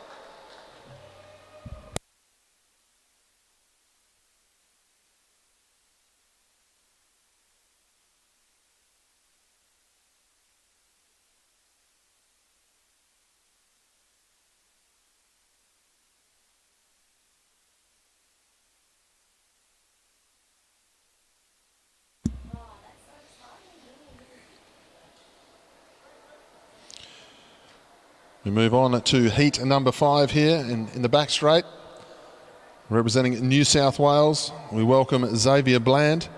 We move on to heat number 5 here in the back straight. Representing New South Wales, we welcome Xavier Bland.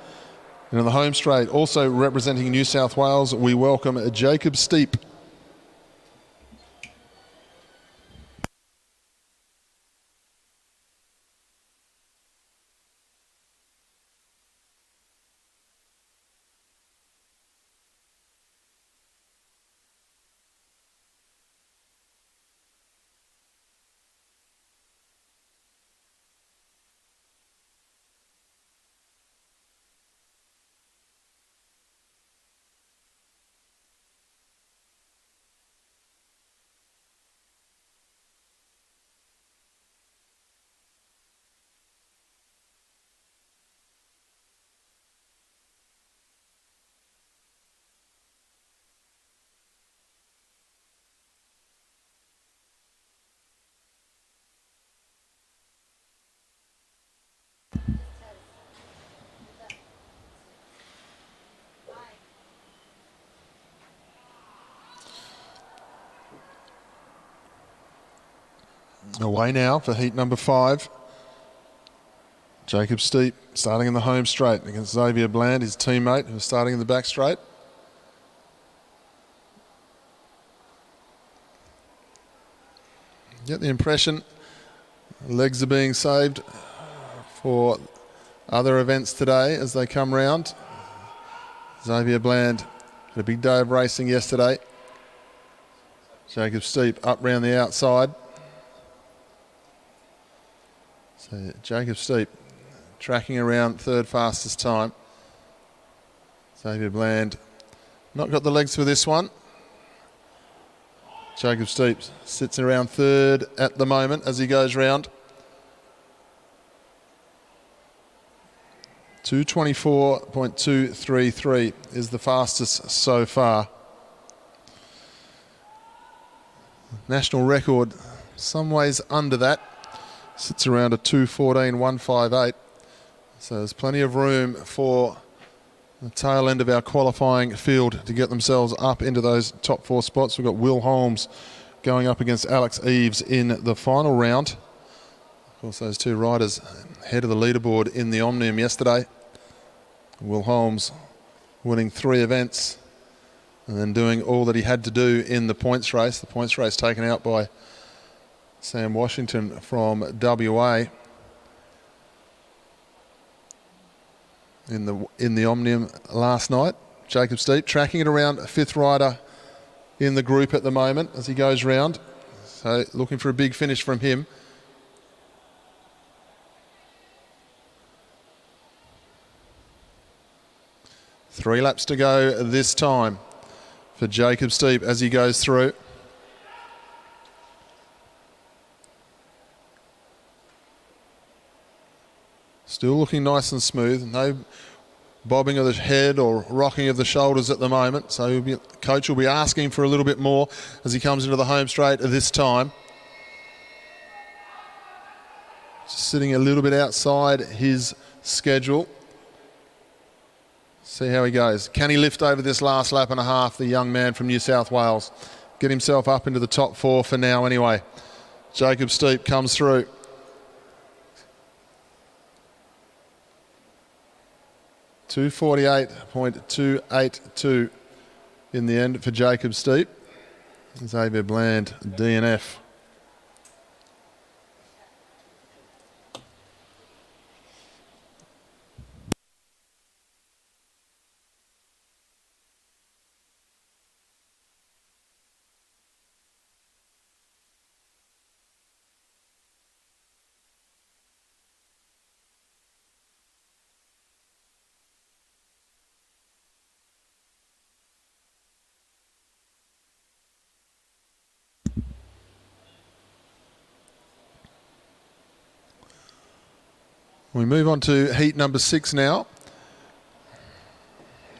And in the home straight, also representing New South Wales, we welcome Jacob Steep. Away now for heat number 5. Jacob Steep starting in the home straight against Xavier Bland, his teammate, who's starting in the back straight. Get the impression legs are being saved for other events today as they come round. Xavier Bland had a big day of racing yesterday. Jacob Steep up round the outside. So Jacob Steep tracking around third fastest time. Xavier Bland not got the legs for this one. Jacob Steep sits around third at the moment as he goes round. 2:24.233 is the fastest so far. National record some ways under that. Sits around a 2:14.158. So there's plenty of room for the tail end of our qualifying field to get themselves up into those top 4 spots. We've got Will Holmes going up against Alex Eves in the final round. Of course, those two riders head of the leaderboard in the Omnium yesterday. Will Holmes winning 3 events and then doing all that he had to do in the points race. The points race taken out by Sam Washington from WA in the Omnium last night. Jacob Steep tracking it around 5th rider in the group at the moment as he goes round. So looking for a big finish from him. Three laps to go this time for Jacob Steep as he goes through. Still looking nice and smooth. No bobbing of the head or rocking of the shoulders at the moment. So coach will be asking for a little bit more as he comes into the home straight this time. Just sitting a little bit outside his schedule. See how he goes. Can he lift over this last lap and a half, the young man from New South Wales? Get himself up into the top 4 for now anyway. Jacob Steep comes through. .248.282 in the end for Jacob Steep. Xavier Bland, DNF. We move on to heat number 6 now.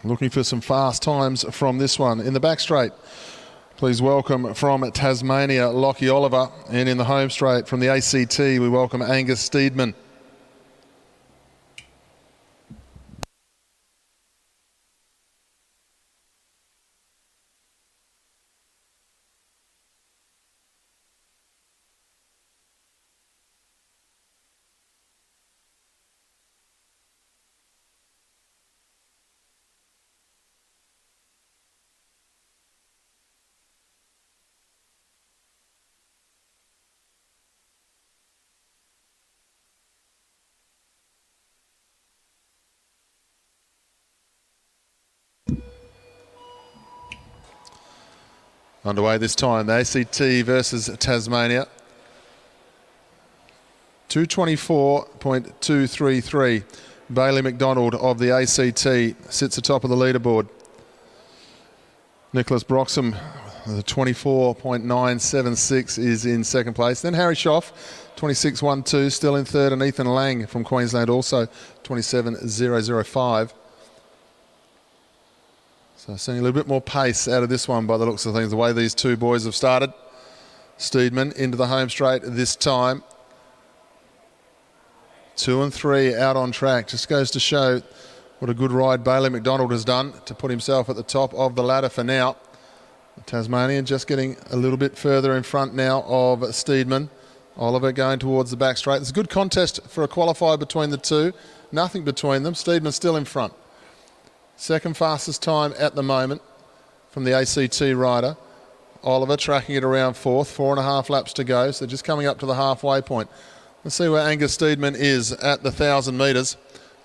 Looking for some fast times from this one. In the back straight, please welcome from Tasmania, Lockie Oliver. And in the home straight from the ACT, we welcome Angus Steedman. Underway this time, the ACT versus Tasmania. 2:24.233. Bailey McDonald of the ACT sits atop of the leaderboard. Nicholas Broxham, the 24.976 is in second place. Then Harry Schoff, 26.12, still in third, and Ethan Lang from Queensland also 27.005. So seeing a little bit more pace out of this one by the looks of things, the way these two boys have started. Steedman into the home straight this time. 2 and 3 out on track. Just goes to show what a good ride Bailey McDonald has done to put himself at the top of the ladder for now. The Tasmanian just getting a little bit further in front now of Steedman Oliver going towards the back straight. It's a good contest for a qualifier between the two. Nothing between them. Steedman still in front. Second fastest time at the moment from the ACT rider. Oliver tracking it around fourth. 4.5 laps to go, so just coming up to the halfway point. Let's see where Angus Steedman is at the 1,000 metres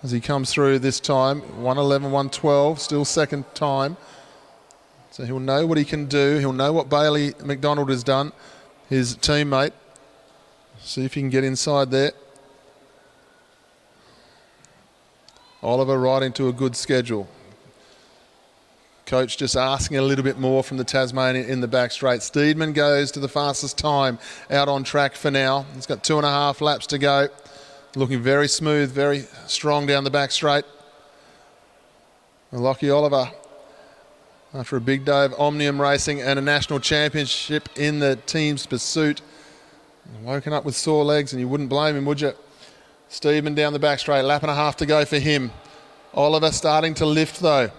as he comes through this time. 1:11, 1:12, still second time. So he'll know what he can do. He'll know what Bailey McDonald has done, his teammate. See if he can get inside there. Oliver riding to a good schedule. Coach just asking a little bit more from the Tasmanian in the back straight. Steedman goes to the fastest time out on track for now. He's got 2.5 laps to go. Looking very smooth, very strong down the back straight. And Lockie Oliver, after a big day of Omnium racing and a national championship in the team's pursuit, woken up with sore legs, and you wouldn't blame him, would you? Steedman down the back straight, 1.5 laps to go for him. Oliver starting to lift though.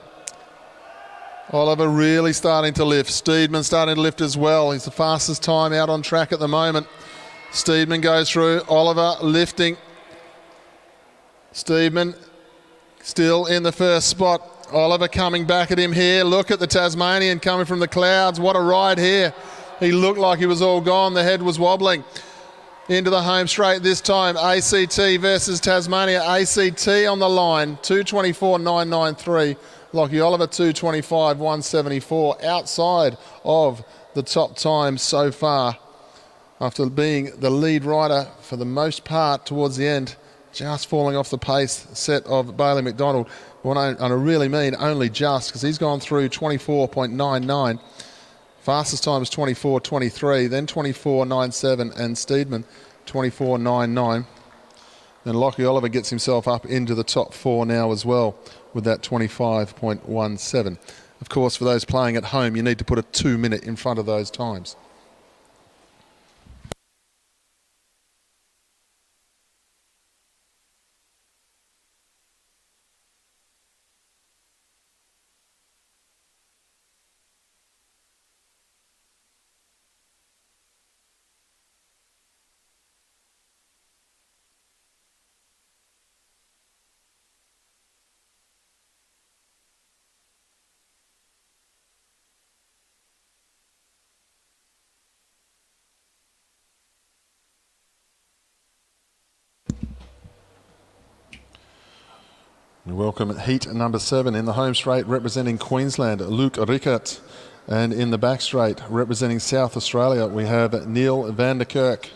Oliver really starting to lift. Steedman starting to lift as well. He's the fastest time out on track at the moment. Steedman goes through. Oliver lifting. Steedman still in the first spot. Oliver coming back at him here. Look at the Tasmanian coming from the clouds. What a ride here. He looked like he was all gone. The head was wobbling. Into the home straight this time. ACT versus Tasmania. ACT on the line. 2:24.993. Lockie Oliver 2:25.174. Outside of the top time so far. After being the lead rider for the most part towards the end. Just falling off the pace set of Bailey McDonald. And I really mean only just, because he's gone through 24.99. Fastest time is 24.23, then 24.97, and Steedman 24.99. And Lockie Oliver gets himself up into the top 4 now as well with that 25.17. Of course, for those playing at home, you need to put a 2-minute in front of those times. We welcome heat number 7 in the home straight representing Queensland, Luke Rickert. And in the back straight representing South Australia, we have Neil van der Kerk.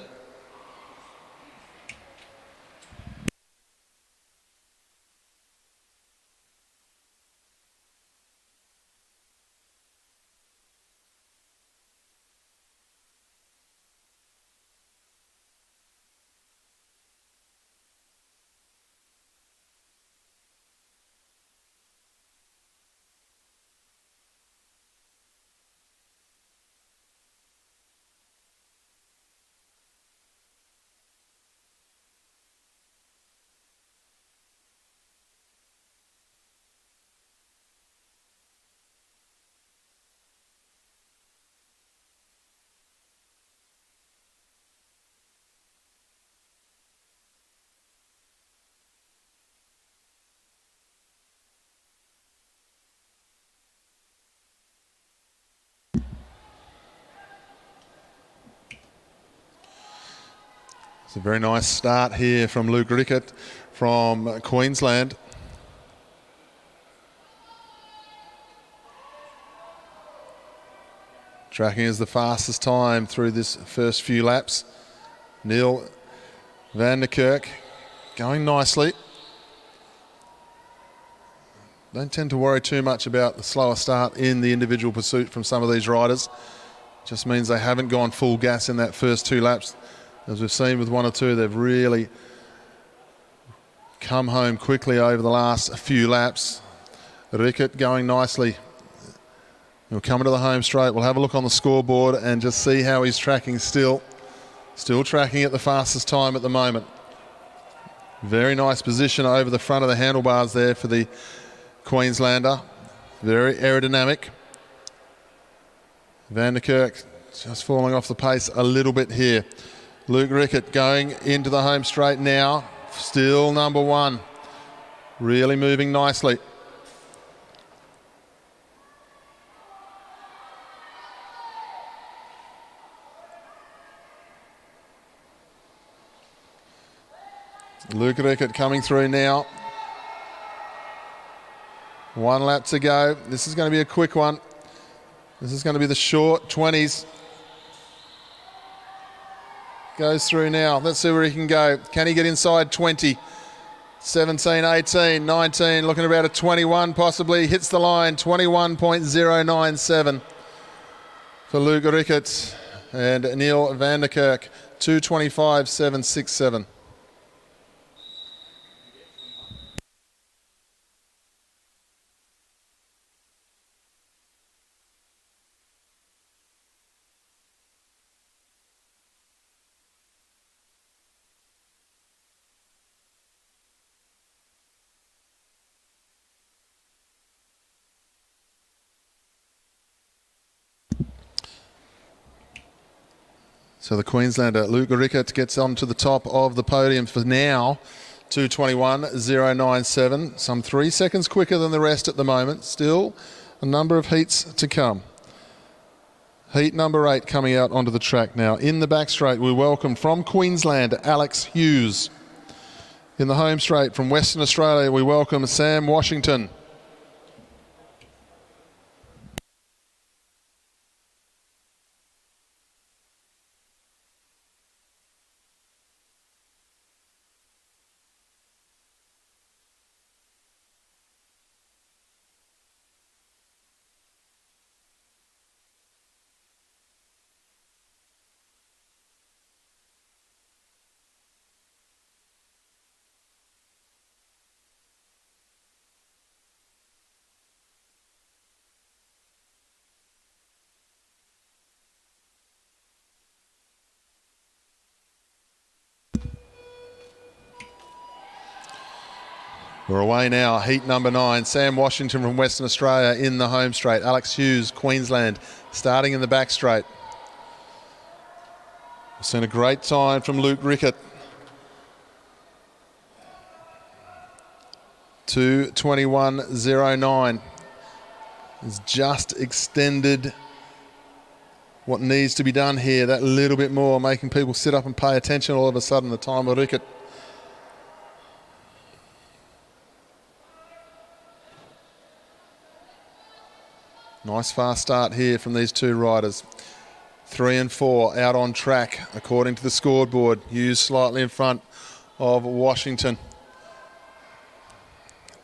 It's a very nice start here from Luke Rickert from Queensland. Tracking is the fastest time through this first few laps. Neil van der Kerk going nicely. Don't tend to worry too much about the slower start in the individual pursuit from some of these riders. Just means they haven't gone full gas in that first 2 laps. As we've seen with 1 or 2, they've really come home quickly over the last few laps. Rickert going nicely. We'll come into the home straight. We'll have a look on the scoreboard and just see how he's tracking still. Still tracking at the fastest time at the moment. Very nice position over the front of the handlebars there for the Queenslander. Very aerodynamic. Van der Kerk just falling off the pace a little bit here. Luke Rickett going into the home straight now. Still number one. Really moving nicely. Luke Rickett coming through now. 1 lap to go. This is going to be a quick one. This is going to be the short 20s. Goes through now. Let's see where he can go. Can he get inside 20? 17, 18, 19, looking about a 21 possibly. Hits the line, 21.097 for Luke Rickett and Neil van der Kerk, 225.767. So the Queenslander, Luke Rickett, gets onto the top of the podium for now, 221.097, some 3 seconds quicker than the rest at the moment. Still a number of heats to come. Heat number 8 coming out onto the track now. In the back straight, we welcome from Queensland, Alex Hughes. In the home straight from Western Australia, we welcome Sam Washington. We're away now, heat number 9. Sam Washington from Western Australia in the home straight. Alex Hughes, Queensland, starting in the back straight. We've seen a great time from Luke Rickett. 221.09. He's just extended what needs to be done here, that little bit more, making people sit up and pay attention all of a sudden, the time of Rickett. Nice fast start here from these two riders. 3 and 4 out on track according to the scoreboard. Hughes slightly in front of Washington.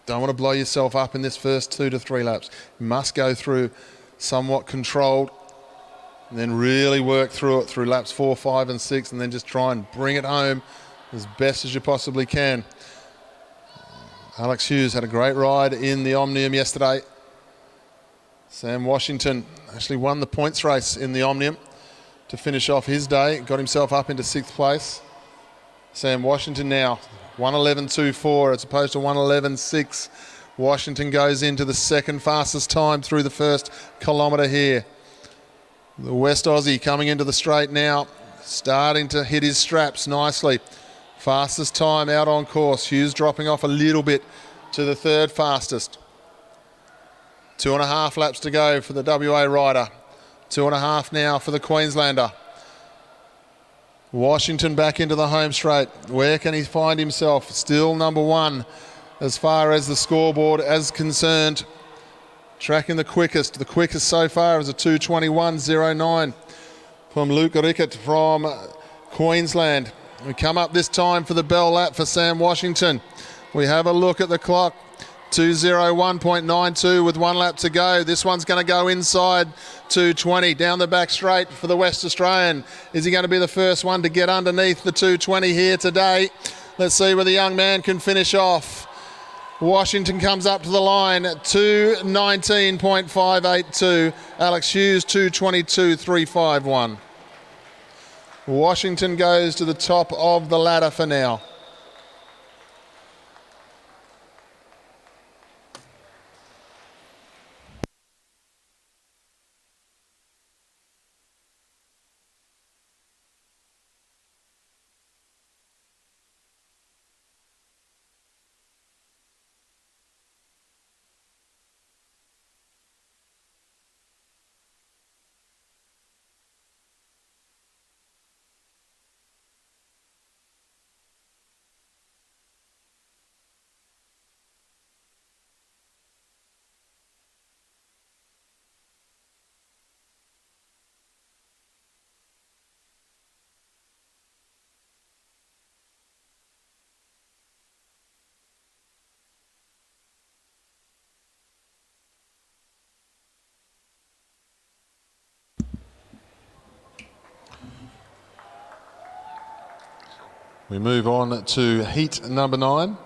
Don't want to blow yourself up in this first 2 to 3 laps. You must go through somewhat controlled and then really work through it through laps 4, 5 and 6 and then just try and bring it home as best as you possibly can. Alex Hughes had a great ride in the Omnium yesterday. Sam Washington actually won the points race in the Omnium to finish off his day. Got himself up into 6th place. Sam Washington now 1:11.24 as opposed to 1:11.6. Washington goes into the second fastest time through the first kilometre here. The West Aussie coming into the straight now, starting to hit his straps nicely. Fastest time out on course. Hughes dropping off a little bit to the third fastest. 2.5 laps to go for the WA rider. 2.5 now for the Queenslander. Washington back into the home straight. Where can he find himself? Still number 1 as far as the scoreboard is concerned. Tracking the quickest. The quickest so far is a 221.09 from Luke Rickett from Queensland. We come up this time for the bell lap for Sam Washington. We have a look at the clock. 2:01.92 with 1 lap to go. This one's going to go inside 2:20 down the back straight for the West Australian. Is he going to be the first one to get underneath the 2:20 here today? Let's see where the young man can finish off. Washington comes up to the line, 2:19.582. Alex Hughes, 2:22.351. Washington goes to the top of the ladder for now. We move on to heat number 9.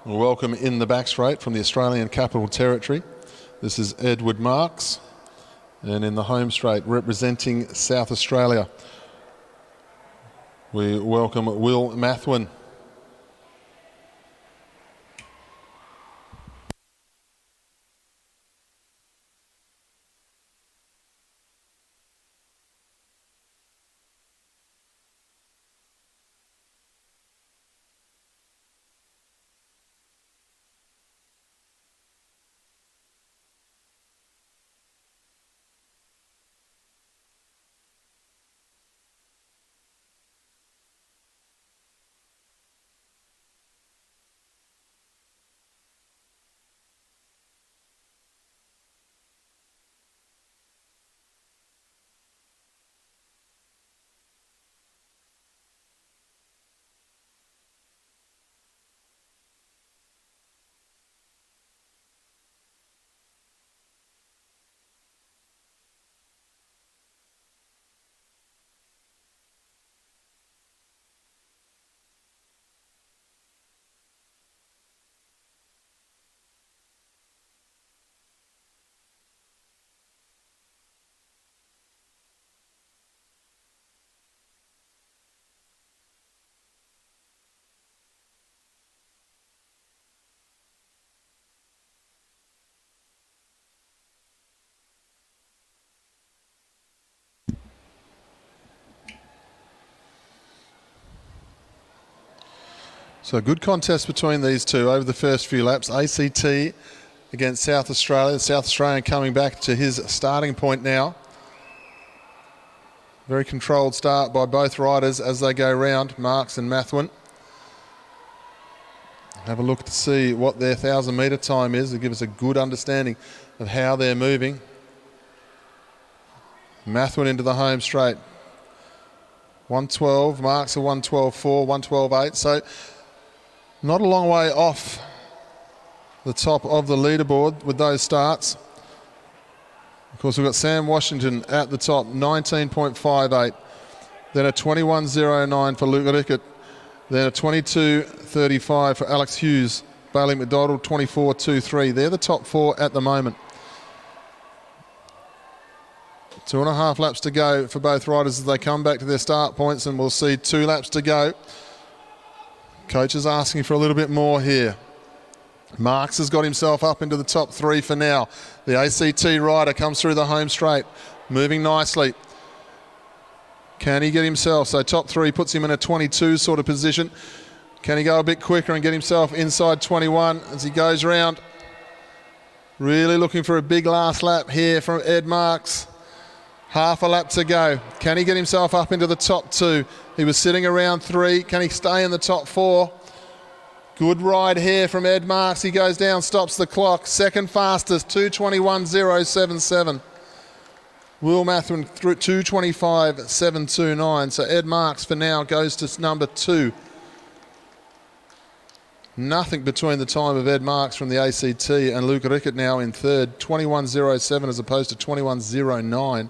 We'll welcome in the back straight from the Australian Capital Territory. This is Edward Marks. And in the home straight, representing South Australia, we welcome Will Mathwin. So a good contest between these two over the first few laps. ACT against South Australia. South Australian coming back to his starting point now. Very controlled start by both riders as they go round, Marks and Mathwin. Have a look to see what their 1,000-metre time is to give us a good understanding of how they're moving. Mathwin into the home straight. 112, Marks a 112.4, 112.8. So not a long way off the top of the leaderboard with those starts. Of course, we've got Sam Washington at the top, 19.58. Then a 21.09 for Luke Rickett. Then a 22.35 for Alex Hughes. Bailey McDonald, 24.23. They're the top 4 at the moment. 2.5 laps to go for both riders as they come back to their start points, and we'll see 2 laps to go. Coach is asking for a little bit more here. Marks has got himself up into the top 3 for now. The ACT rider comes through the home straight, moving nicely. Can he get himself? So top 3 puts him in a 22 sort of position. Can he go a bit quicker and get himself inside 21 as he goes round? Really looking for a big last lap here from Ed Marks. Half a lap to go. Can he get himself up into the top 2? He was sitting around 3. Can he stay in the top 4? Good ride here from Ed Marks. He goes down, stops the clock. Second fastest, 2:21.077. Will Mathwin through 2:25.729. So Ed Marks for now goes to number 2. Nothing between the time of Ed Marks from the ACT and Luke Rickett now in third. 21.07 as opposed to 21.09.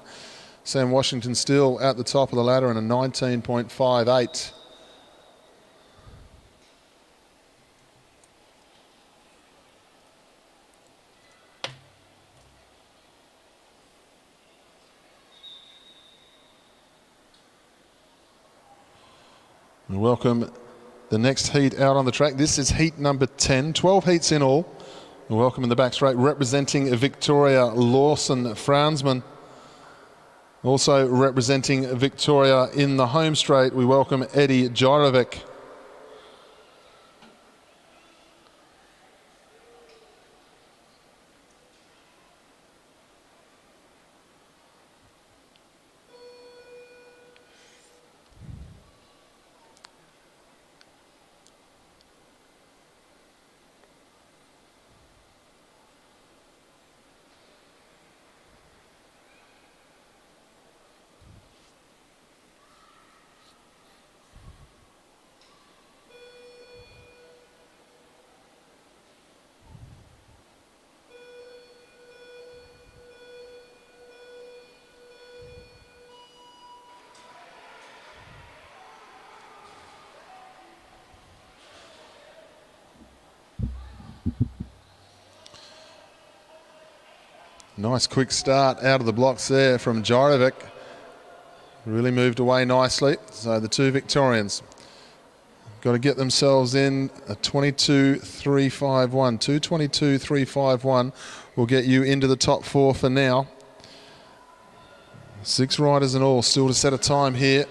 Sam Washington still at the top of the ladder and a 19.58. We welcome the next heat out on the track. This is heat number 10, 12 heats in all. We welcome in the back straight representing Victoria, Lawson Fransman. Also representing Victoria in the home straight, we welcome Eddie Jirovic. Nice quick start out of the blocks there from Gyrovic. Really moved away nicely. So the two Victorians got to get themselves in a 22.351. 2:22.351 will get you into the top four for now. 6 riders in all, still to set a time here.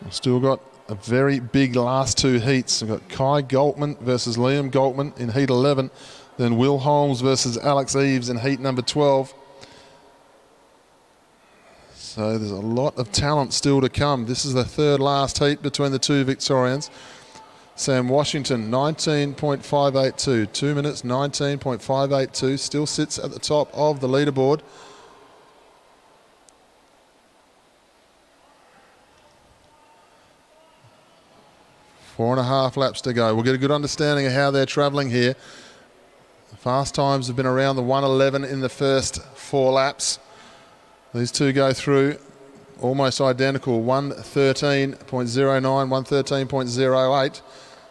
We've still got a very big last 2 heats. We've got Kai Galtman versus Liam Galtman in heat 11. Then Will Holmes versus Alex Eves in heat number 12. So there's a lot of talent still to come. This is the third last heat between the two Victorians. Sam Washington, 19.582. 2 minutes, 19.582. Still sits at the top of the leaderboard. Four and a half laps to go. We'll get a good understanding of how they're travelling here. Fast times have been around the 1:11 in the first 4 laps. These two go through almost identical, 1:13.09, 1:13.08.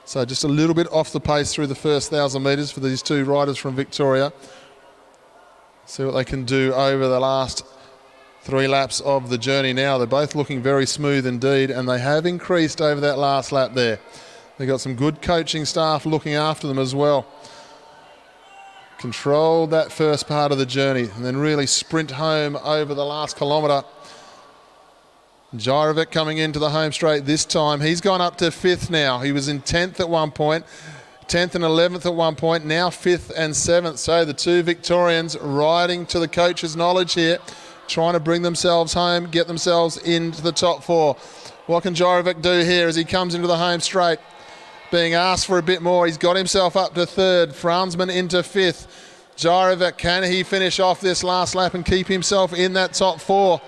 So just a little bit off the pace through the first 1,000 metres for these two riders from Victoria. See what they can do over the last 3 laps of the journey now. They're both looking very smooth indeed, and they have increased over that last lap there. They've got some good coaching staff looking after them as well. Controlled that first part of the journey and then really sprint home over the last kilometre. Gyrovic coming into the home straight this time. He's gone up to 5th now. He was in 10th at one point, 10th and 11th at one point, now 5th and 7th. So the two Victorians riding to the coach's knowledge here, trying to bring themselves home, get themselves into the top 4. What can Gyrovic do here as he comes into the home straight? Being asked for a bit more. He's got himself up to 3rd. Franzman into 5th. Gyrovic, can he finish off this last lap and keep himself in that top 4?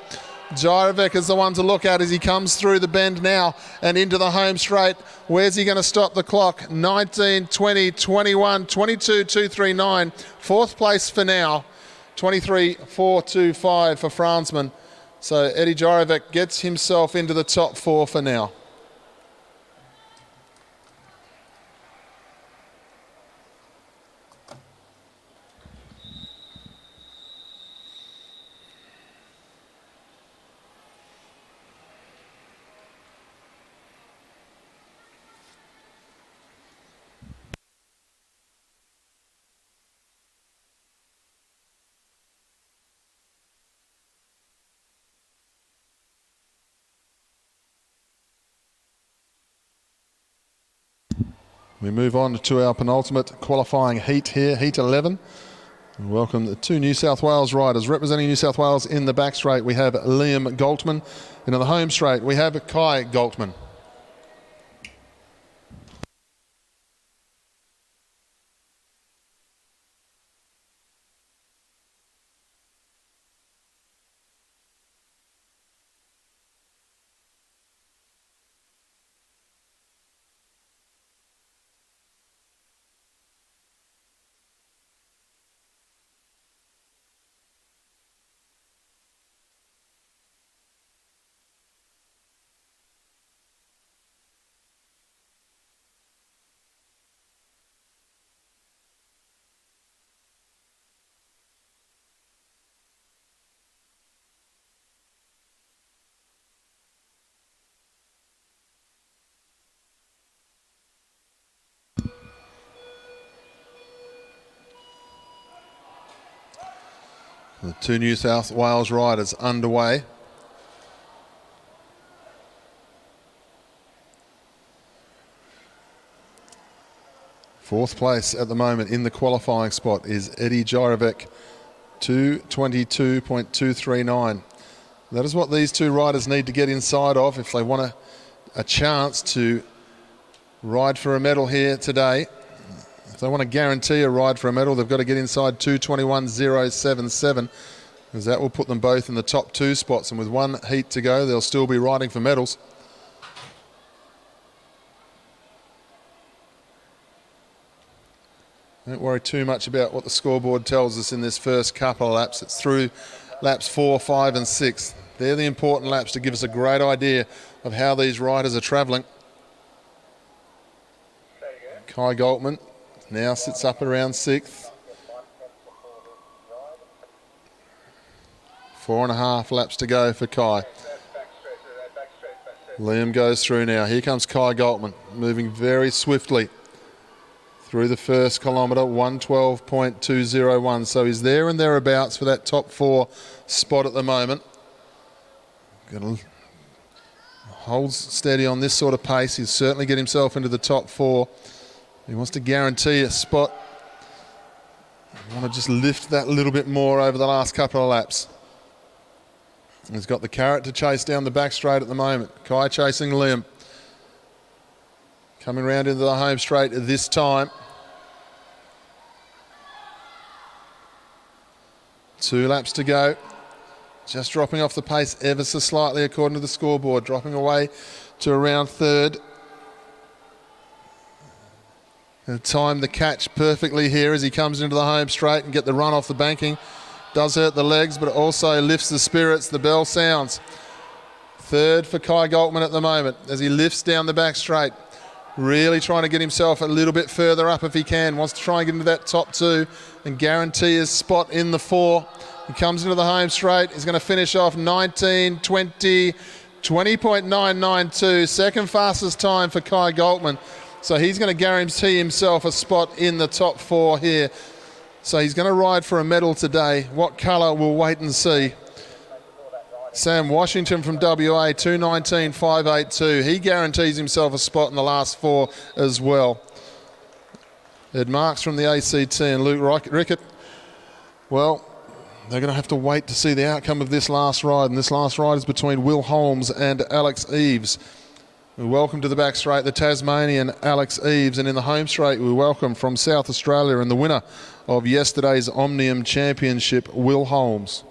Gyrovic is the one to look at as he comes through the bend now and into the home straight. Where's he going to stop the clock? 19, 20, 21, 22, 239. 4th place for now. 23.425 for Franzman. So Eddie Gyrovic gets himself into the top 4 for now. We move on to our penultimate qualifying heat here, heat 11. We welcome the two New South Wales riders. Representing New South Wales in the back straight, we have Liam Galtman. And in the home straight, we have Kai Galtman. The two New South Wales riders underway. Fourth place at the moment in the qualifying spot is Eddie Gyrovic, 2:22.239. That is what these two riders need to get inside of if they want a chance to ride for a medal here today. If they want to guarantee a ride for a medal, they've got to get inside 2:21.077, because that will put them both in the top 2 spots. And with one heat to go, they'll still be riding for medals. Don't worry too much about what the scoreboard tells us in this first couple of laps. It's through laps 4, 5 and 6. They're the important laps to give us a great idea of how these riders are travelling. Kai Galtman now sits up around 6th. 4.5 laps to go for Kai. Liam goes through now. Here comes Kai Galtman, moving very swiftly through the first kilometre, 1:12.201. So he's there and thereabouts for that top 4 spot at the moment. Holds steady on this sort of pace. He'll certainly get himself into the top 4. He wants to guarantee a spot. I want to just lift that a little bit more over the last couple of laps. He's got the carrot to chase down the back straight at the moment. Kai chasing Liam. Coming round into the home straight this time. 2 laps to go. Just dropping off the pace ever so slightly according to the scoreboard. Dropping away to around 3rd. He'll time the catch perfectly here as he comes into the home straight and get the run off the banking. Does hurt the legs, but it also lifts the spirits. The bell sounds. 3rd for Kai Galtman at the moment as he lifts down the back straight. Really trying to get himself a little bit further up if he can. Wants to try and get into that top 2 and guarantee his spot in the 4. He comes into the home straight. He's going to finish off 19:20, 20.992. Second fastest time for Kai Galtman. So he's going to guarantee himself a spot in the top 4 here. So he's going to ride for a medal today. What colour, we'll wait and see. Sam Washington from WA, 2:19.582. He guarantees himself a spot in the last 4 as well. Ed Marks from the ACT and Luke Rickett. Well, they're going to have to wait to see the outcome of this last ride. And this last ride is between Will Holmes and Alex Eves. We welcome to the back straight the Tasmanian Alex Eves, and in the home straight we welcome from South Australia and the winner of yesterday's Omnium Championship, Will Holmes.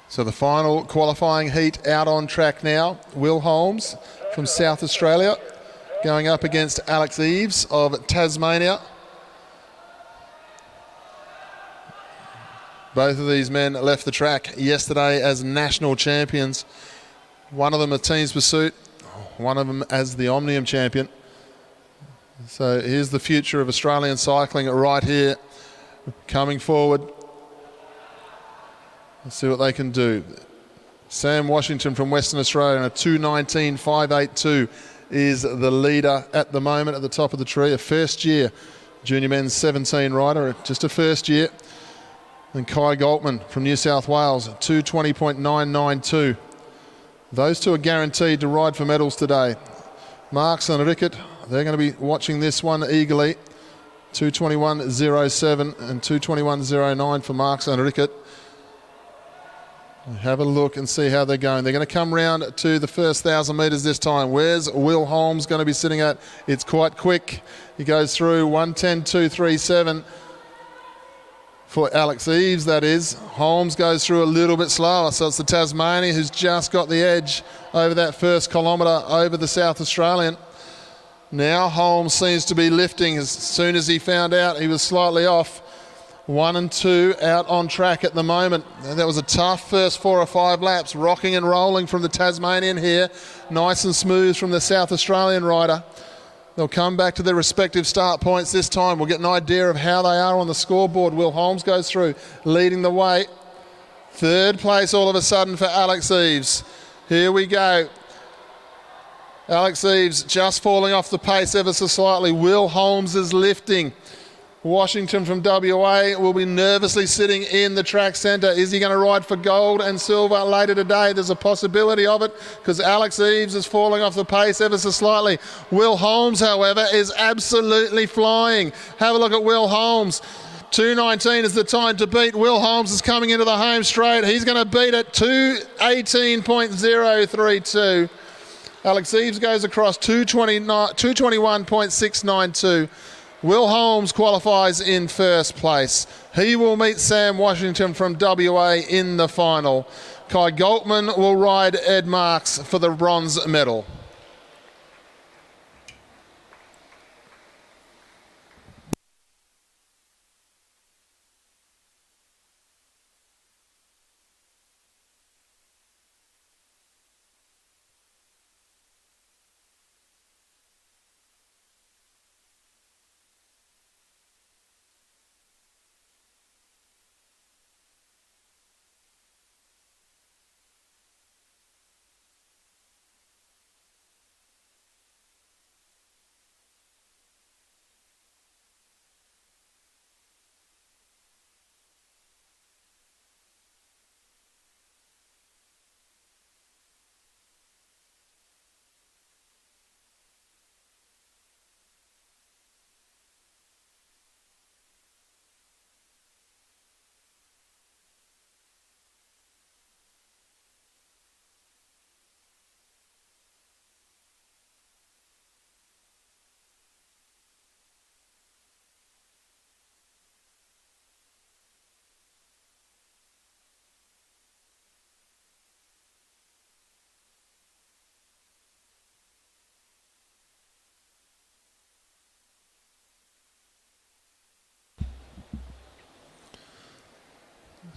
So the final qualifying heat out on track now. Will Holmes from South Australia going up against Alex Eves of Tasmania. Both of these men left the track yesterday as national champions. One of them a team's pursuit, one of them as the Omnium champion. So here's the future of Australian cycling right here coming forward. Let's see what they can do. Sam Washington from Western Australia in a 2:19.582 is the leader at the moment at the top of the tree. A first year junior men's 17 rider, just a first year. And Kai Galtman from New South Wales, 2:20.992. Those two are guaranteed to ride for medals today. Marks and Rickett, they're going to be watching this one eagerly. 2:21.07 and 2:21.09 for Marks and Rickett. Have a look and see how they're going. They're going to come round to the first 1,000 metres this time. Where's Will Holmes going to be sitting at? It's quite quick. He goes through 1:10.237 for Alex Eves, that is. Holmes goes through a little bit slower, so it's the Tasmanian who's just got the edge over that first kilometre over the South Australian. Now Holmes seems to be lifting as soon as he found out he was slightly off. 1 and 2 out on track at the moment. And that was a tough first 4 or 5 laps, rocking and rolling from the Tasmanian here. Nice and smooth from the South Australian rider. They'll come back to their respective start points this time. We'll get an idea of how they are on the scoreboard. Will Holmes goes through, leading the way. Third place all of a sudden for Alex Eves. Here we go. Alex Eves just falling off the pace ever so slightly. Will Holmes is lifting. Washington from WA will be nervously sitting in the track centre. Is he going to ride for gold and silver later today? There's a possibility of it because Alex Eves is falling off the pace ever so slightly. Will Holmes, however, is absolutely flying. Have a look at Will Holmes. 2:19 is the time to beat. Will Holmes is coming into the home straight. He's going to beat it 2:18.032. Alex Eves goes across 2:21.692. Will Holmes qualifies in first place. He will meet Sam Washington from WA in the final. Kai Goltman will ride Ed Marks for the bronze medal.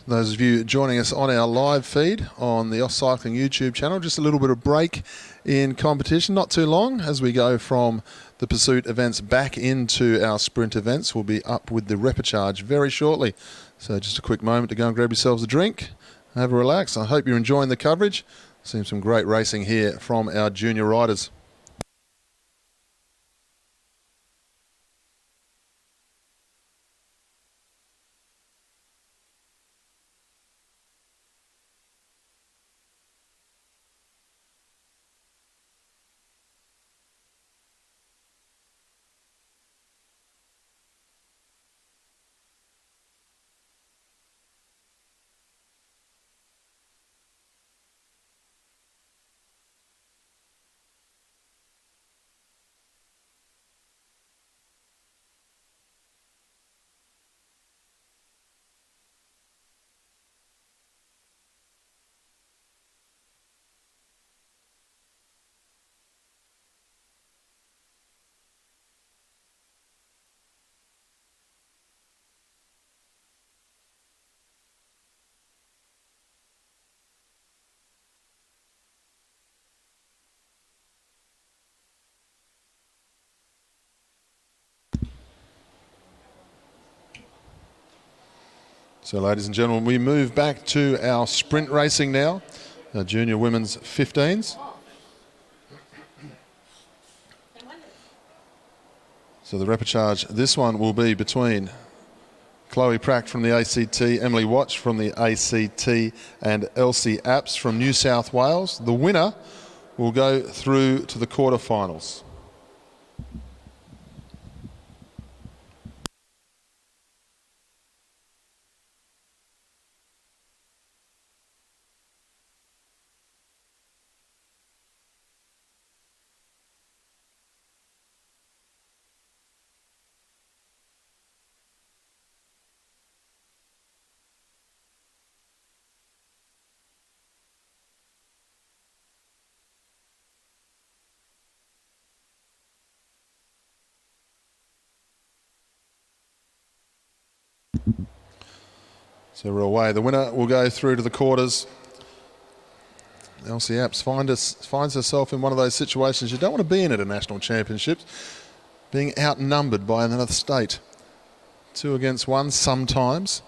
Those of you joining us on our live feed on the AusCycling YouTube channel, just a little bit of break in competition, not too long, as we go from the pursuit events back into our sprint events. We'll be up with the repercharge very shortly. So just a quick moment to go and grab yourselves a drink, have a relax. I hope you're enjoying the coverage. Seen some great racing here from our junior riders. So ladies and gentlemen, we move back to our sprint racing now, our junior women's 15s. So the repercharge, this one will be between Chloe Pratt from the ACT, Emily Watch from the ACT, and Elsie Apps from New South Wales. The winner will go through to the quarterfinals. So we're away. The winner will go through to the quarters. Elsie Apps finds herself in one of those situations you don't want to be in at a national championships, being outnumbered by another state. 2 against 1 sometimes,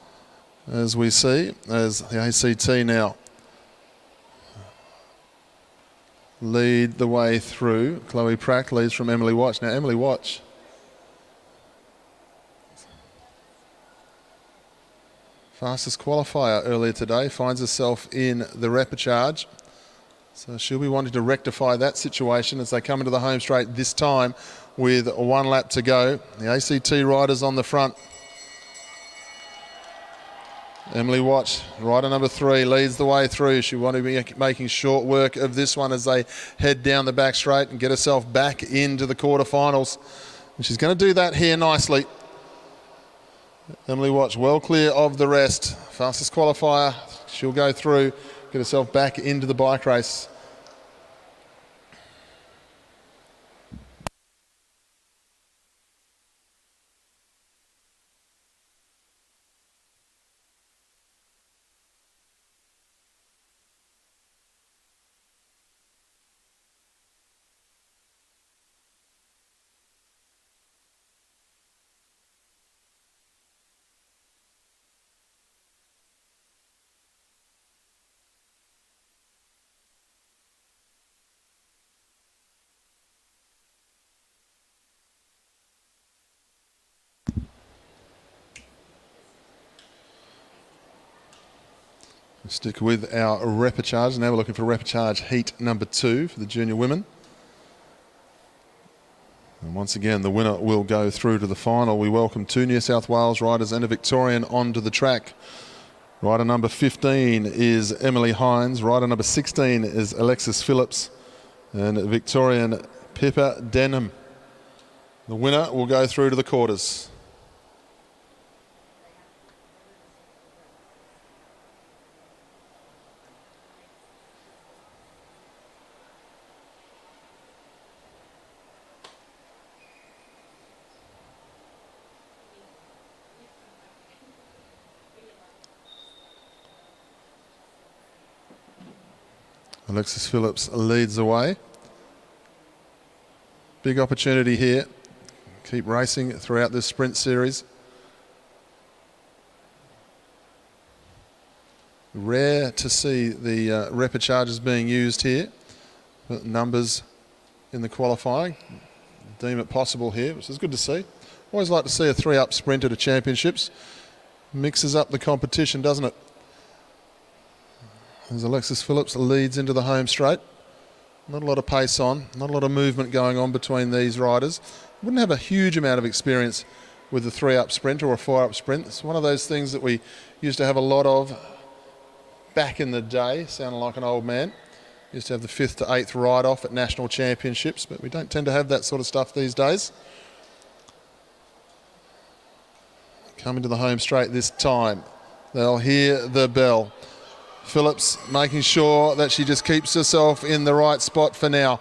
as we see, as the ACT now lead the way through. Chloe Pratt leads from Emily Watch. Now Emily Watch Fastest qualifier earlier today, finds herself in the repercharge. So she'll be wanting to rectify that situation as they come into the home straight this time with 1 lap to go. The ACT riders on the front. Emily Watt, rider number 3, leads the way through. She want to be making short work of this one as they head down the back straight and get herself back into the quarterfinals. And she's going to do that here nicely. Emily Watt well clear of the rest. Fastest qualifier. She'll go through, get herself back into the bike race. Stick with our repercharge. Now we're looking for repercharge heat number 2 for the junior women. And once again, the winner will go through to the final. We welcome 2 New South Wales riders and a Victorian onto the track. Rider number 15 is Emily Hines. Rider number 16 is Alexis Phillips. And Victorian Pippa Denham. The winner will go through to the quarters. Alexis Phillips leads the way. Big opportunity here. Keep racing throughout this sprint series. Rare to see the repercharges being used here. But numbers in the qualifying deem it possible here, which is good to see. Always like to see a 3-up sprint at a championships. Mixes up the competition, doesn't it? As Alexis Phillips leads into the home straight. Not a lot of pace on, not a lot of movement going on between these riders. Wouldn't have a huge amount of experience with the 3-up sprint or a 4-up sprint. It's one of those things that we used to have a lot of back in the day, sounding like an old man. Used to have the 5th to 8th ride-off at national championships, but we don't tend to have that sort of stuff these days. Coming to the home straight this time. They'll hear the bell. Phillips making sure that she just keeps herself in the right spot for now.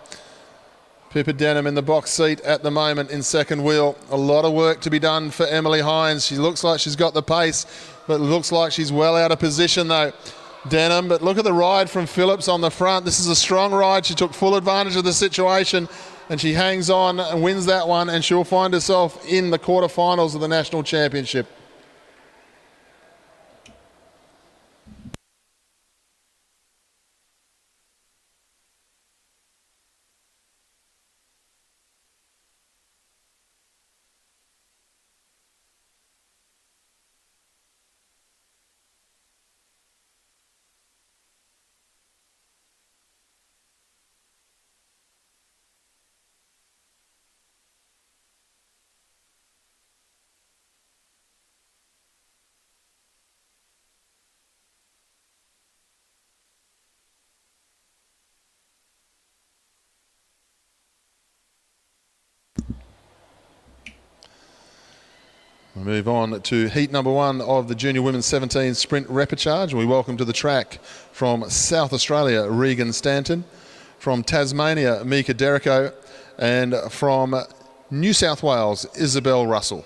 Pippa Denham in the box seat at the moment in second wheel. A lot of work to be done for Emily Hines. She looks like she's got the pace, but it looks like she's well out of position though. Denham, but look at the ride from Phillips on the front. This is a strong ride. She took full advantage of the situation and she hangs on and wins that one, and she'll find herself in the quarterfinals of the national championship. We move on to heat number 1 of the Junior Women's 17 Sprint Repercharge. We welcome to the track from South Australia, Regan Stanton, from Tasmania, Mika Derrico, and from New South Wales, Isabel Russell.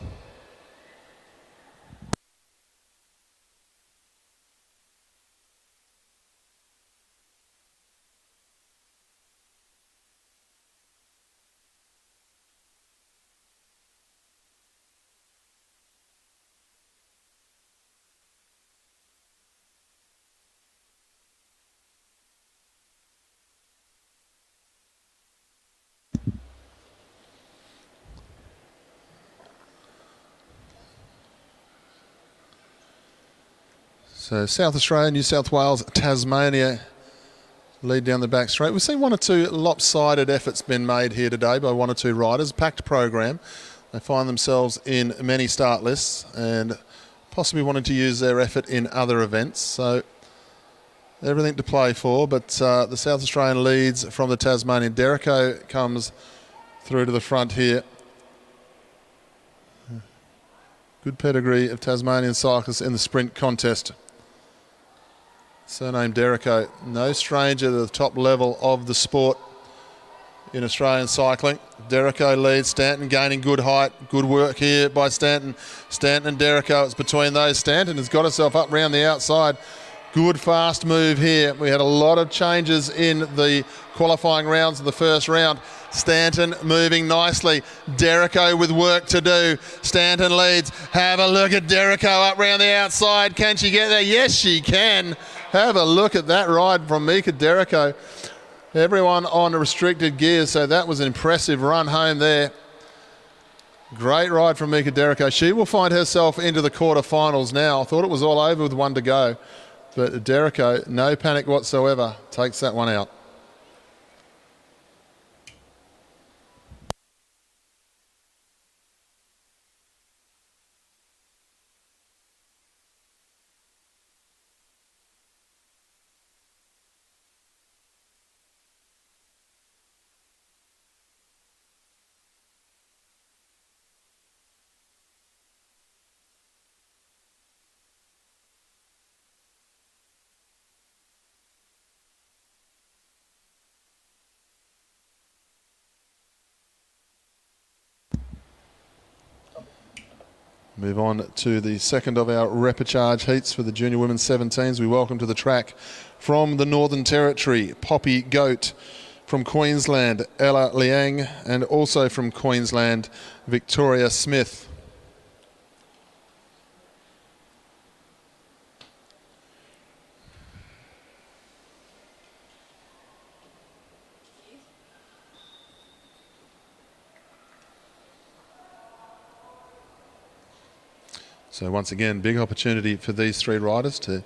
So South Australia, New South Wales, Tasmania lead down the back straight. We've seen one or two lopsided efforts been made here today by one or two riders. Packed program. They find themselves in many start lists and possibly wanting to use their effort in other events. So everything to play for, but the South Australian leads from the Tasmanian. Derrico comes through to the front here. Good pedigree of Tasmanian cyclists in the sprint contest. Surname Derrico, no stranger to the top level of the sport in Australian cycling. Derrico leads, Stanton gaining good height. Good work here by Stanton. Stanton and Derrico, it's between those. Stanton has got herself up round the outside. Good fast move here. We had a lot of changes in the qualifying rounds of the first round. Stanton moving nicely. Derrico with work to do. Stanton leads. Have a look at Derrico up round the outside. Can she get there? Yes, she can. Have a look at that ride from Mika Derrico. Everyone on restricted gears, so that was an impressive run home there. Great ride from Mika Derrico. She will find herself into the quarterfinals now. I thought it was all over with one to go, but Derrico, no panic whatsoever, takes that one out. Move on to the second of our repercharge heats for the junior women's 17s. We welcome to the track from the Northern Territory, Poppy Goat. From Queensland, Ella Liang, and also from Queensland, Victoria Smith. So once again, big opportunity for these three riders to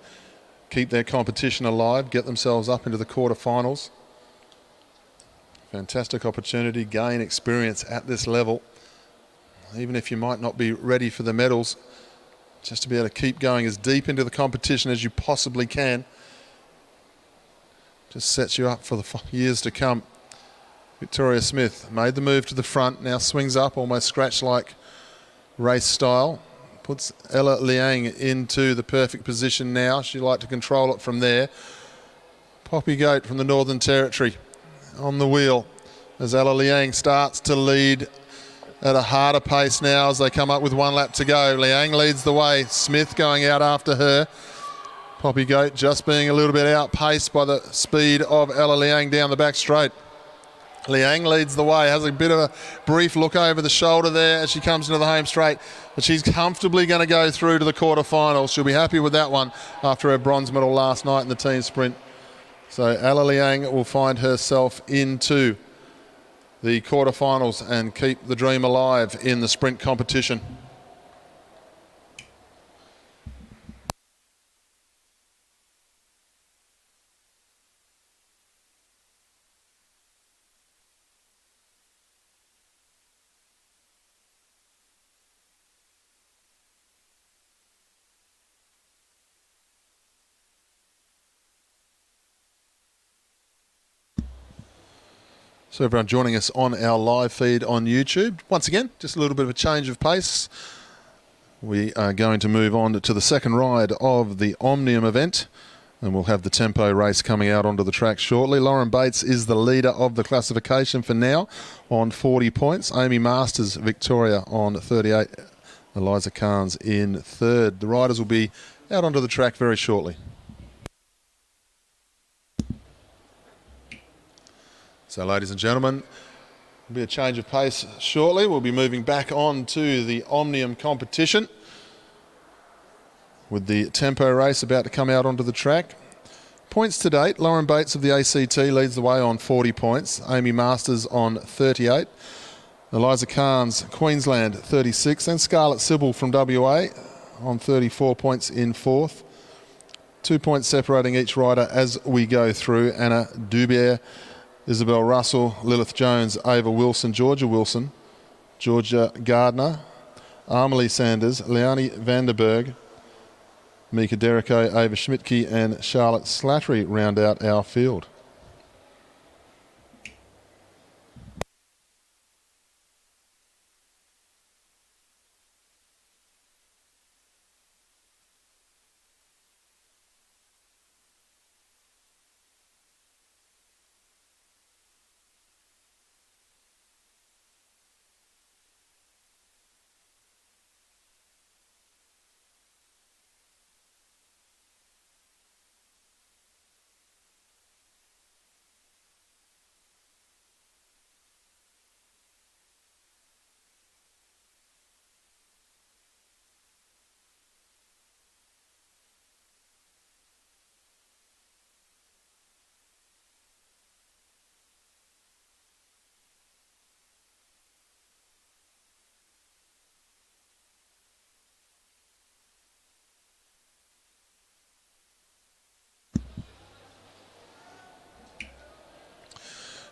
keep their competition alive, get themselves up into the quarterfinals. Fantastic opportunity, gain experience at this level. Even if you might not be ready for the medals, just to be able to keep going as deep into the competition as you possibly can. Just sets you up for the years to come. Victoria Smith made the move to the front, now swings up, almost scratch-like race style. Puts Ella Liang into the perfect position now. She'd like to control it from there. Poppy Goat from the Northern Territory on the wheel as Ella Liang starts to lead at a harder pace now as they come up with one lap to go. Liang leads the way. Smith going out after her. Poppy Goat just being a little bit outpaced by the speed of Ella Liang down the back straight. Liang leads the way, has a bit of a brief look over the shoulder there as she comes into the home straight, but she's comfortably going to go through to the quarterfinals. She'll be happy with that one after her bronze medal last night in the team sprint. So Ella Liang will find herself into the quarterfinals and keep the dream alive in the sprint competition. So everyone joining us on our live feed on YouTube. Once again, just a little bit of a change of pace. We are going to move on to the second ride of the Omnium event, and we'll have the tempo race coming out onto the track shortly. Lauren Bates is the leader of the classification for now on 40 points. Amy Masters, Victoria on 38. Eliza Carnes in third. The riders will be out onto the track very shortly. So ladies and gentlemen, there'll be a change of pace shortly. We'll be moving back on to the Omnium competition with the tempo race about to come out onto the track. Points to date, Lauren Bates of the ACT leads the way on 40 points. Amy Masters on 38. Eliza Carnes, Queensland, 36. Then Scarlett Sybil from WA on 34 points in fourth. 2 points separating each rider as we go through. Anna Dubier, Isabel Russell, Lilith Jones, Ava Wilson, Georgia Gardner, Amelie Sanders, Leonie Vanderberg, Mika Derrico, Ava Schmidtke and Charlotte Slattery round out our field.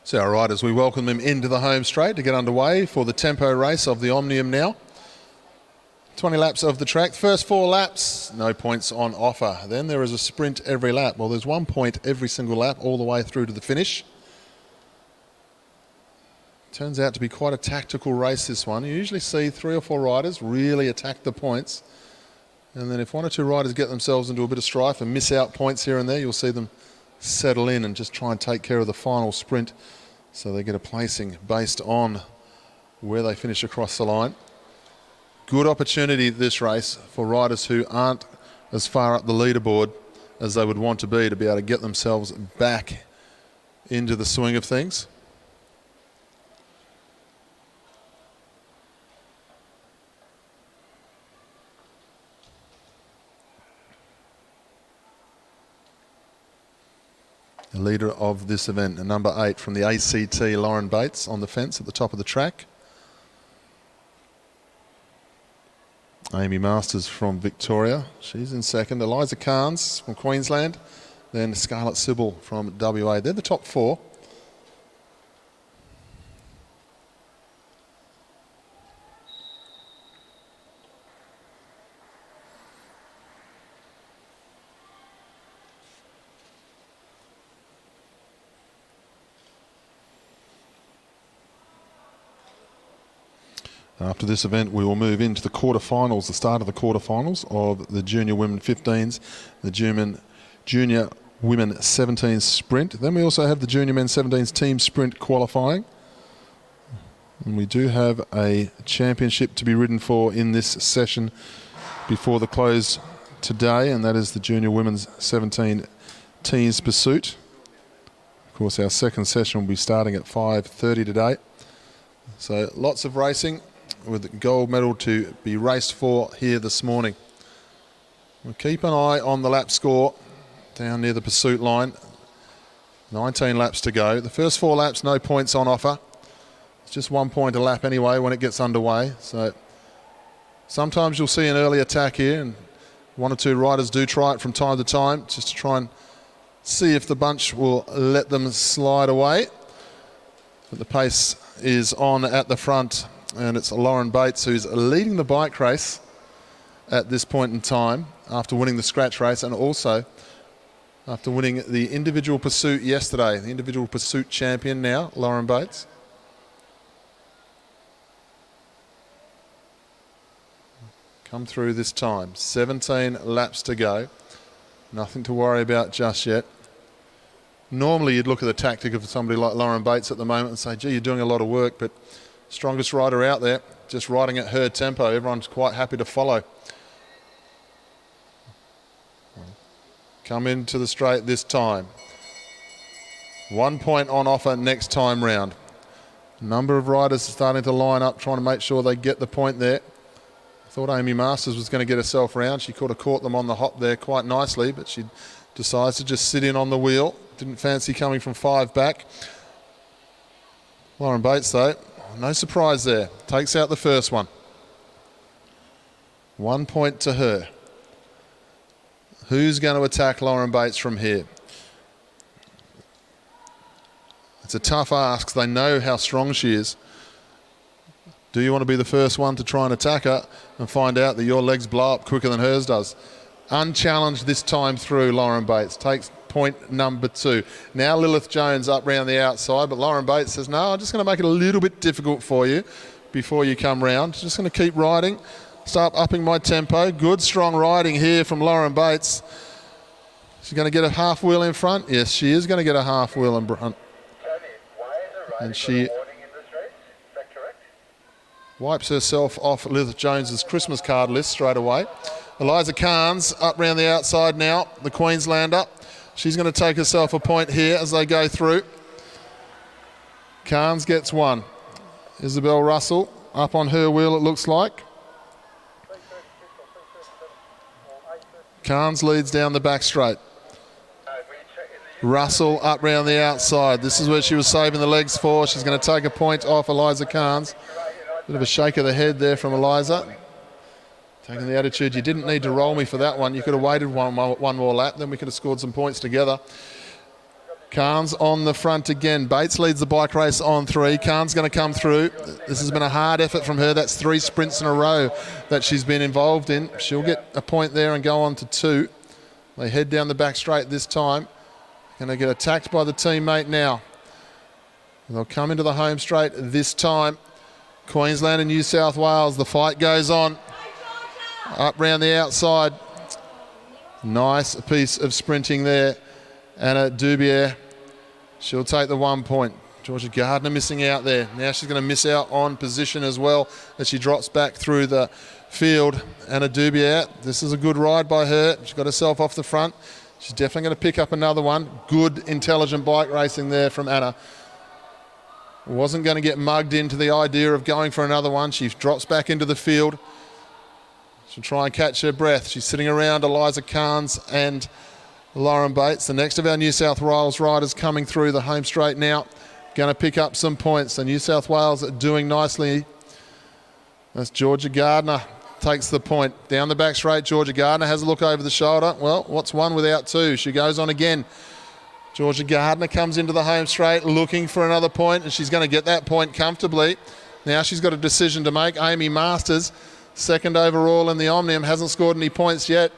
So our riders, we welcome them into the home straight to get underway for the tempo race of the Omnium now. 20 laps of the track. First 4 laps, no points on offer. Then there is a sprint every lap. Well, there's 1 point every single lap all the way through to the finish. Turns out to be quite a tactical race, this one. You usually see 3 or 4 riders really attack the points. And then if 1 or 2 riders get themselves into a bit of strife and miss out points here and there, you'll see them settle in and just try and take care of the final sprint so they get a placing based on where they finish across the line. Good opportunity this race for riders who aren't as far up the leaderboard as they would want to be able to get themselves back into the swing of things. The leader of this event, number 8 from the ACT, Lauren Bates, on the fence at the top of the track. Amy Masters from Victoria, she's in second. Eliza Carnes from Queensland, then Scarlett Sybil from WA. They're the top 4. After this event, we will move into the quarterfinals, the start of the quarterfinals of the Junior Women 15s, the Junior Women 17s Sprint. Then we also have the Junior Men 17s Team Sprint qualifying. And we do have a championship to be ridden for in this session before the close today, and that is the Junior Women's 17 Teams Pursuit. Of course, our second session will be starting at 5:30 today. So lots of racing, with the gold medal to be raced for here this morning. We'll keep an eye on the lap score down near the pursuit line. 19 laps to go. The first 4 laps, no points on offer. It's just 1 point a lap anyway when it gets underway. So sometimes you'll see an early attack here, and 1 or 2 riders do try it from time to time just to try and see if the bunch will let them slide away. But the pace is on at the front, and it's Lauren Bates who's leading the bike race at this point in time after winning the scratch race and also after winning the individual pursuit yesterday. The individual pursuit champion now, Lauren Bates. Come through this time. 17 laps to go. Nothing to worry about just yet. Normally you'd look at the tactic of somebody like Lauren Bates at the moment and say, gee, you're doing a lot of work, but strongest rider out there, just riding at her tempo. Everyone's quite happy to follow. Come into the straight this time. 1 point on offer next time round. A number of riders starting to line up, trying to make sure they get the point there. I thought Amy Masters was going to get herself round. She could have caught them on the hop there quite nicely, but she decides to just sit in on the wheel. Didn't fancy coming from 5 back. Lauren Bates, though, no surprise there. Takes out the first one. 1 point to her. Who's going to attack Lauren Bates from here? It's a tough ask. They know how strong she is. Do you want to be the first one to try and attack her and find out that your legs blow up quicker than hers does? Unchallenged this time through, Lauren Bates takes point number 2. Now Lilith Jones up round the outside, but Lauren Bates says, no, I'm just going to make it a little bit difficult for you before you come round. Just going to keep riding, start upping my tempo. Good, strong riding here from Lauren Bates. She's going to get a half wheel in front. Yes, she is going to get a half wheel in front. And she wipes herself off Lilith Jones's Christmas card list straight away. Eliza Carnes up round the outside now, the Queenslander. She's going to take herself a point here as they go through. Carnes gets 1. Isabel Russell up on her wheel, it looks like. Carnes leads down the back straight. Russell up round the outside. This is where she was saving the legs for. She's going to take a point off Eliza Carnes. Bit of a shake of the head there from Eliza. Taking the attitude, you didn't need to roll me for that one. You could have waited one more lap, then we could have scored some points together. Carnes on the front again. Bates leads the bike race on 3. Carnes going to come through. This has been a hard effort from her. That's 3 sprints in a row that she's been involved in. She'll get a point there and go on to 2. They head down the back straight this time. Going to get attacked by the teammate now. They'll come into the home straight this time. Queensland and New South Wales, the fight goes on. Up round the outside. Nice piece of sprinting there. Anna Dubier, she'll take the 1 point. Georgia Gardner missing out there. Now she's going to miss out on position as well as she drops back through the field. Anna Dubier, this is a good ride by her. She's got herself off the front. She's definitely going to pick up another one. Good, intelligent bike racing there from Anna. Wasn't going to get mugged into the idea of going for another one. She drops back into the field. She'll try and catch her breath. She's sitting around Eliza Carnes and Lauren Bates. The next of our New South Wales riders coming through the home straight now. Going to pick up some points. So New South Wales are doing nicely. That's Georgia Gardner. Takes the point. Down the back straight, Georgia Gardner has a look over the shoulder. Well, what's 1 without 2? She goes on again. Georgia Gardner comes into the home straight looking for another point, and she's going to get that point comfortably. Now she's got a decision to make. Amy Masters, 2nd overall in the Omnium, hasn't scored any points yet.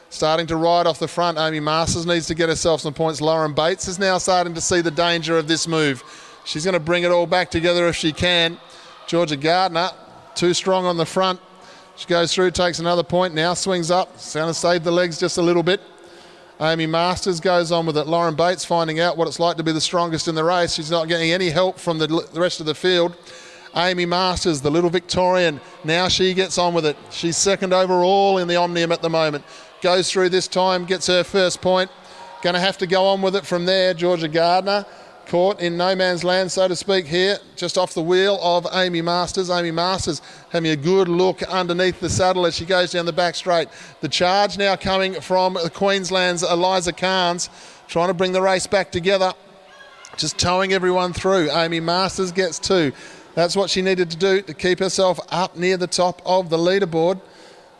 Starting to ride off the front. Amy Masters needs to get herself some points. Lauren Bates is now starting to see the danger of this move. She's going to bring it all back together if she can. Georgia Gardner, too strong on the front. She goes through, takes another point, now swings up. It's going to save the legs just a little bit. Amy Masters goes on with it. Lauren Bates finding out what it's like to be the strongest in the race. She's not getting any help from the rest of the field. Amy Masters, the little Victorian, now she gets on with it. She's 2nd overall in the Omnium at the moment. Goes through this time, gets her first point. Going to have to go on with it from there. Georgia Gardner caught in no man's land, so to speak, here, just off the wheel of Amy Masters. Amy Masters having a good look underneath the saddle as she goes down the back straight. The charge now coming from Queensland's Eliza Carnes, trying to bring the race back together, just towing everyone through. Amy Masters gets 2. That's what she needed to do to keep herself up near the top of the leaderboard.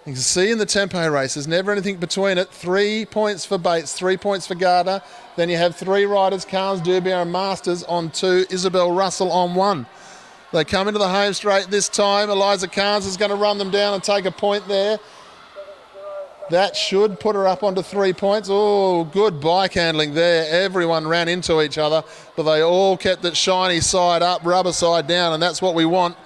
You can see in the tempo race, there's never anything between it. 3 points for Bates, 3 points for Gardner. Then you have 3 riders, Carnes, Dubier and Masters on 2, Isabel Russell on 1. They come into the home straight this time. Eliza Carnes is going to run them down and take a point there. That should put her up onto 3 points. Oh, good bike handling there. Everyone ran into each other, but they all kept it shiny side up, rubber side down, and that's what we want.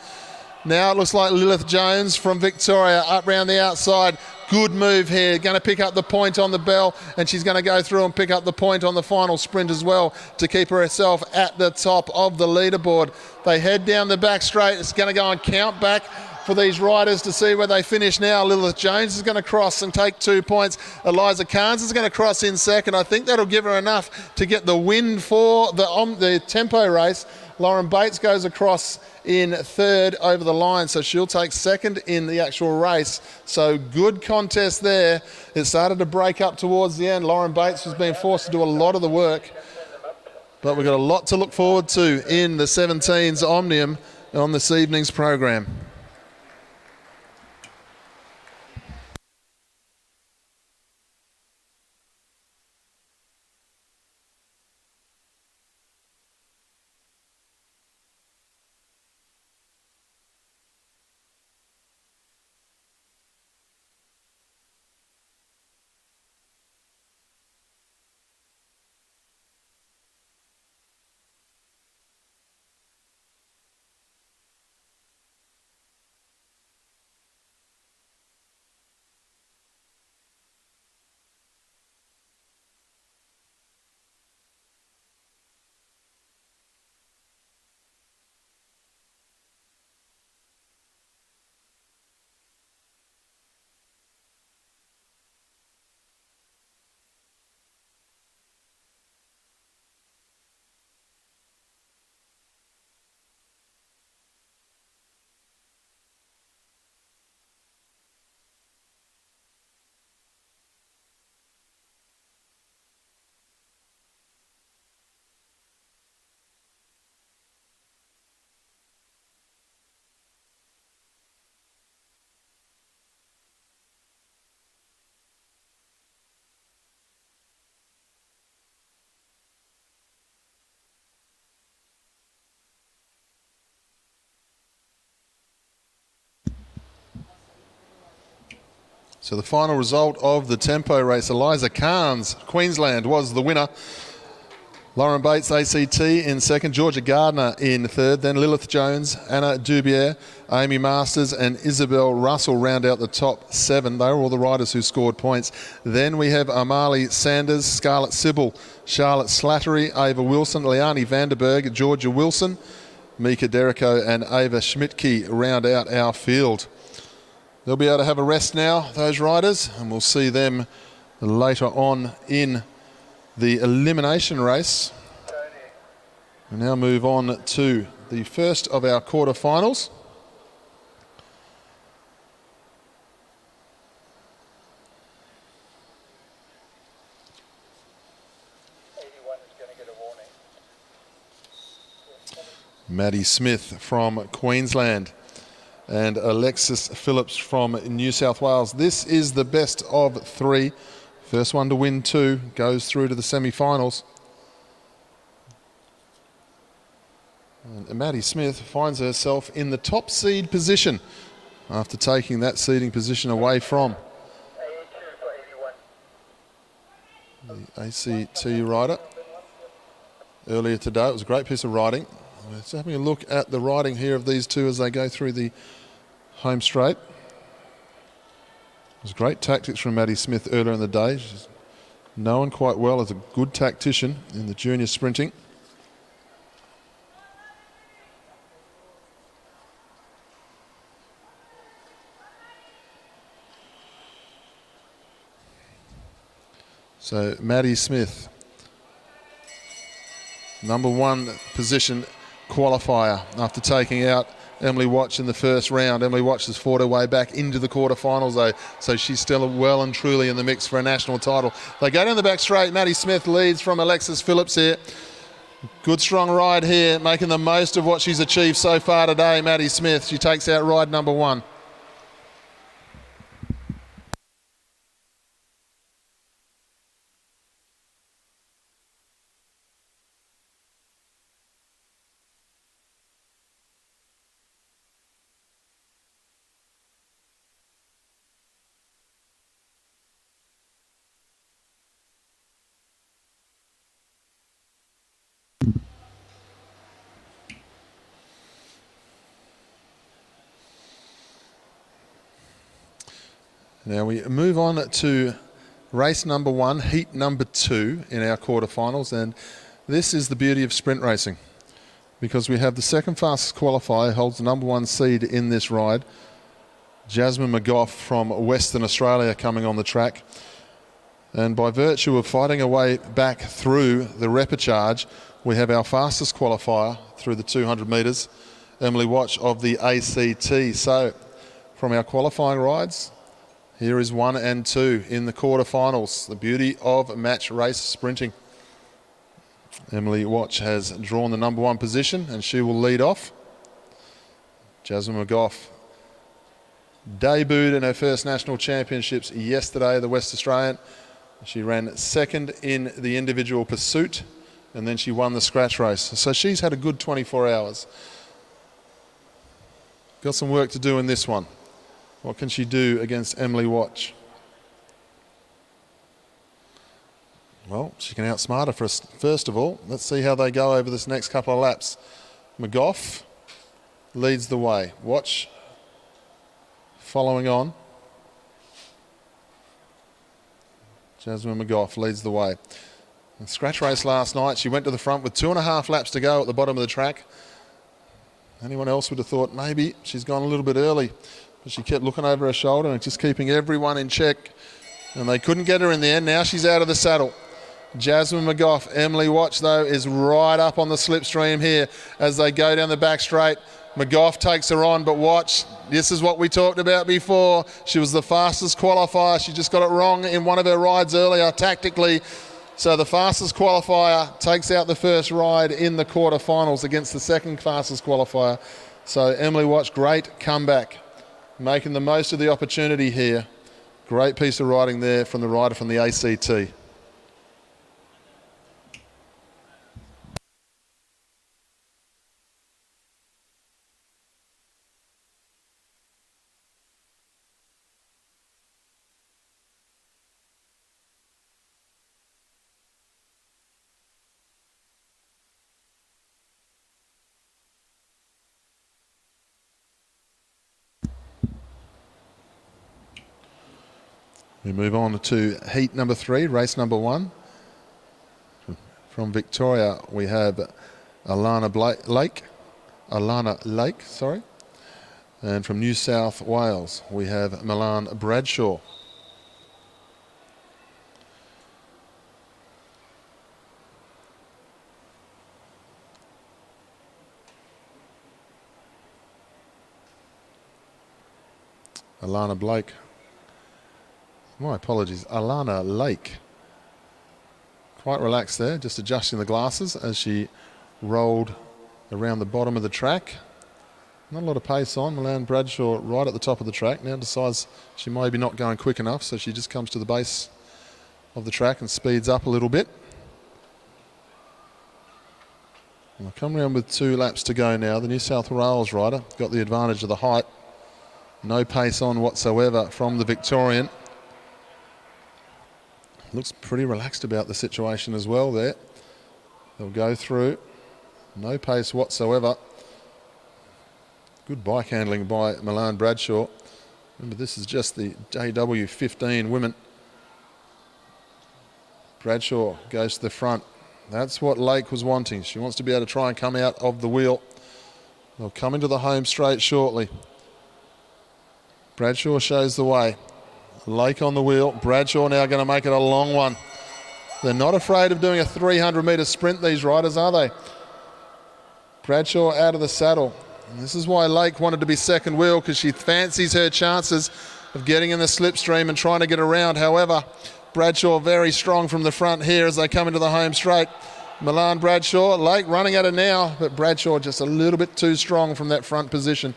Now it looks like Lilith Jones from Victoria up round the outside. Good move here. Going to pick up the point on the bell, and she's going to go through and pick up the point on the final sprint as well to keep herself at the top of the leaderboard. They head down the back straight. It's going to go and count back for these riders to see where they finish now. Lilith Jones is going to cross and take 2 points. Eliza Carnes is going to cross in 2nd. I think that'll give her enough to get the win for the tempo race. Lauren Bates goes across in 3rd over the line, so she'll take 2nd in the actual race. So good contest there. It started to break up towards the end. Lauren Bates was being forced to do a lot of the work, but we've got a lot to look forward to in the 17s Omnium on this evening's program. So the final result of the tempo race, Eliza Carnes, Queensland, was the winner. Lauren Bates, ACT, in second. Georgia Gardner in third. Then Lilith Jones, Anna Dubier, Amy Masters and Isabel Russell round out the top 7. They were all the riders who scored points. Then we have Amali Sanders, Scarlett Sybil, Charlotte Slattery, Ava Wilson, Leani Vanderberg, Georgia Wilson, Mika Derrico and Ava Schmidtke round out our field. They'll be able to have a rest now, those riders, and we'll see them later on in the elimination race. We now move on to the first of our quarterfinals. Maddie Smith from Queensland and Alexis Phillips from New South Wales. This is the best of 3. First one to win 2 goes through to the semi-finals. And Maddie Smith finds herself in the top seed position after taking that seeding position away from the ACT rider earlier today. It was a great piece of riding. We're just having a look at the riding here of these two as they go through the home straight. It was great tactics from Maddie Smith earlier in the day. She's known quite well as a good tactician in the junior sprinting. So Maddie Smith, number 1 position qualifier after taking out Emily Watch in the first round. Emily Watch has fought her way back into the quarterfinals though, so she's still well and truly in the mix for a national title. They go down the back straight. Maddie Smith leads from Alexis Phillips here. Good strong ride here, making the most of what she's achieved so far today. Maddie Smith, she takes out ride number 1. Now we move on to race number 1, heat number 2 in our quarterfinals, and this is the beauty of sprint racing because we have the second fastest qualifier, holds the number 1 seed in this ride, Jasmine McGough from Western Australia coming on the track. And by virtue of fighting her way back through the repercharge, we have our fastest qualifier through the 200 metres, Emily Watch of the ACT. So from our qualifying rides, here is 1 and 2 in the quarterfinals. The beauty of match race sprinting. Emily Watch has drawn the number 1 position and she will lead off. Jasmine McGough debuted in her first national championships yesterday, the West Australian. She ran second in the individual pursuit and then she won the scratch race. So she's had a good 24 hours. Got some work to do in this one. What can she do against Emily Watch? Well, she can outsmart her first of all. Let's see how they go over this next couple of laps. McGough leads the way. Watch following on. Jasmine McGough leads the way. The scratch race last night, she went to the front with 2.5 laps to go at the bottom of the track. Anyone else would have thought maybe she's gone a little bit early. But she kept looking over her shoulder and just keeping everyone in check. And they couldn't get her in the end. Now she's out of the saddle. Jasmine McGough. Emily Watch, though, is right up on the slipstream here as they go down the back straight. McGough takes her on, but Watch, this is what we talked about before. She was the fastest qualifier. She just got it wrong in one of her rides earlier tactically. So the fastest qualifier takes out the first ride in the quarterfinals against the second fastest qualifier. So Emily Watch, great comeback. Making the most of the opportunity here. Great piece of riding there from the rider from the ACT. We move on to heat number 3, race number 1. From Victoria, we have Alana Lake, sorry. And from New South Wales, we have Milan Bradshaw. Alana Blake. My apologies, Alana Lake. Quite relaxed there, just adjusting the glasses as she rolled around the bottom of the track. Not a lot of pace on. Milan Bradshaw right at the top of the track. Now decides she may be not going quick enough, so she just comes to the base of the track and speeds up a little bit. I'll come around with 2 laps to go now. The New South Wales rider got the advantage of the height. No pace on whatsoever from the Victorian. Looks pretty relaxed about the situation as well there. They'll go through. No pace whatsoever. Good bike handling by Milan Bradshaw. Remember, this is just the JW15 women. Bradshaw goes to the front. That's what Lake was wanting. She wants to be able to try and come out of the wheel. They'll come into the home straight shortly. Bradshaw shows the way. Lake on the wheel. Bradshaw now going to make it a long one. They're not afraid of doing a 300-metre sprint, these riders, are they? Bradshaw out of the saddle. And this is why Lake wanted to be second wheel, because she fancies her chances of getting in the slipstream and trying to get around. However, Bradshaw very strong from the front here as they come into the home straight. Milan Bradshaw, Lake running at it now, but Bradshaw just a little bit too strong from that front position.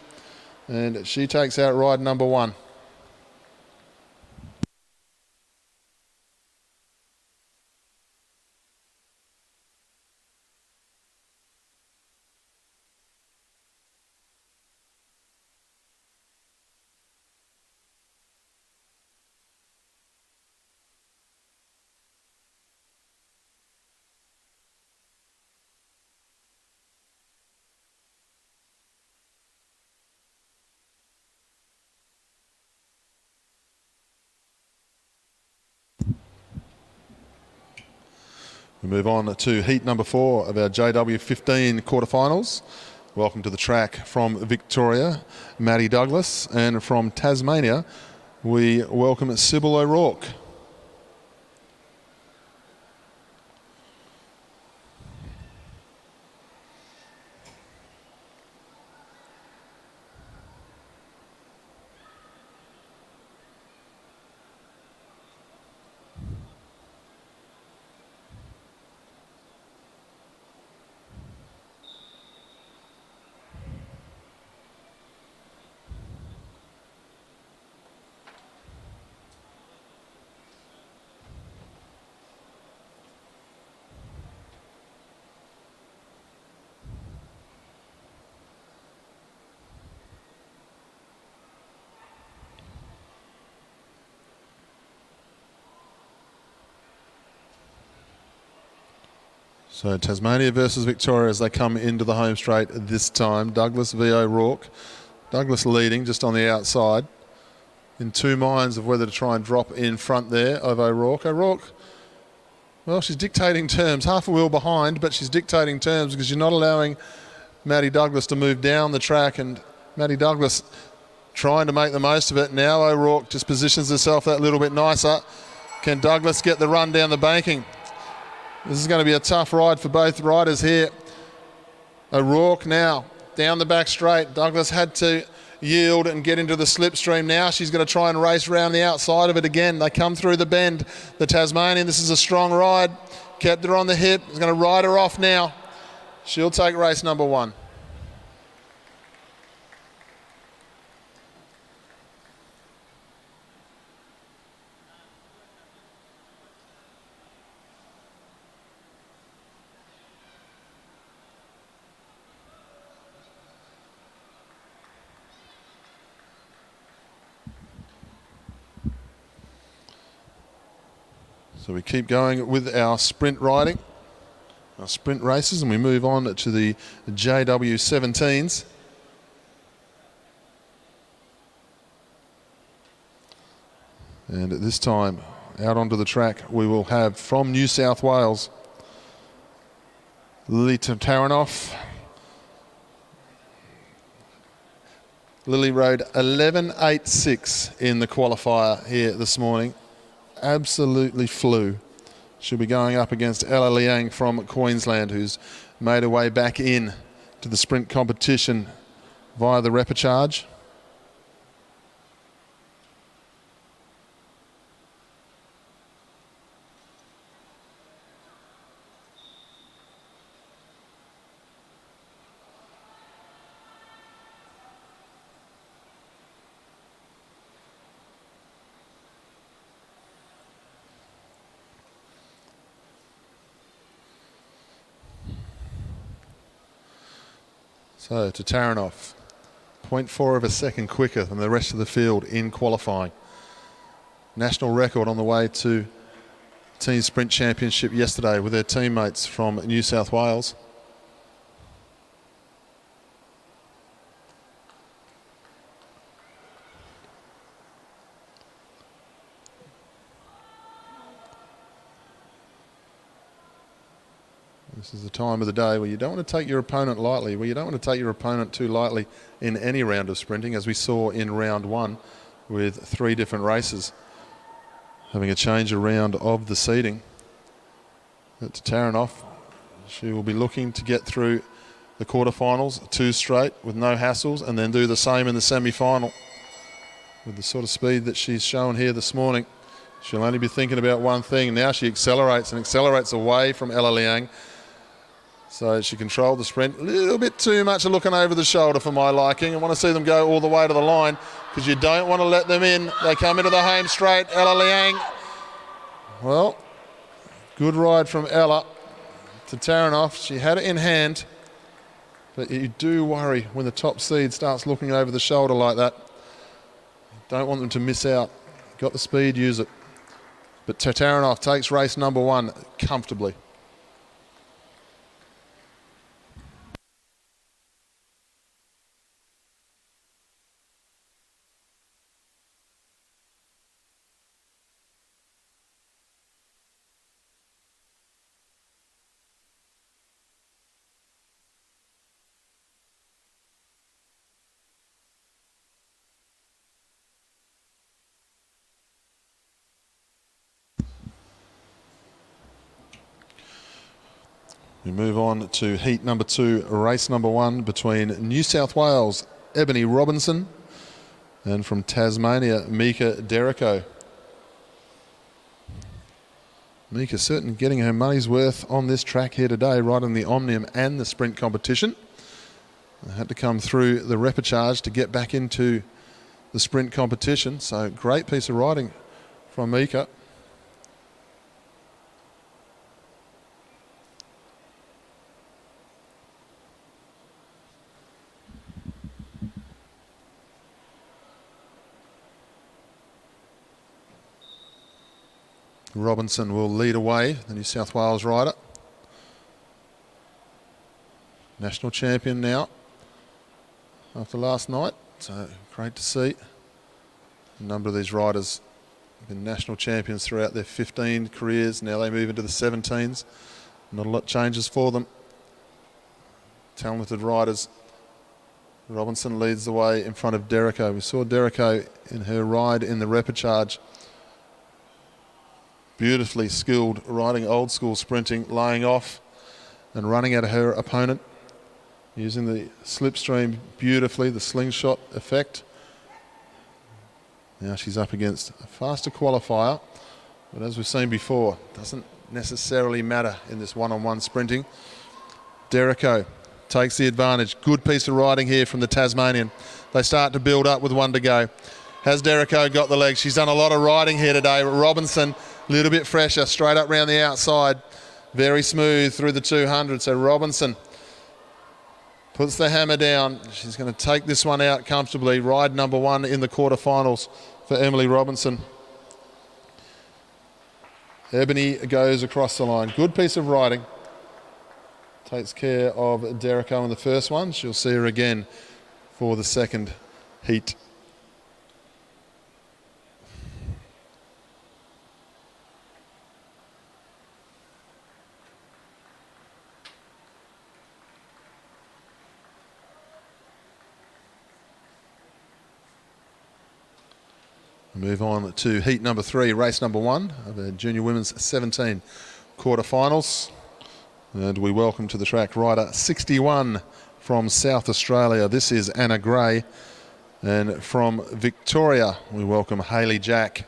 And she takes out ride number 1. We move on to heat number 4 of our JW15 quarterfinals. Welcome to the track from Victoria, Maddie Douglas, and from Tasmania, we welcome Sybil O'Rourke. So Tasmania versus Victoria as they come into the home straight this time. Douglas v O'Rourke. Douglas leading just on the outside. In 2 minds of whether to try and drop in front there of O'Rourke. O'Rourke, well, she's dictating terms. Half a wheel behind, but she's dictating terms because you're not allowing Maddie Douglas to move down the track, and Maddie Douglas trying to make the most of it. Now O'Rourke just positions herself that little bit nicer. Can Douglas get the run down the banking? This is going to be a tough ride for both riders here. O'Rourke now down the back straight. Douglas had to yield and get into the slipstream. Now she's going to try and race around the outside of it again. They come through the bend. The Tasmanian, this is a strong ride. Kept her on the hip. Is going to ride her off now. She'll take race number 1. So we keep going with our sprint riding, our sprint races, and we move on to the JW17s. And at this time, out onto the track, we will have from New South Wales, Lily Taranoff. Lily rode 11.86 in the qualifier here this morning. Absolutely flew. She'll be going up against Ella Liang from Queensland, who's made her way back in to the sprint competition via the repercharge. So to Taranoff, 0.4 of a second quicker than the rest of the field in qualifying. National record on the way to Team Sprint Championship yesterday with their teammates from New South Wales. This is the time of the day where you don't want to take your opponent lightly, where you don't want to take your opponent too lightly in any round of sprinting, as we saw in round one with 3 different races having a change around of the seating. That's Taranoff. She will be looking to get through the quarterfinals 2 straight with no hassles, and then do the same in the semi-final. With the sort of speed that she's shown here this morning, she'll only be thinking about one thing. Now she accelerates, and accelerates away from Ella Liang. So she controlled the sprint. A little bit too much of looking over the shoulder for my liking. I want to see them go all the way to the line, because you don't want to let them in. They come into the home straight. Ella Liang. Well, good ride from Ella to Taranoff. She had it in hand, but you do worry when the top seed starts looking over the shoulder like that. Don't want them to miss out. Got the speed, use it. But Taranoff takes race number 1 comfortably. We move on to heat number 2, race number 1 between New South Wales, Ebony Robinson, and from Tasmania, Mika Derrico. Mika certainly getting her money's worth on this track here today, right in the Omnium and the sprint competition. They had to come through the repercharge to get back into the sprint competition, so great piece of riding from Mika. Robinson will lead away, the New South Wales rider. National champion now after last night, so great to see. A number of these riders have been national champions throughout their 15 careers. Now they move into the 17s. Not a lot changes for them. Talented riders. Robinson leads the way in front of Derrico. We saw Derrico in her ride in the repercharge. Beautifully skilled, riding old school sprinting, laying off and running at her opponent, using the slipstream beautifully, the slingshot effect. Now she's up against a faster qualifier, but as we've seen before, doesn't necessarily matter in this one-on-one sprinting. Derrico takes the advantage. Good piece of riding here from the Tasmanian. They start to build up with 1 to go. Has Derrico got the legs? She's done a lot of riding here today. Robinson, a little bit fresher, straight up round the outside. Very smooth through the 200. So Robinson puts the hammer down. She's going to take this one out comfortably. Ride number 1 in the quarterfinals for Emily Robinson. Ebony goes across the line. Good piece of riding. Takes care of Derrico in the first one. She'll see her again for the second heat. Move on to heat number 3, race number 1 of the Junior Women's 17 quarterfinals. And we welcome to the track rider 61 from South Australia. This is Anna Gray. And from Victoria, we welcome Hayley Jack.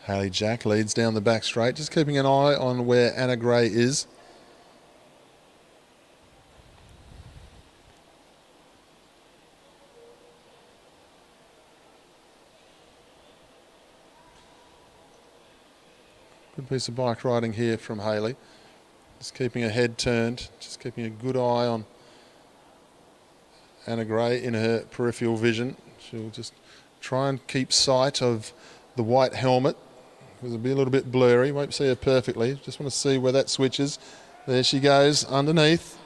Hayley Jack leads down the back straight, just keeping an eye on where Anna Gray is. Good piece of bike riding here from Hayley. Just keeping her head turned, just keeping a good eye on Anna Gray in her peripheral vision. She'll just try and keep sight of the white helmet, because it'll be a little bit blurry. Won't see her perfectly. Just want to see where that switches. There she goes underneath.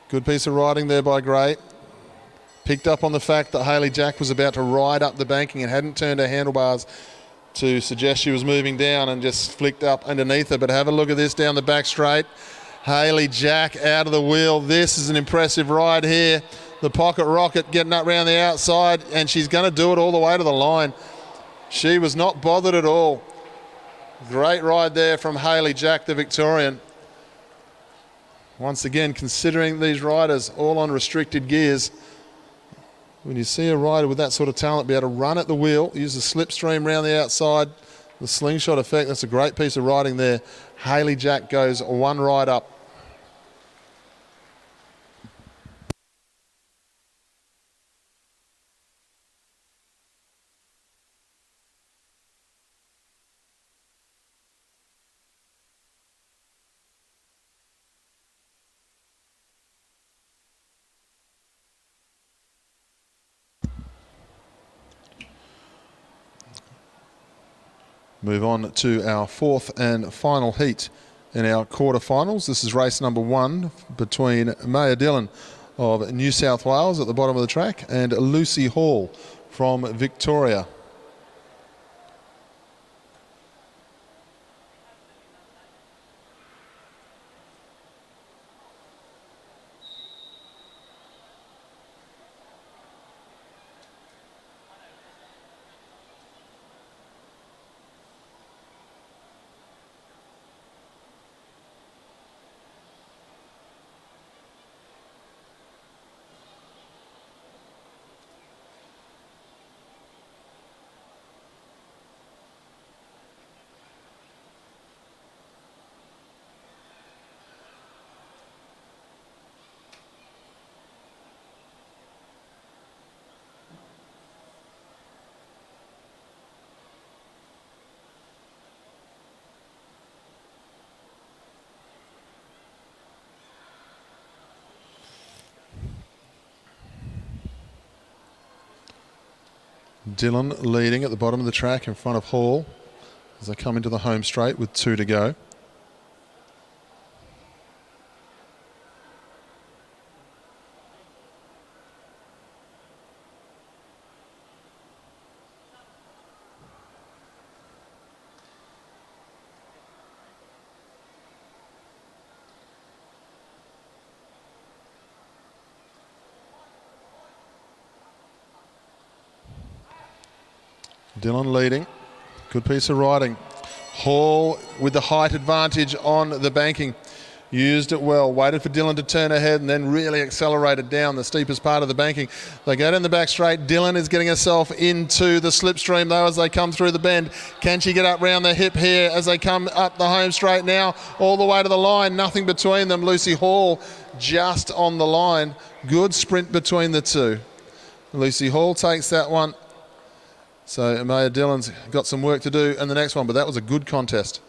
Good piece of riding there by Gray. Picked up on the fact that Hayley Jack was about to ride up the banking and hadn't turned her handlebars to suggest she was moving down, and just flicked up underneath her. But have a look at this down the back straight. Hayley Jack out of the wheel. This is an impressive ride here. The pocket rocket getting up round the outside, and she's going to do it all the way to the line. She was not bothered at all. Great ride there from Hayley Jack, the Victorian. Once again, considering these riders all on restricted gears, when you see a rider with that sort of talent be able to run at the wheel, use the slipstream around the outside, the slingshot effect, that's a great piece of riding there. Hayley Jack goes one ride up. Move on to our 4th and final heat in our quarterfinals. This is race number 1 between Maya Dillon of New South Wales at the bottom of the track and Lucy Hall from Victoria. Dillon leading at the bottom of the track in front of Hall as they come into the home straight with 2 to go. Dillon leading. Good piece of riding. Hall with the height advantage on the banking. Used it well. Waited for Dillon to turn ahead and then really accelerated down the steepest part of the banking. They go down the back straight. Dillon is getting herself into the slipstream though as they come through the bend. Can she get up round the hip here as they come up the home straight now? All the way to the line. Nothing between them. Lucy Hall just on the line. Good sprint between the two. Lucy Hall takes that one. So Maya Dillon's got some work to do in the next one, but that was a good contest.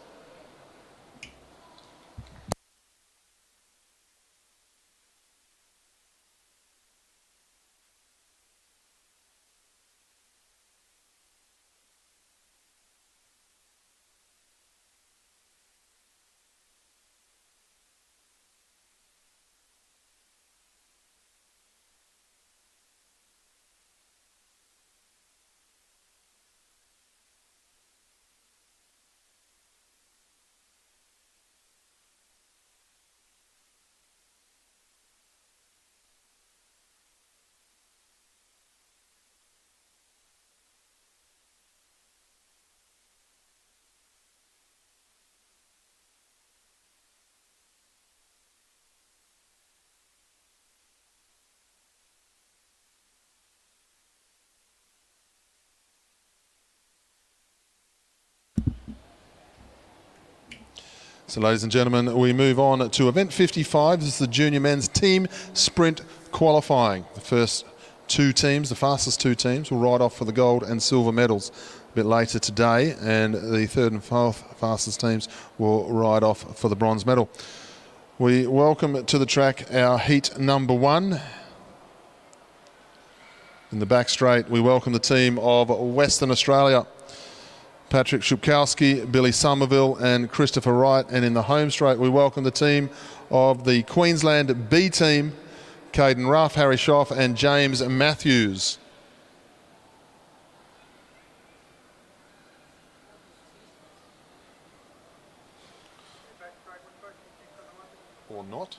So ladies and gentlemen, we move on to event 55. This is the junior men's team sprint qualifying. The first two teams, the fastest two teams, will ride off for the gold and silver medals a bit later today, and the third and fourth fastest teams will ride off for the bronze medal. We welcome to the track our heat number one. In the back straight, we welcome the team of Western Australia. Patrick Shupkowski, Billy Somerville and Christopher Wright. And in the home straight, we welcome the team of the Queensland B team, Caden Ruff, Harry Schoff and James Matthews. Or not.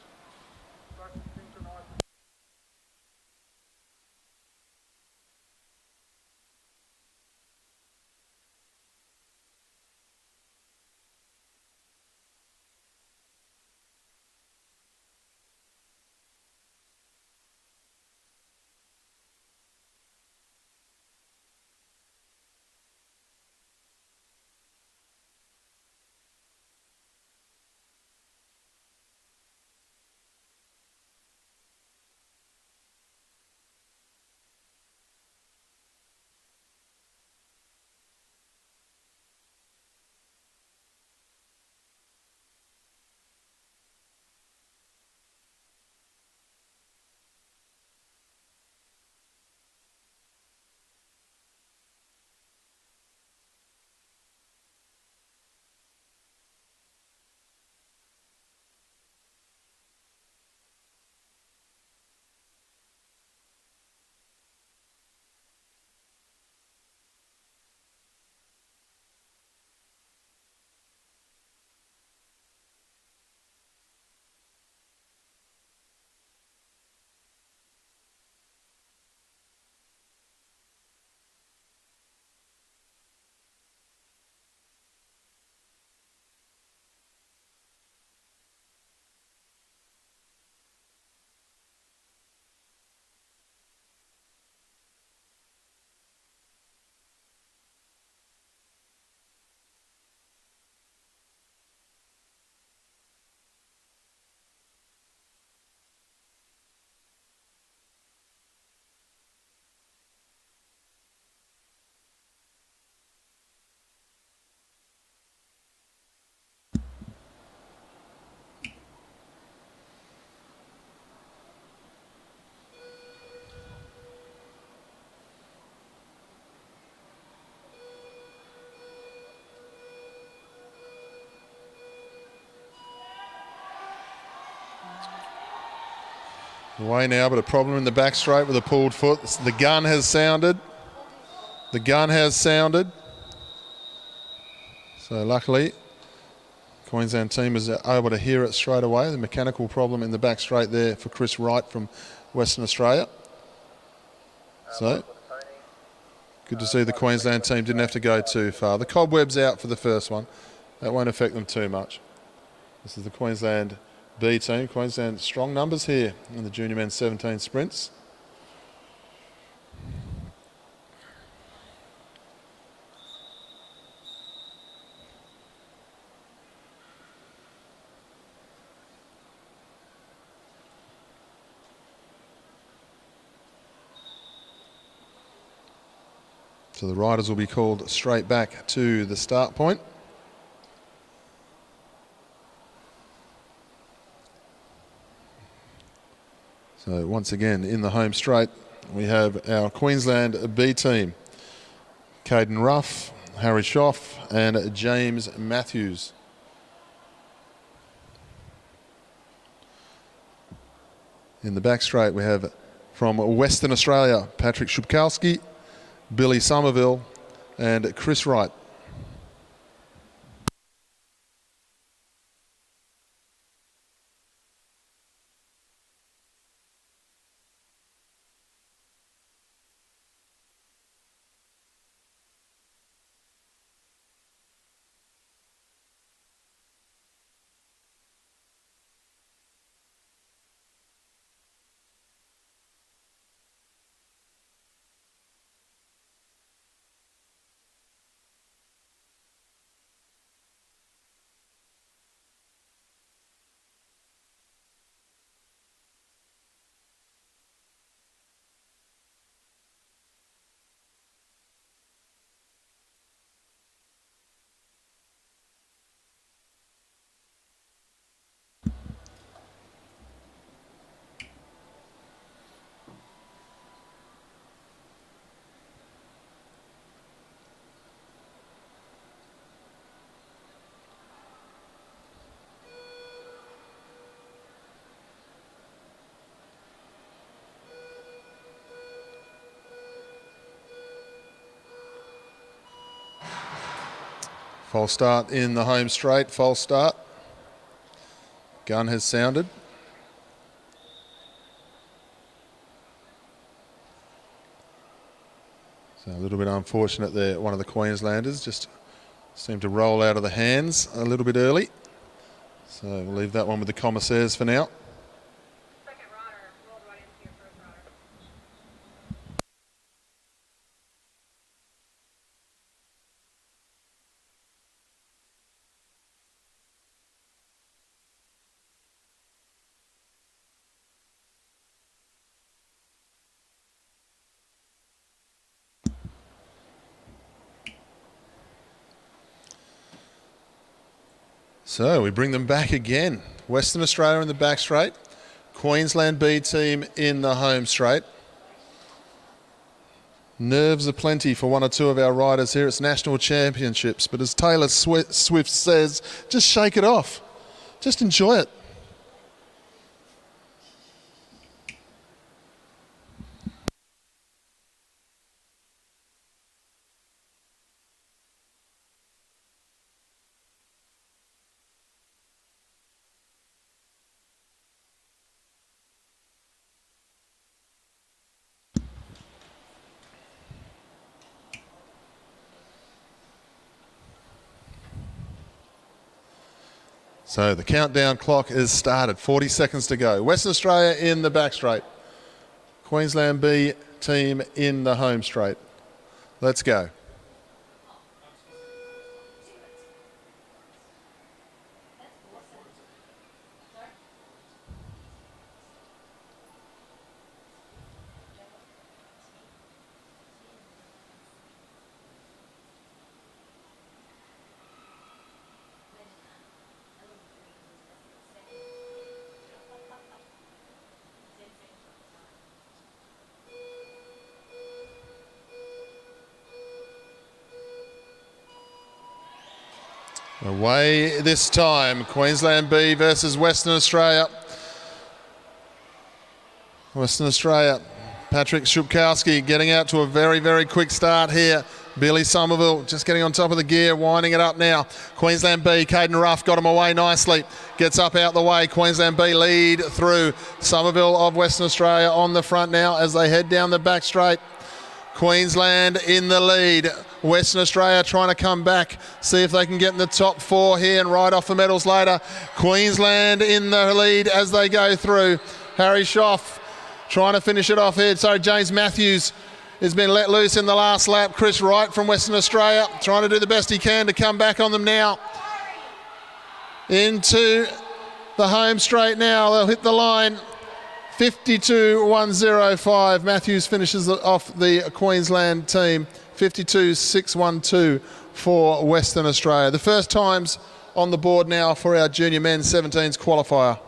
Away now, but a problem in the back straight with a pulled foot. The gun has sounded. The gun has sounded. So luckily, Queensland team is able to hear it straight away. The mechanical problem in the back straight there for Chris Wright from Western Australia. So good to see the Queensland team didn't have to go too far. The cobweb's out for the first one. That won't affect them too much. This is the Queensland B team. Queensland strong numbers here in the junior men's 17 sprints. So the riders will be called straight back to the start point. So once again, in the home straight, we have our Queensland B team, Caden Ruff, Harry Schoff and James Matthews. In the back straight, we have from Western Australia, Patrick Shupkowski, Billy Somerville and Chris Wright. False start in the home straight, false start. Gun has sounded. So a little bit unfortunate there. One of the Queenslanders just seemed to roll out of the hands a little bit early. So we'll leave that one with the commissaires for now. Second rider rolled right into your first rider. So we bring them back again. Western Australia in the back straight. Queensland B team in the home straight. Nerves aplenty for one or two of our riders here. It's national championships. But as Taylor Swift says, just shake it off. Just enjoy it. So the countdown clock is started. 40 seconds to go. Western Australia in the back straight. Queensland B team in the home straight. Let's go. Away this time, Queensland B versus Western Australia. Western Australia, Patrick Shupkowski getting out to a very, very quick start here. Billy Somerville just getting on top of the gear, winding it up now. Queensland B, Caden Ruff got him away nicely. Gets up out the way. Queensland B lead through. Somerville of Western Australia on the front now as they head down the back straight. Queensland in the lead. Western Australia trying to come back, see if they can get in the top four here and ride off the medals later. Queensland in the lead as they go through. Harry Schoff trying to finish it off here. So James Matthews has been let loose in the last lap. Chris Wright from Western Australia trying to do the best he can to come back on them now. Into the home straight now. They'll hit the line. 52.105. Matthews finishes off the Queensland team. 52.612 for Western Australia. The first times on the board now for our junior men's 17s qualifier.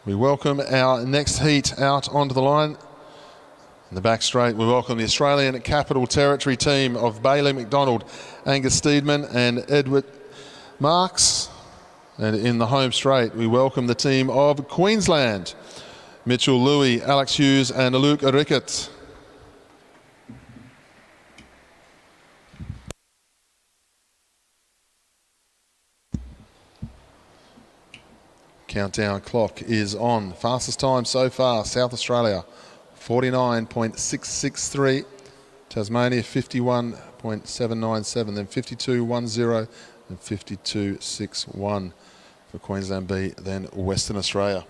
We welcome our next heat out onto the line. In the back straight, we welcome the Australian Capital Territory team of Bailey McDonald, Angus Steedman and Edward Marks. And in the home straight, we welcome the team of Queensland, Mitchell Louis, Alex Hughes and Luke Ricketts. Countdown clock is on. Fastest time so far, South Australia, 49.663. Tasmania, 51.797. Then 52.10 and 52.61 for Queensland B, then Western Australia.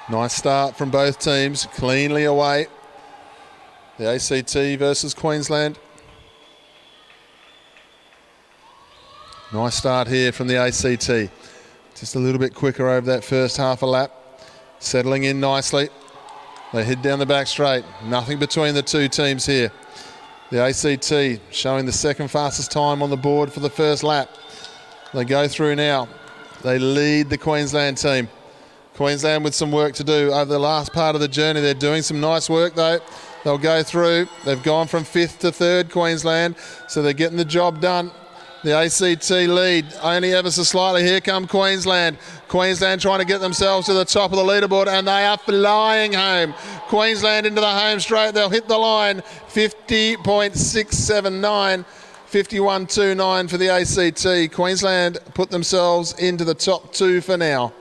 Nice start from both teams, cleanly away. The ACT versus Queensland. Nice start here from the ACT. Just a little bit quicker over that first half a lap. Settling in nicely. They head down the back straight. Nothing between the two teams here. The ACT showing the second fastest time on the board for the first lap. They go through now. They lead the Queensland team. Queensland with some work to do over the last part of the journey. They're doing some nice work though. They'll go through. They've gone from 5th to 3rd, Queensland, so they're getting the job done. The ACT lead only ever so slightly. Here come Queensland. Queensland trying to get themselves to the top of the leaderboard, and they are flying home. Queensland into the home straight. They'll hit the line. 50.679. 51.29 for the ACT. Queensland put themselves into the top 2 for now.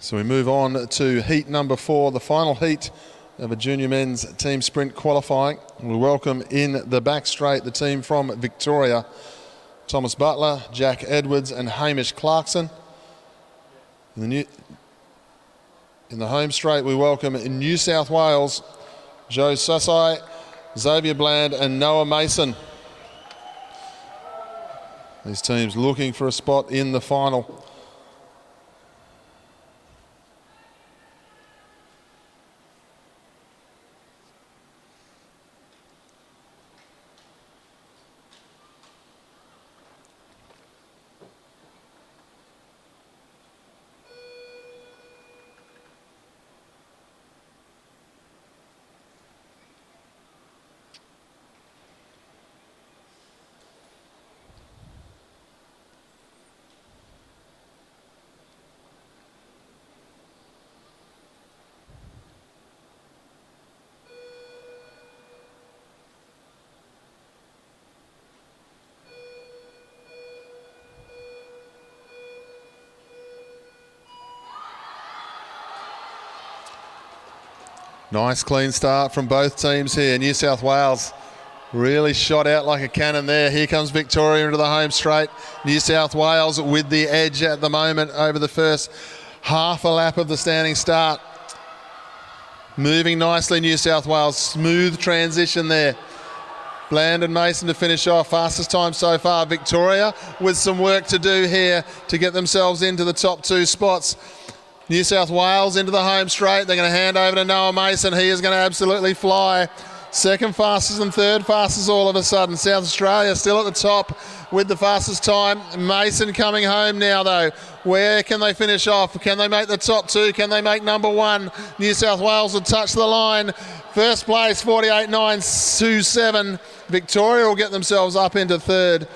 So we move on to heat number 4, the final heat of a junior men's team sprint qualifying. We welcome in the back straight the team from Victoria, Thomas Butler, Jack Edwards and Hamish Clarkson. In the home straight we welcome in New South Wales, Joe Sassai, Xavier Bland and Noah Mason. These teams looking for a spot in the final. Nice clean start from both teams here. New South Wales really shot out like a cannon there. Here comes Victoria into the home straight. New South Wales with the edge at the moment over the first half a lap of the standing start. Moving nicely, New South Wales. Smooth transition there. Bland and Mason to finish off. Fastest time so far. Victoria with some work to do here to get themselves into the top 2 spots. New South Wales into the home straight. They're going to hand over to Noah Mason. He is going to absolutely fly. Second fastest and third fastest all of a sudden. South Australia still at the top with the fastest time. Mason coming home now though. Where can they finish off? Can they make the top 2? Can they make number 1? New South Wales will touch the line. First place, 48.927. Victoria will get themselves up into third.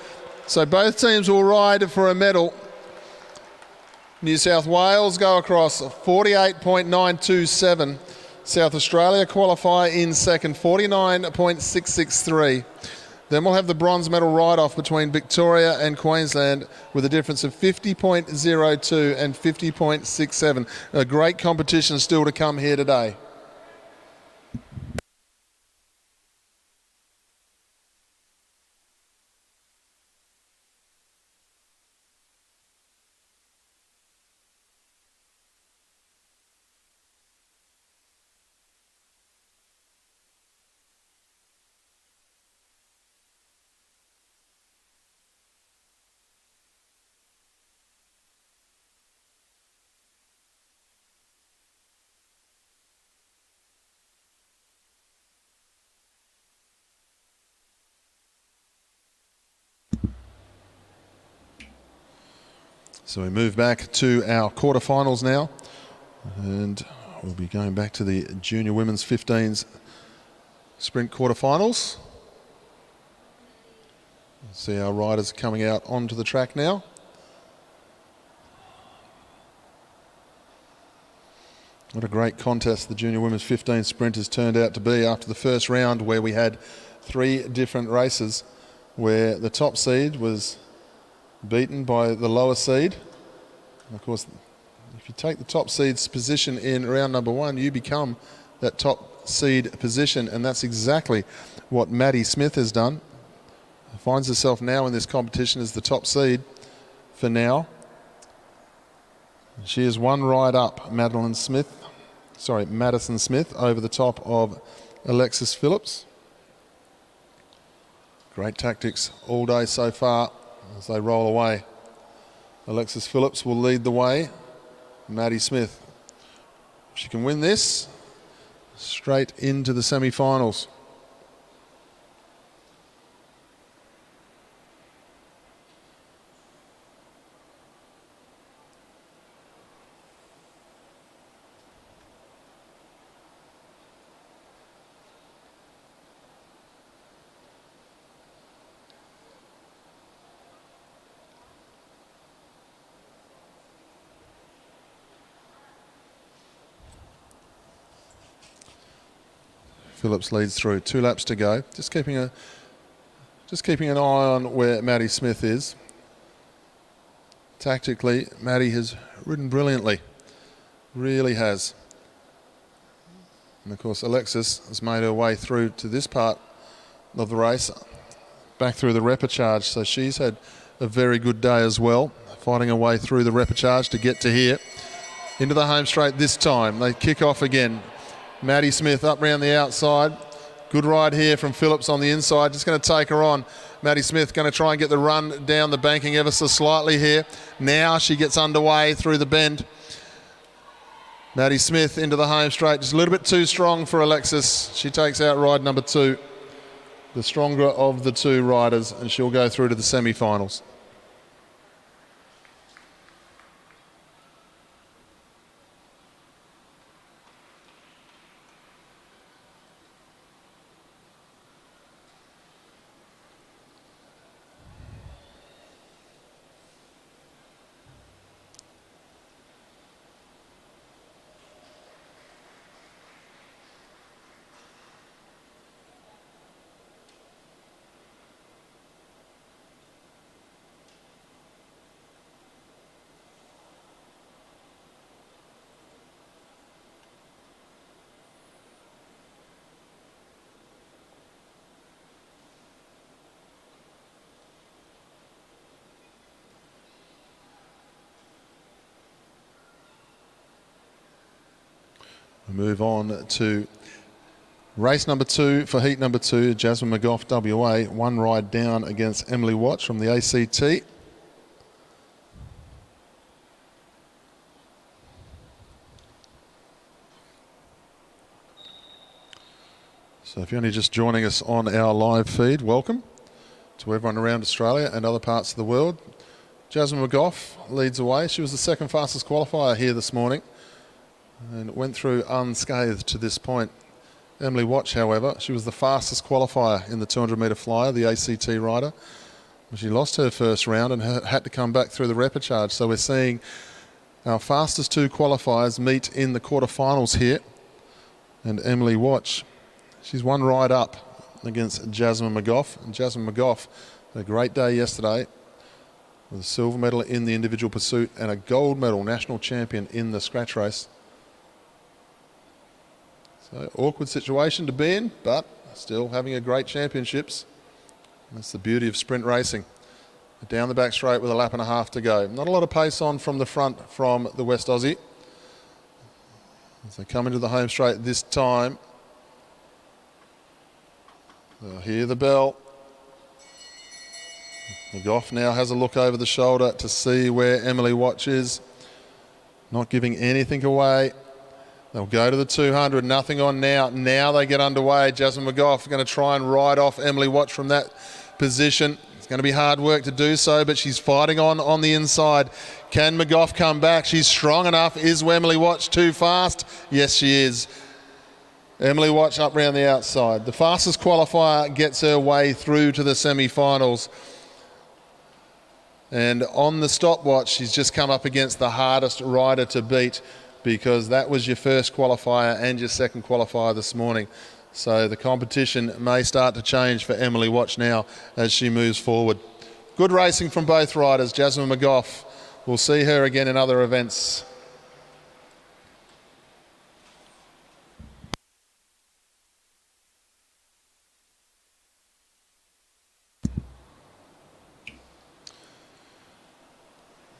So both teams will ride for a medal. New South Wales go across 48.927. South Australia qualify in second, 49.663. Then we'll have the bronze medal ride-off between Victoria and Queensland with a difference of 50.02 and 50.67. A great competition still to come here today. So we move back to our quarterfinals now, and we'll be going back to the junior women's 15s sprint quarterfinals. See our riders coming out onto the track now. What a great contest the junior women's 15 sprint has turned out to be after the first round, where we had 3 different races where the top seed was beaten by the lower seed. And of course, if you take the top seed's position in round number 1, you become that top seed position, and that's exactly what Maddie Smith has done. Finds herself now in this competition as the top seed for now. She is one ride up Madison Smith over the top of Alexis Phillips. Great tactics all day so far as they roll away. Alexis Phillips will lead the way. Maddie Smith, if she can win this, straight into the semi-finals. Phillips leads through, 2 laps to go. Just keeping an eye on where Maddie Smith is. Tactically, Maddie has ridden brilliantly, really has. And of course, Alexis has made her way through to this part of the race, back through the repercharge. So she's had a very good day as well, fighting her way through the repercharge to get to here. Into the home straight this time. They kick off again. Maddie Smith up round the outside. Good ride here from Phillips on the inside. Just going to take her on. Maddie Smith going to try and get the run down the banking ever so slightly here. Now she gets underway through the bend. Maddie Smith into the home straight. Just a little bit too strong for Alexis. She takes out ride number 2. The stronger of the 2 riders, and she'll go through to the semi-finals. We move on to race number 2 for heat number 2. Jasmine McGough, WA, 1 ride down against Emily Watts from the ACT. So if you're only just joining us on our live feed, welcome to everyone around Australia and other parts of the world. Jasmine McGough leads away. She was the 2nd fastest qualifier here this morning and went through unscathed to this point Emily Watch, however, she was the fastest qualifier in the 200-metre flyer, the ACT rider. She lost her first round and had to come back through the repercharge. So we're seeing our fastest two qualifiers meet in the quarterfinals here. And Emily Watch, she's one ride up against Jasmine McGough. And Jasmine McGough had a great day yesterday with a silver medal in the individual pursuit and a gold medal national champion in the scratch race. So awkward situation to be in, but still having a great championships. That's the beauty of sprint racing. Down the back straight with a lap and a half to go. Not a lot of pace on from the front from the West Aussie. As they come into the home straight this time. They'll hear the bell. McGough now has a look over the shoulder to see where Emily Watch is. Not giving anything away. They'll go to the 200, nothing on now. Now they get underway. Jasmine McGough going to try and ride off Emily Watch from that position. It's going to be hard work to do so, but she's fighting on the inside. Can McGough come back? She's strong enough. Is Emily Watch too fast? Yes, she is. Emily Watch up round the outside. The fastest qualifier gets her way through to the semi-finals. And on the stopwatch, she's just come up against the hardest rider to beat, because that was your first qualifier and your second qualifier this morning. So the competition may start to change for Emily Watch now as she moves forward. Good racing from both riders. Jasmine McGough, we'll see her again in other events.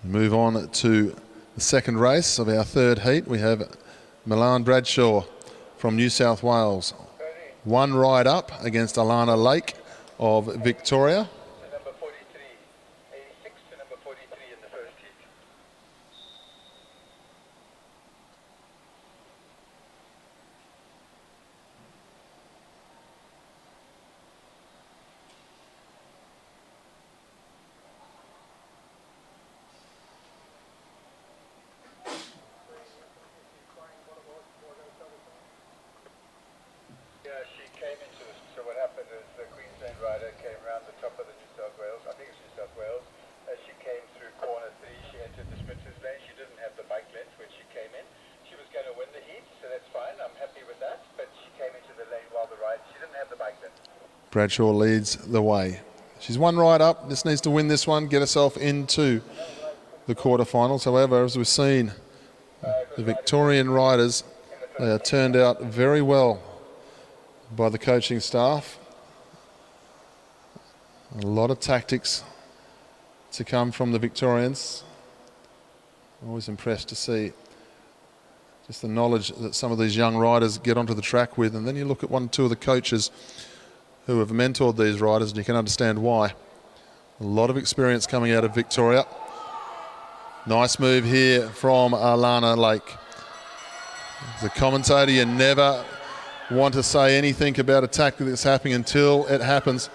Move on to the second race of our third heat. We have Milan Bradshaw from New South Wales. One ride up against Alana Lake of Victoria. Number 43, 86 to number 43 in the first heat. Yeah, she came into this. So what happened is the Queensland rider came around the top of the New South Wales, I think it's New South Wales. As she came through corner 3, she entered the sprinters lane. She didn't have the bike length when she came in. She was going to win the heat, so that's fine. I'm happy with that. But she came into the lane while the ride, she didn't have the bike length. Bradshaw leads the way. She's one ride up. Just needs to win this one, get herself into the quarterfinals. However, as we've seen, the Victorian riders, they are turned out very well by the coaching staff. A lot of tactics to come from the Victorians. Always impressed to see just the knowledge that some of these young riders get onto the track with. And then you look at 1 or 2 of the coaches who have mentored these riders, and you can understand why. A lot of experience coming out of Victoria. Nice move here from Alana Lake. As a commentator, you never want to say anything about a tactic that's happening until it happens.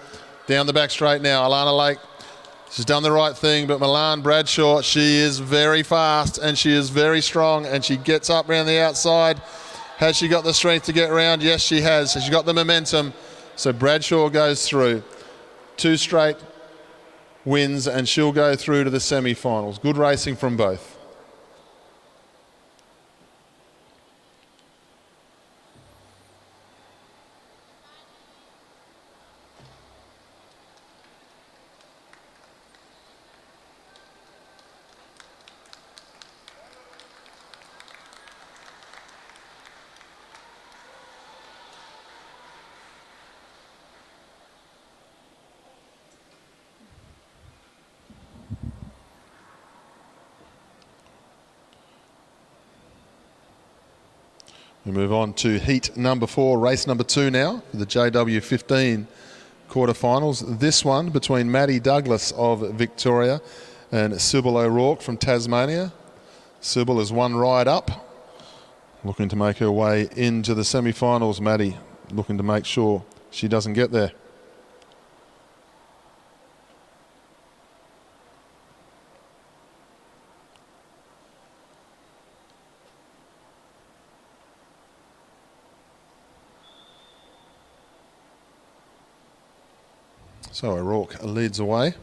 Down the back straight now, Alana Lake. She's done the right thing, but Milan Bradshaw, she is very fast and she is very strong, and she gets up around the outside. Has she got the strength to get around? Yes, she has. She's got the momentum. So Bradshaw goes through. 2 straight wins and she'll go through to the semi-finals. Good racing from both. We move on to heat number 4, race number 2 now, for the JW15 quarterfinals. This one between Maddie Douglas of Victoria and Sybil O'Rourke from Tasmania. Sybil is one ride up, looking to make her way into the semi-finals. Maddie looking to make sure she doesn't get there. So O'Rourke leads away.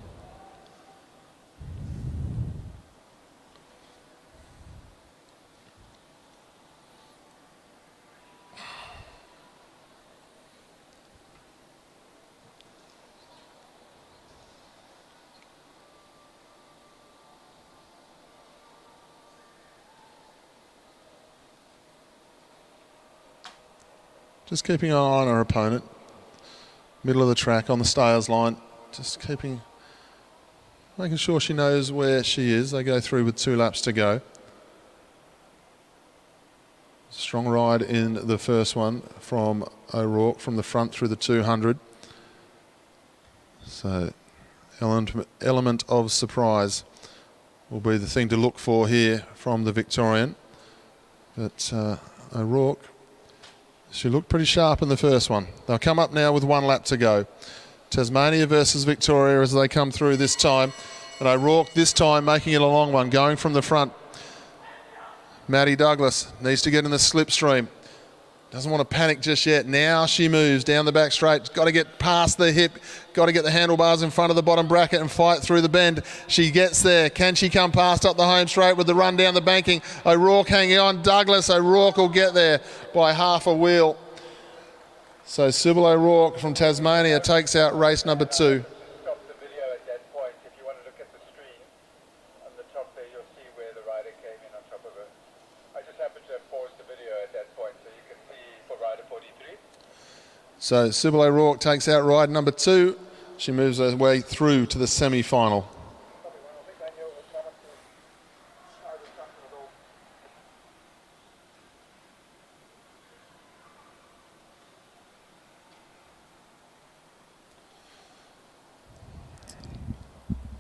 Just keeping an eye on her opponent. Middle of the track on the stayers line. Just making sure she knows where she is. They go through with 2 laps to go. Strong ride in the first one from O'Rourke from the front through the 200. So element of surprise will be the thing to look for here from the Victorian. But O'Rourke, she looked pretty sharp in the first one. They'll come up now with 1 lap to go. Tasmania versus Victoria as they come through this time. And O'Rourke this time making it a long one, going from the front. Maddie Douglas needs to get in the slipstream. Doesn't want to panic just yet. Now she moves down the back straight. Got to get past the hip. Got to get the handlebars in front of the bottom bracket and fight through the bend. She gets there. Can she come past up the home straight with the run down the banking? O'Rourke hanging on. Douglas, O'Rourke will get there by half a wheel. So Sybil O'Rourke from Tasmania takes out race number 2. Stop the video at that point. If you want to look at the screen, on the top there you'll see where the rider came in on top of her. I just happened to have paused the video at that point so you can see for rider 43. So Sybil O'Rourke takes out ride number 2. She moves her way through to the semi-final.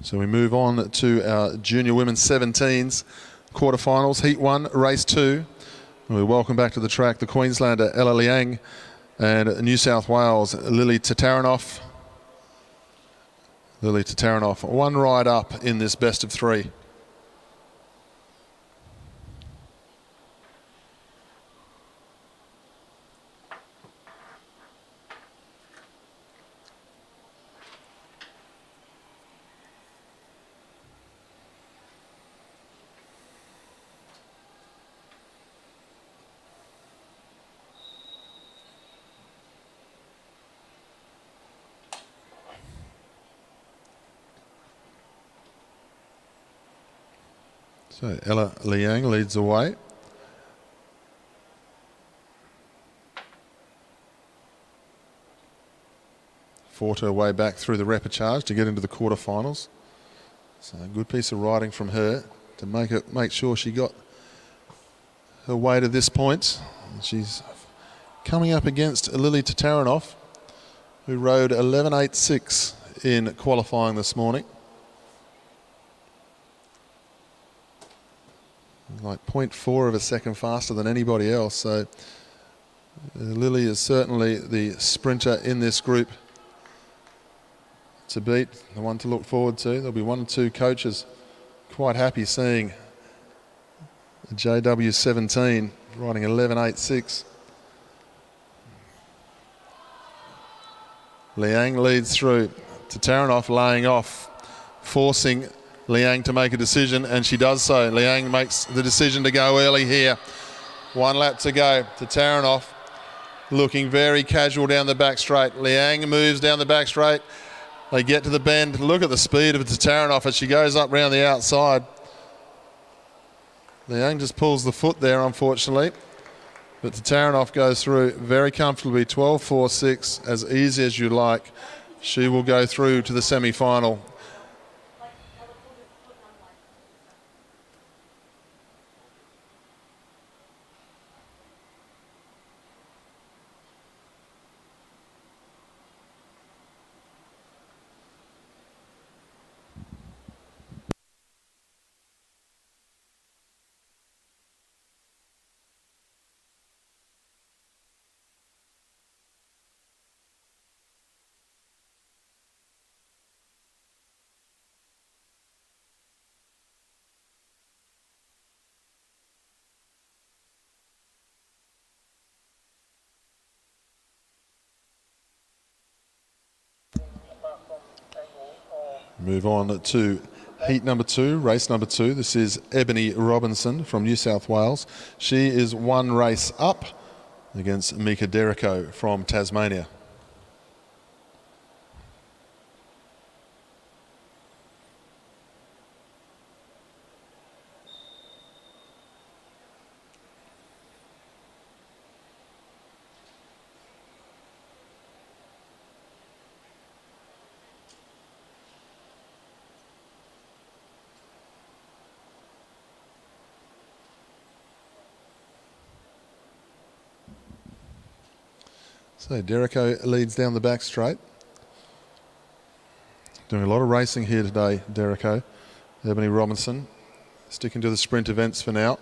So we move on to our junior women's 17s quarterfinals, heat 1, race 2. And we welcome back to the track the Queenslander Ella Liang and New South Wales Lily Tataranoff. Lily Tataranoff, 1 ride up in this best of 3. So Ella Liang leads the way. Fought her way back through the repercharge to get into the quarterfinals. So a good piece of riding from her to make sure she got her way to this point. And she's coming up against Lily Tataranoff, who rode 11.86 in qualifying this morning. Like 0.4 of a second faster than anybody else. So Lily is certainly the sprinter in this group to beat, the one to look forward to. There'll be 1 or 2 coaches quite happy seeing the JW17 riding 11.86. Liang leads through. Tataranoff laying off, forcing Liang to make a decision, and she does so. Liang makes the decision to go early here. 1 lap to go. Tataranoff looking very casual down the back straight. Liang moves down the back straight. They get to the bend. Look at the speed of Tataranoff as she goes up round the outside. Liang just pulls the foot there, unfortunately. But Tataranoff goes through very comfortably, 12.46, as easy as you like. She will go through to the semi-final. Move on to heat number 2, race number 2. This is Ebony Robinson from New South Wales. She is one race up against Mika Derrico from Tasmania. So Derrico leads down the back straight. Doing a lot of racing here today, Derrico. Ebony Robinson sticking to the sprint events for now.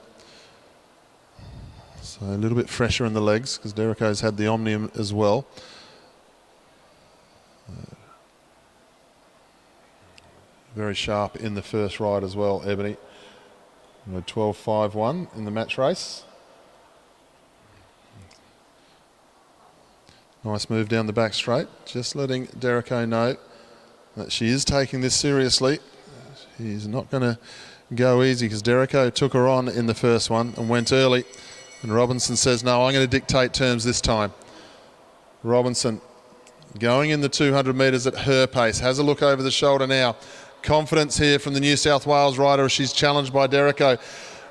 So a little bit fresher in the legs because Derrico's had the Omnium as well. Very sharp in the first ride as well, Ebony. 12.51 in the match race. Nice move down the back straight, just letting Derrico know that she is taking this seriously. She's not going to go easy because Derrico took her on in the first one and went early. And Robinson says, no, I'm going to dictate terms this time. Robinson going in the 200 metres at her pace. Has a look over the shoulder now. Confidence here from the New South Wales rider as she's challenged by Derrico.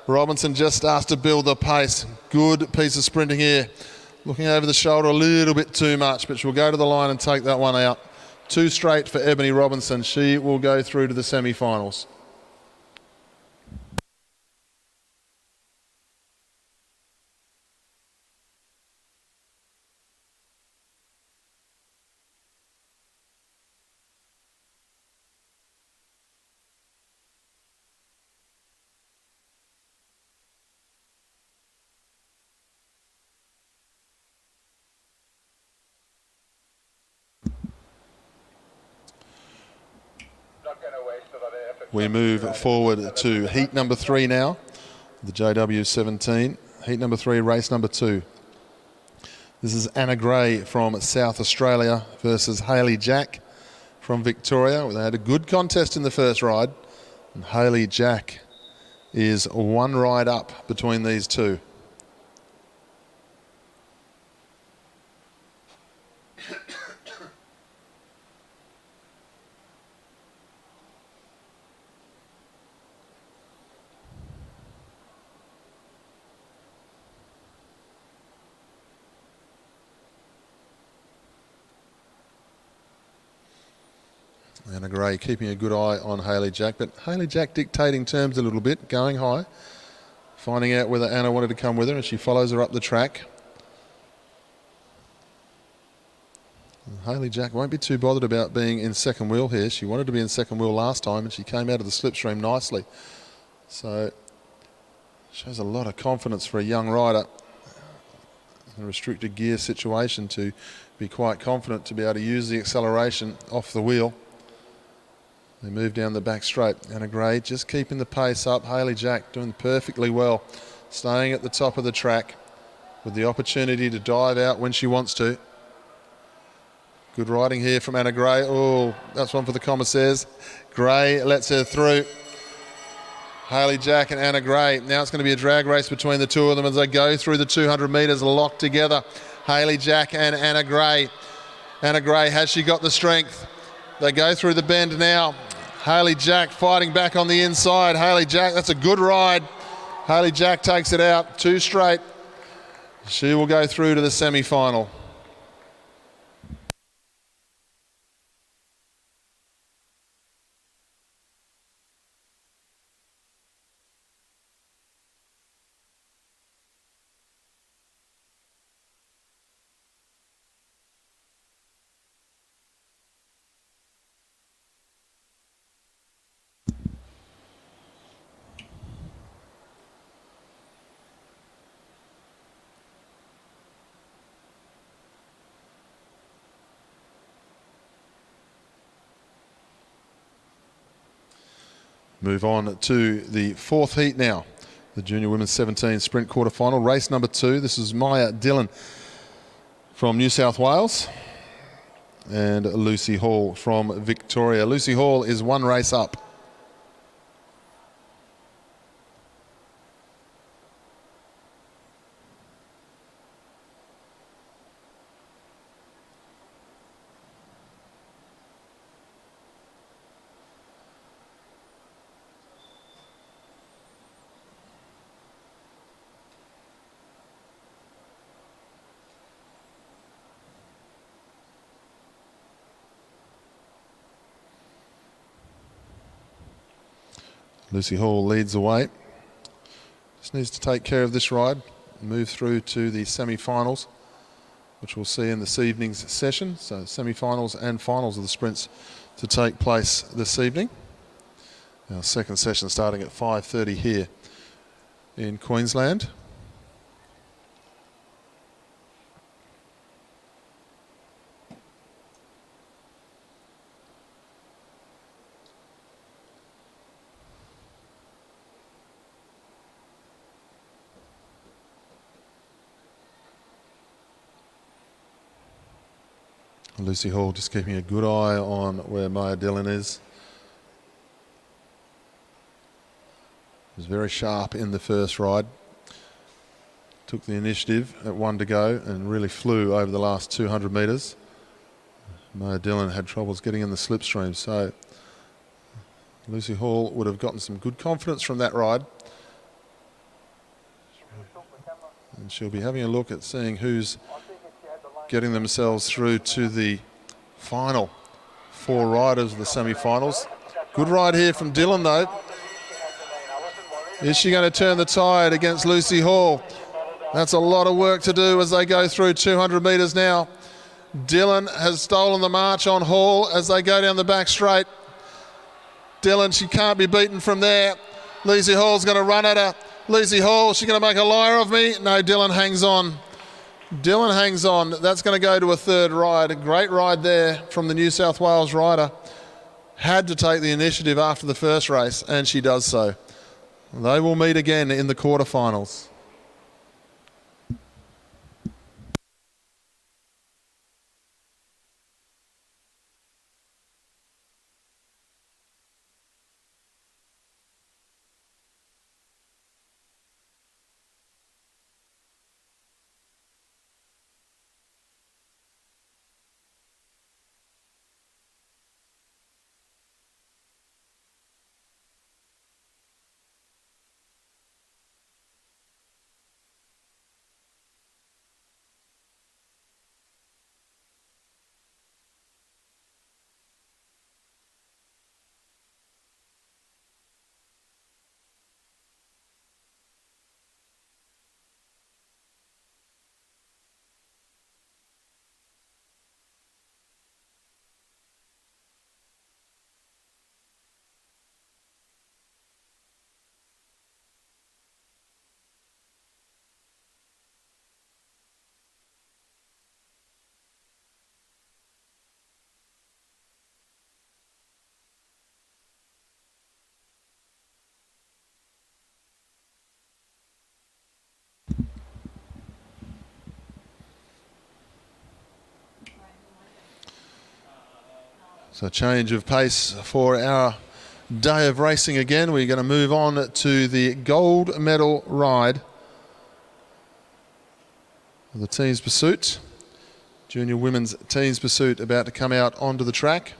Robinson just starts to build the pace. Good piece of sprinting here. Looking over the shoulder a little bit too much, but she'll go to the line and take that one out. 2 straight for Ebony Robinson. She will go through to the semi-finals. We move forward to heat number 3 now, the JW17. Heat number 3, race number 2. This is Anna Gray from South Australia versus Hayley Jack from Victoria. They had a good contest in the first ride, and Hayley Jack is 1 ride up between these two. Anna Gray keeping a good eye on Hayley Jack, but Hayley Jack dictating terms a little bit, going high, finding out whether Anna wanted to come with her, and she follows her up the track. And Hayley Jack won't be too bothered about being in second wheel here. She wanted to be in second wheel last time, and she came out of the slipstream nicely. So, shows a lot of confidence for a young rider in a restricted gear situation to be quite confident to be able to use the acceleration off the wheel. They move down the back straight. Anna Gray just keeping the pace up. Hayley Jack doing perfectly well, staying at the top of the track with the opportunity to dive out when she wants to. Good riding here from Anna Gray. Oh, that's one for the commissaires. Gray lets her through. Hayley Jack and Anna Gray. Now it's going to be a drag race between the two of them as they go through the 200 metres locked together. Hayley Jack and Anna Gray. Anna Gray, has she got the strength? They go through the bend now. Hayley Jack fighting back on the inside. Hayley Jack, that's a good ride. Hayley Jack takes it out, 2 straight. She will go through to the semi-final. Move on to the 4th heat now. The Junior Women's 17 Sprint Quarterfinal, race number 2. This is Maya Dillon from New South Wales. and Lucy Hall from Victoria. Lucy Hall is one race up. Lucy Hall leads the way. Just needs to take care of this ride, move through to the semi-finals, which we'll see in this evening's session. So semi-finals and finals of the sprints to take place this evening. Our second session starting at 5:30 here in Queensland. Lucy Hall just keeping a good eye on where Maya Dillon is. Was very sharp in the first ride. Took the initiative at 1 to go and really flew over the last 200 metres. Maya Dillon had troubles getting in the slipstream, so Lucy Hall would have gotten some good confidence from that ride. And she'll be having a look at seeing who's getting themselves through to the final 4 riders of the semi-finals. Good ride here from Dillon though. Is she going to turn the tide against Lucy Hall? That's a lot of work to do as they go through 200 metres now. Dillon has stolen the march on Hall as they go down the back straight. Dillon, she can't be beaten from there. Lucy Hall's going to run at her. Lucy Hall, she's going to make a liar of me. No, Dillon hangs on. Dillon hangs on. That's going to go to a third ride. A great ride there from the New South Wales rider. Had to take the initiative after the first race, and she does so. They will meet again in the quarterfinals. So change of pace for our day of racing again. We're going to move on to the gold medal ride of the team's pursuit. Junior women's team's pursuit about to come out onto the track.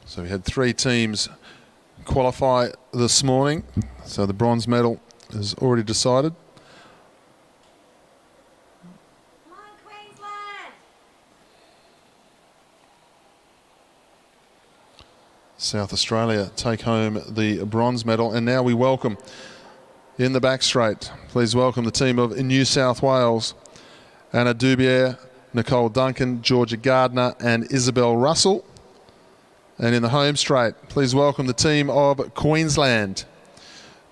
So we had 3 teams qualify this morning. So the bronze medal is already decided. Come on, Queensland! South Australia take home the bronze medal. And now we welcome in the back straight, please welcome the team of New South Wales. Anna Dubier, Nicole Duncan, Georgia Gardner and Isabel Russell. And in the home straight, please welcome the team of Queensland.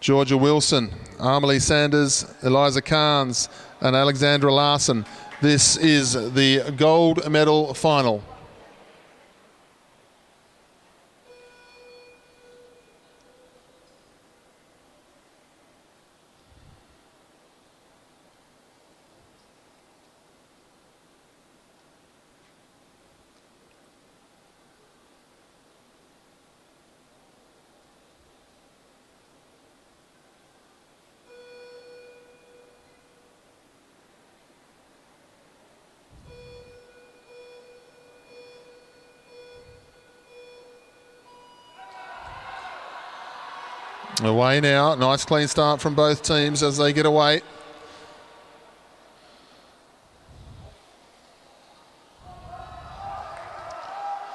Georgia Wilson, Amelie Sanders, Eliza Carnes and Alexandra Larson. This is the gold medal final. Away now. Nice clean start from both teams as they get away.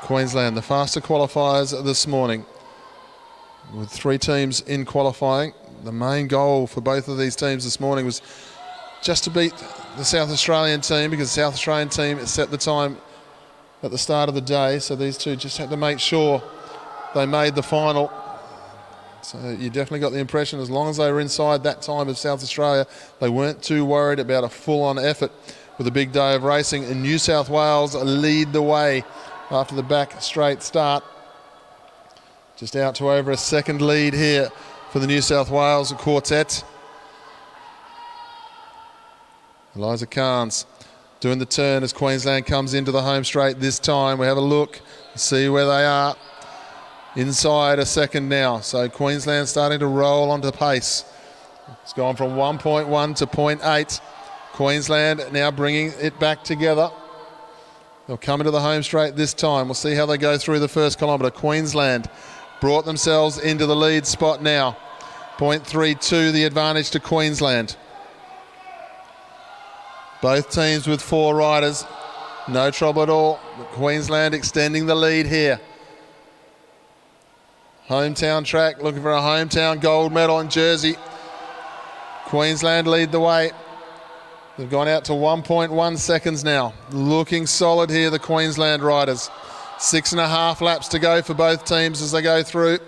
Queensland, the faster qualifiers this morning. With 3 teams in qualifying. The main goal for both of these teams this morning was just to beat the South Australian team, because the South Australian team set the time at the start of the day. So these two just had to make sure they made the final. So you definitely got the impression, as long as they were inside that time of South Australia, they weren't too worried about a full-on effort with a big day of racing. And New South Wales lead the way after the back straight start. Just out to over a second lead here for the New South Wales quartet. Eliza Carnes doing the turn as Queensland comes into the home straight this time. We have a look, see where they are. Inside a second now, so Queensland starting to roll onto pace. It's gone from 1.1 to 0.8. Queensland now bringing it back together. They'll come into the home straight this time. We'll see how they go through the first kilometre. Queensland brought themselves into the lead spot now. 0.32 the advantage to Queensland. Both teams with 4 riders. No trouble at all. Queensland extending the lead here. Hometown track, looking for a hometown gold medal in Jersey. Queensland lead the way. They've gone out to 1.1 seconds now. Looking solid here, the Queensland riders. 6.5 laps to go for both teams as they go through.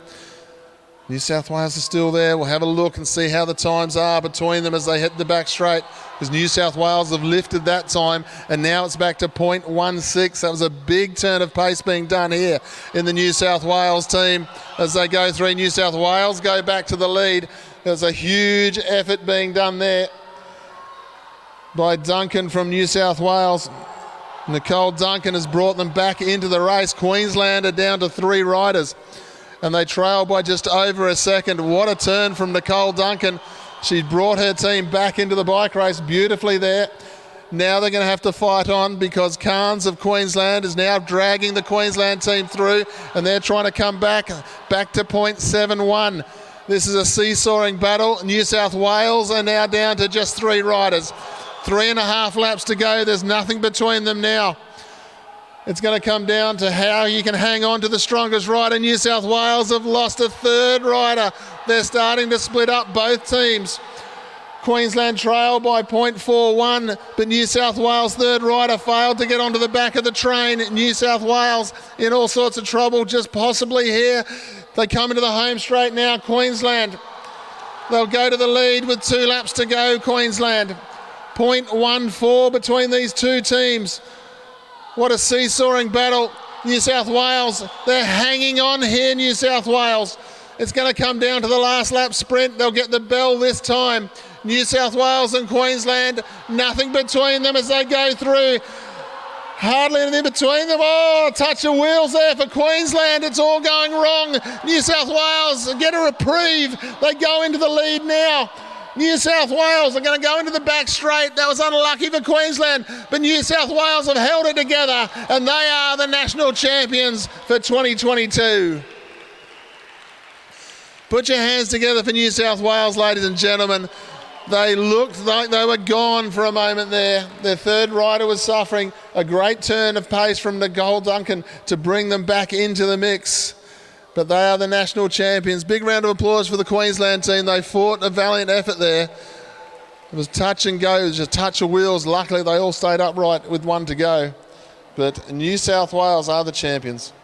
New South Wales are still there. We'll have a look and see how the times are between them as they hit the back straight, because New South Wales have lifted that time and now it's back to 0.16. That was a big turn of pace being done here in the New South Wales team as they go through. New South Wales go back to the lead. There's a huge effort being done there by Duncan from New South Wales. Nicole Duncan has brought them back into the race. Queensland are down to 3 riders and they trail by just over a second. What a turn from Nicole Duncan. She brought her team back into the bike race beautifully there. Now they're going to have to fight on, because Carnes of Queensland is now dragging the Queensland team through and they're trying to come back to 0.71. This is a seesawing battle. New South Wales are now down to just 3 riders. 3.5 laps to go. There's nothing between them now. It's going to come down to how you can hang on to the strongest rider. New South Wales have lost a 3rd rider. They're starting to split up both teams. Queensland trail by 0.41, but New South Wales 3rd rider failed to get onto the back of the train. New South Wales in all sorts of trouble, just possibly here. They come into the home straight now. Queensland, they'll go to the lead with 2 laps to go. Queensland, 0.14 between these 2 teams. What a seesawing battle. New South Wales, they're hanging on here, New South Wales. It's going to come down to the last lap sprint. They'll get the bell this time. New South Wales and Queensland, nothing between them as they go through. Hardly anything between them. Oh, a touch of wheels there for Queensland. It's all going wrong. New South Wales get a reprieve. They go into the lead now. New South Wales are going to go into the back straight. That was unlucky for Queensland, but New South Wales have held it together and they are the national champions for 2022. Put your hands together for New South Wales, ladies and gentlemen. They looked like they were gone for a moment there. Their 3rd rider was suffering. A great turn of pace from Nicole Duncan to bring them back into the mix. But they are the national champions. Big round of applause for the Queensland team. They fought a valiant effort there. It was touch and go. It was just a touch of wheels. Luckily, they all stayed upright with 1 to go. But New South Wales are the champions.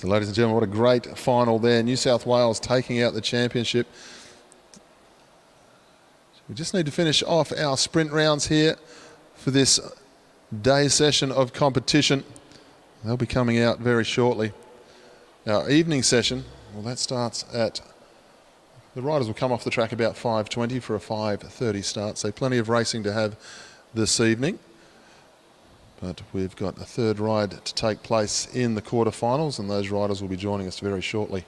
So ladies and gentlemen, what a great final there. New South Wales taking out the championship. We just need to finish off our sprint rounds here for this day session of competition. They'll be coming out very shortly. Our evening session, well, that starts at, the riders will come off the track about 5:20 for a 5:30 start, so plenty of racing to have this evening. But we've got a third ride to take place in the quarterfinals, and those riders will be joining us very shortly.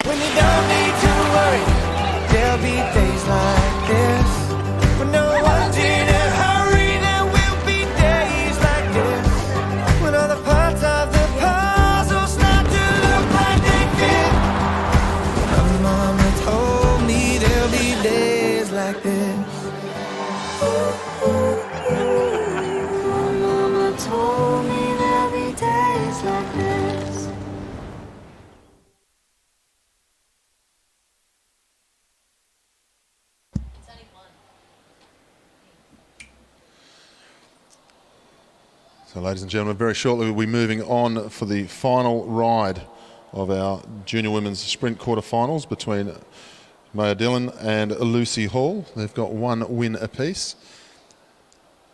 When you don't need to worry, there'll be days like this. When no one's in a hurry, there will be days like this. When all the parts of the puzzle start to look like they fit. My mama told me there'll be days like this. My mama told me there'll be days like this. So ladies and gentlemen, very shortly we'll be moving on for the final ride of our junior women's sprint quarterfinals between Maya Dillon and Lucy Hall. They've got one win apiece.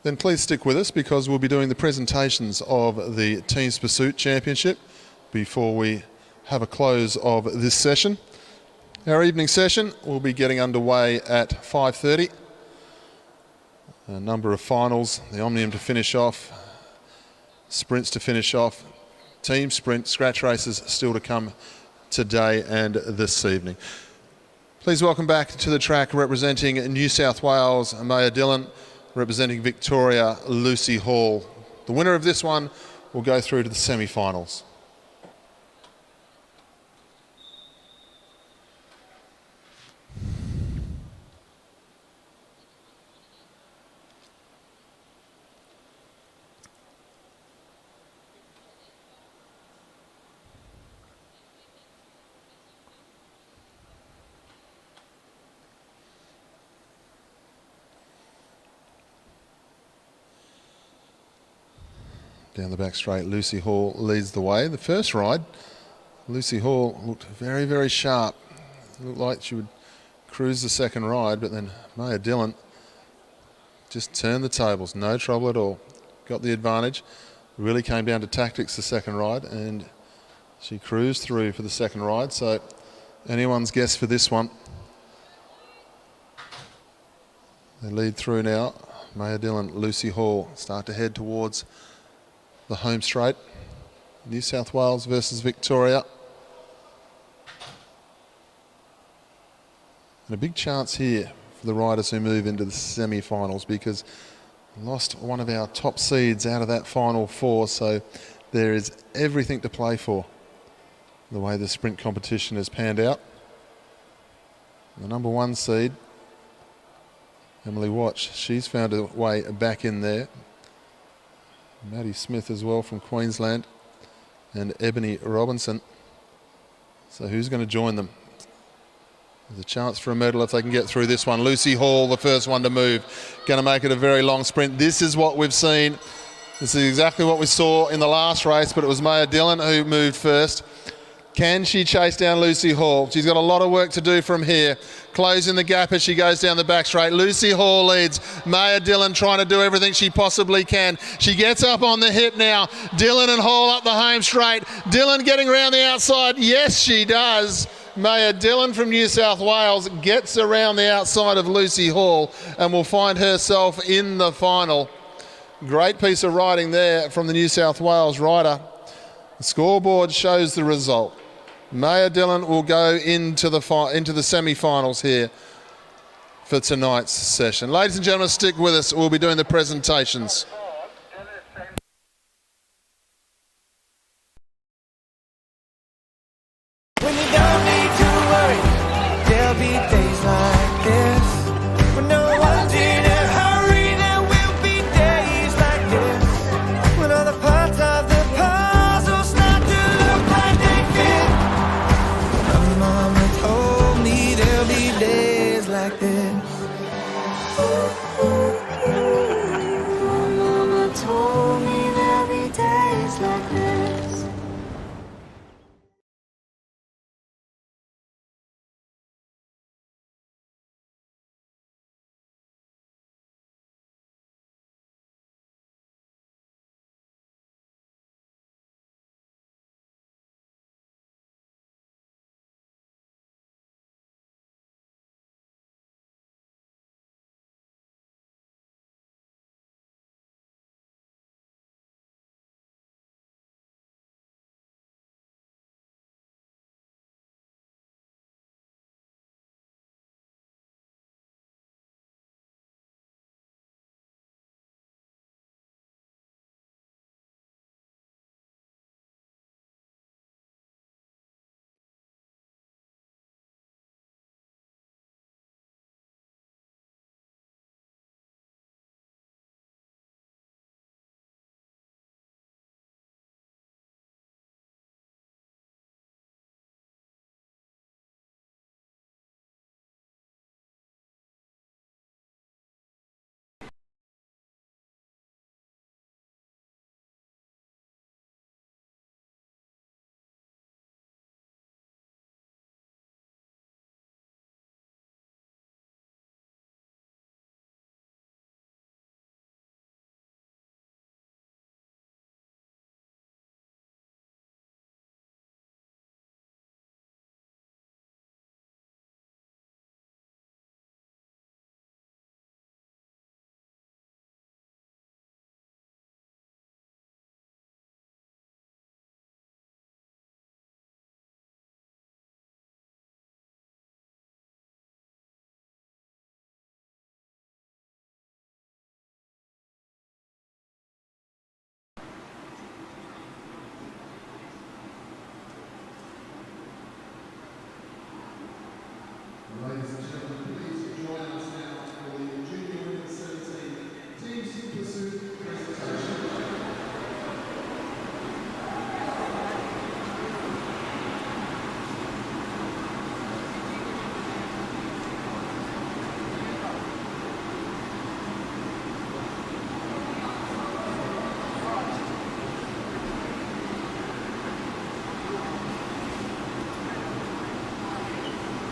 Then please stick with us because we'll be doing the presentations of the Teams Pursuit Championship before we have a close of this session. Our evening session will be getting underway at 5:30. A number of finals, the Omnium to finish off, sprints to finish off, team sprint, scratch races still to come today and this evening. Please welcome back to the track representing New South Wales, Maya Dillon, representing Victoria, Lucy Hall. The winner of this one will go through to the semi-finals. Down the back straight, Lucy Hall leads the way. The first ride, Lucy Hall looked very, very sharp. Looked like she would cruise the second ride, but then Maya Dillon just turned the tables, no trouble at all. Got the advantage. Really came down to tactics the second ride, and she cruised through for the second ride. So anyone's guess for this one. They lead through now. Maya Dillon, Lucy Hall start to head towards the home straight. New South Wales versus Victoria. And a big chance here for the riders who move into the semi-finals, because lost one of our top seeds out of that final four, so there is everything to play for the way the sprint competition has panned out. The number one seed, Emily Watch, she's found her way back in there. Maddie Smith as well from Queensland, and Ebony Robinson. So who's going to join them? There's a chance for a medal if they can get through this one. Lucy Hall, the first one to move, going to make it a very long sprint. This is what we've seen. This is exactly what we saw in the last race, but it was Maya Dillon who moved first. Can she chase down Lucy Hall? She's got a lot of work to do from here. Closing the gap as she goes down the back straight. Lucy Hall leads. Maya Dillon trying to do everything she possibly can. She gets up on the hip now. Dillon and Hall up the home straight. Dillon getting around the outside. Yes, she does. Maya Dillon from New South Wales gets around the outside of Lucy Hall and will find herself in the final. Great piece of riding there from the New South Wales rider. The scoreboard shows the result. Maya Dillon will go into the semi-finals here for tonight's session. Ladies and gentlemen, stick with us. We'll be doing the presentations. When you don't need to worry, there'll be days like this. When no one's in a hurry, there will be days like this. When all the parts of the puzzle start to look like they fit. My mama told me there'll be days like this.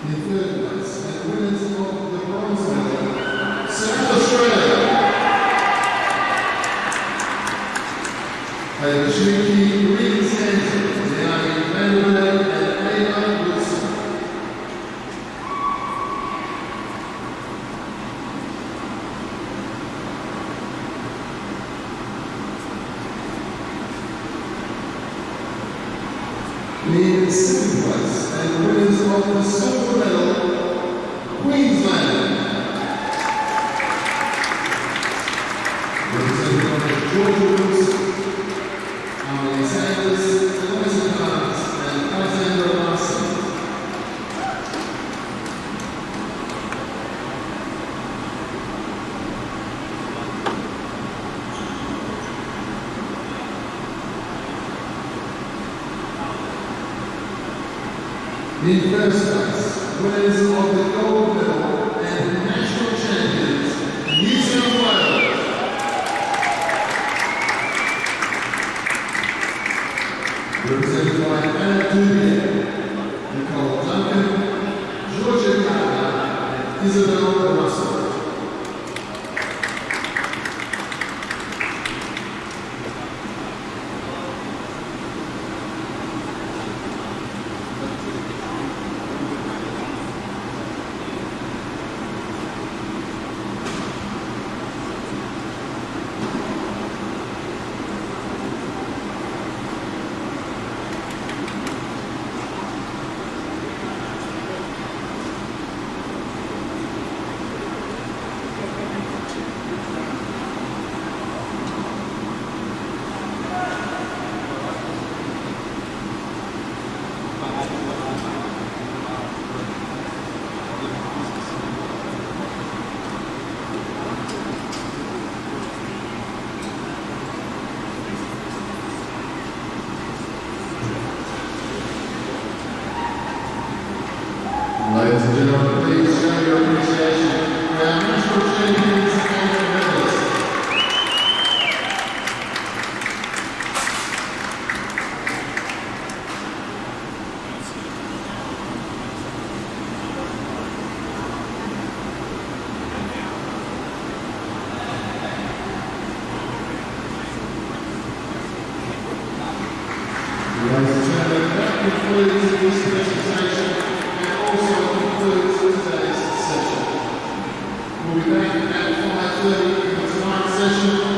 In third place, and winners of the bronze medal, South Australia. The Cheeky Green Centre, Naomi Vanderbilt and Ava Wilson. In second place, and winners of the silver medal, Queensland. Represented by Georgia Wilson, Emily Sanders, Eloisa Barnes, and Alexandra Larson. In first place, winners of the gold medal and national champions, New South Wales. Represented by Anna Dubier, Nicole Duncan, Georgia Carter, and Isabel Russell. Ladies and gentlemen, please show your appreciation for our national champions and their medalists. Ladies and gentlemen, that concludes this presentation. Also concludes today's session. We'll be back at 5:30 for tonight's session.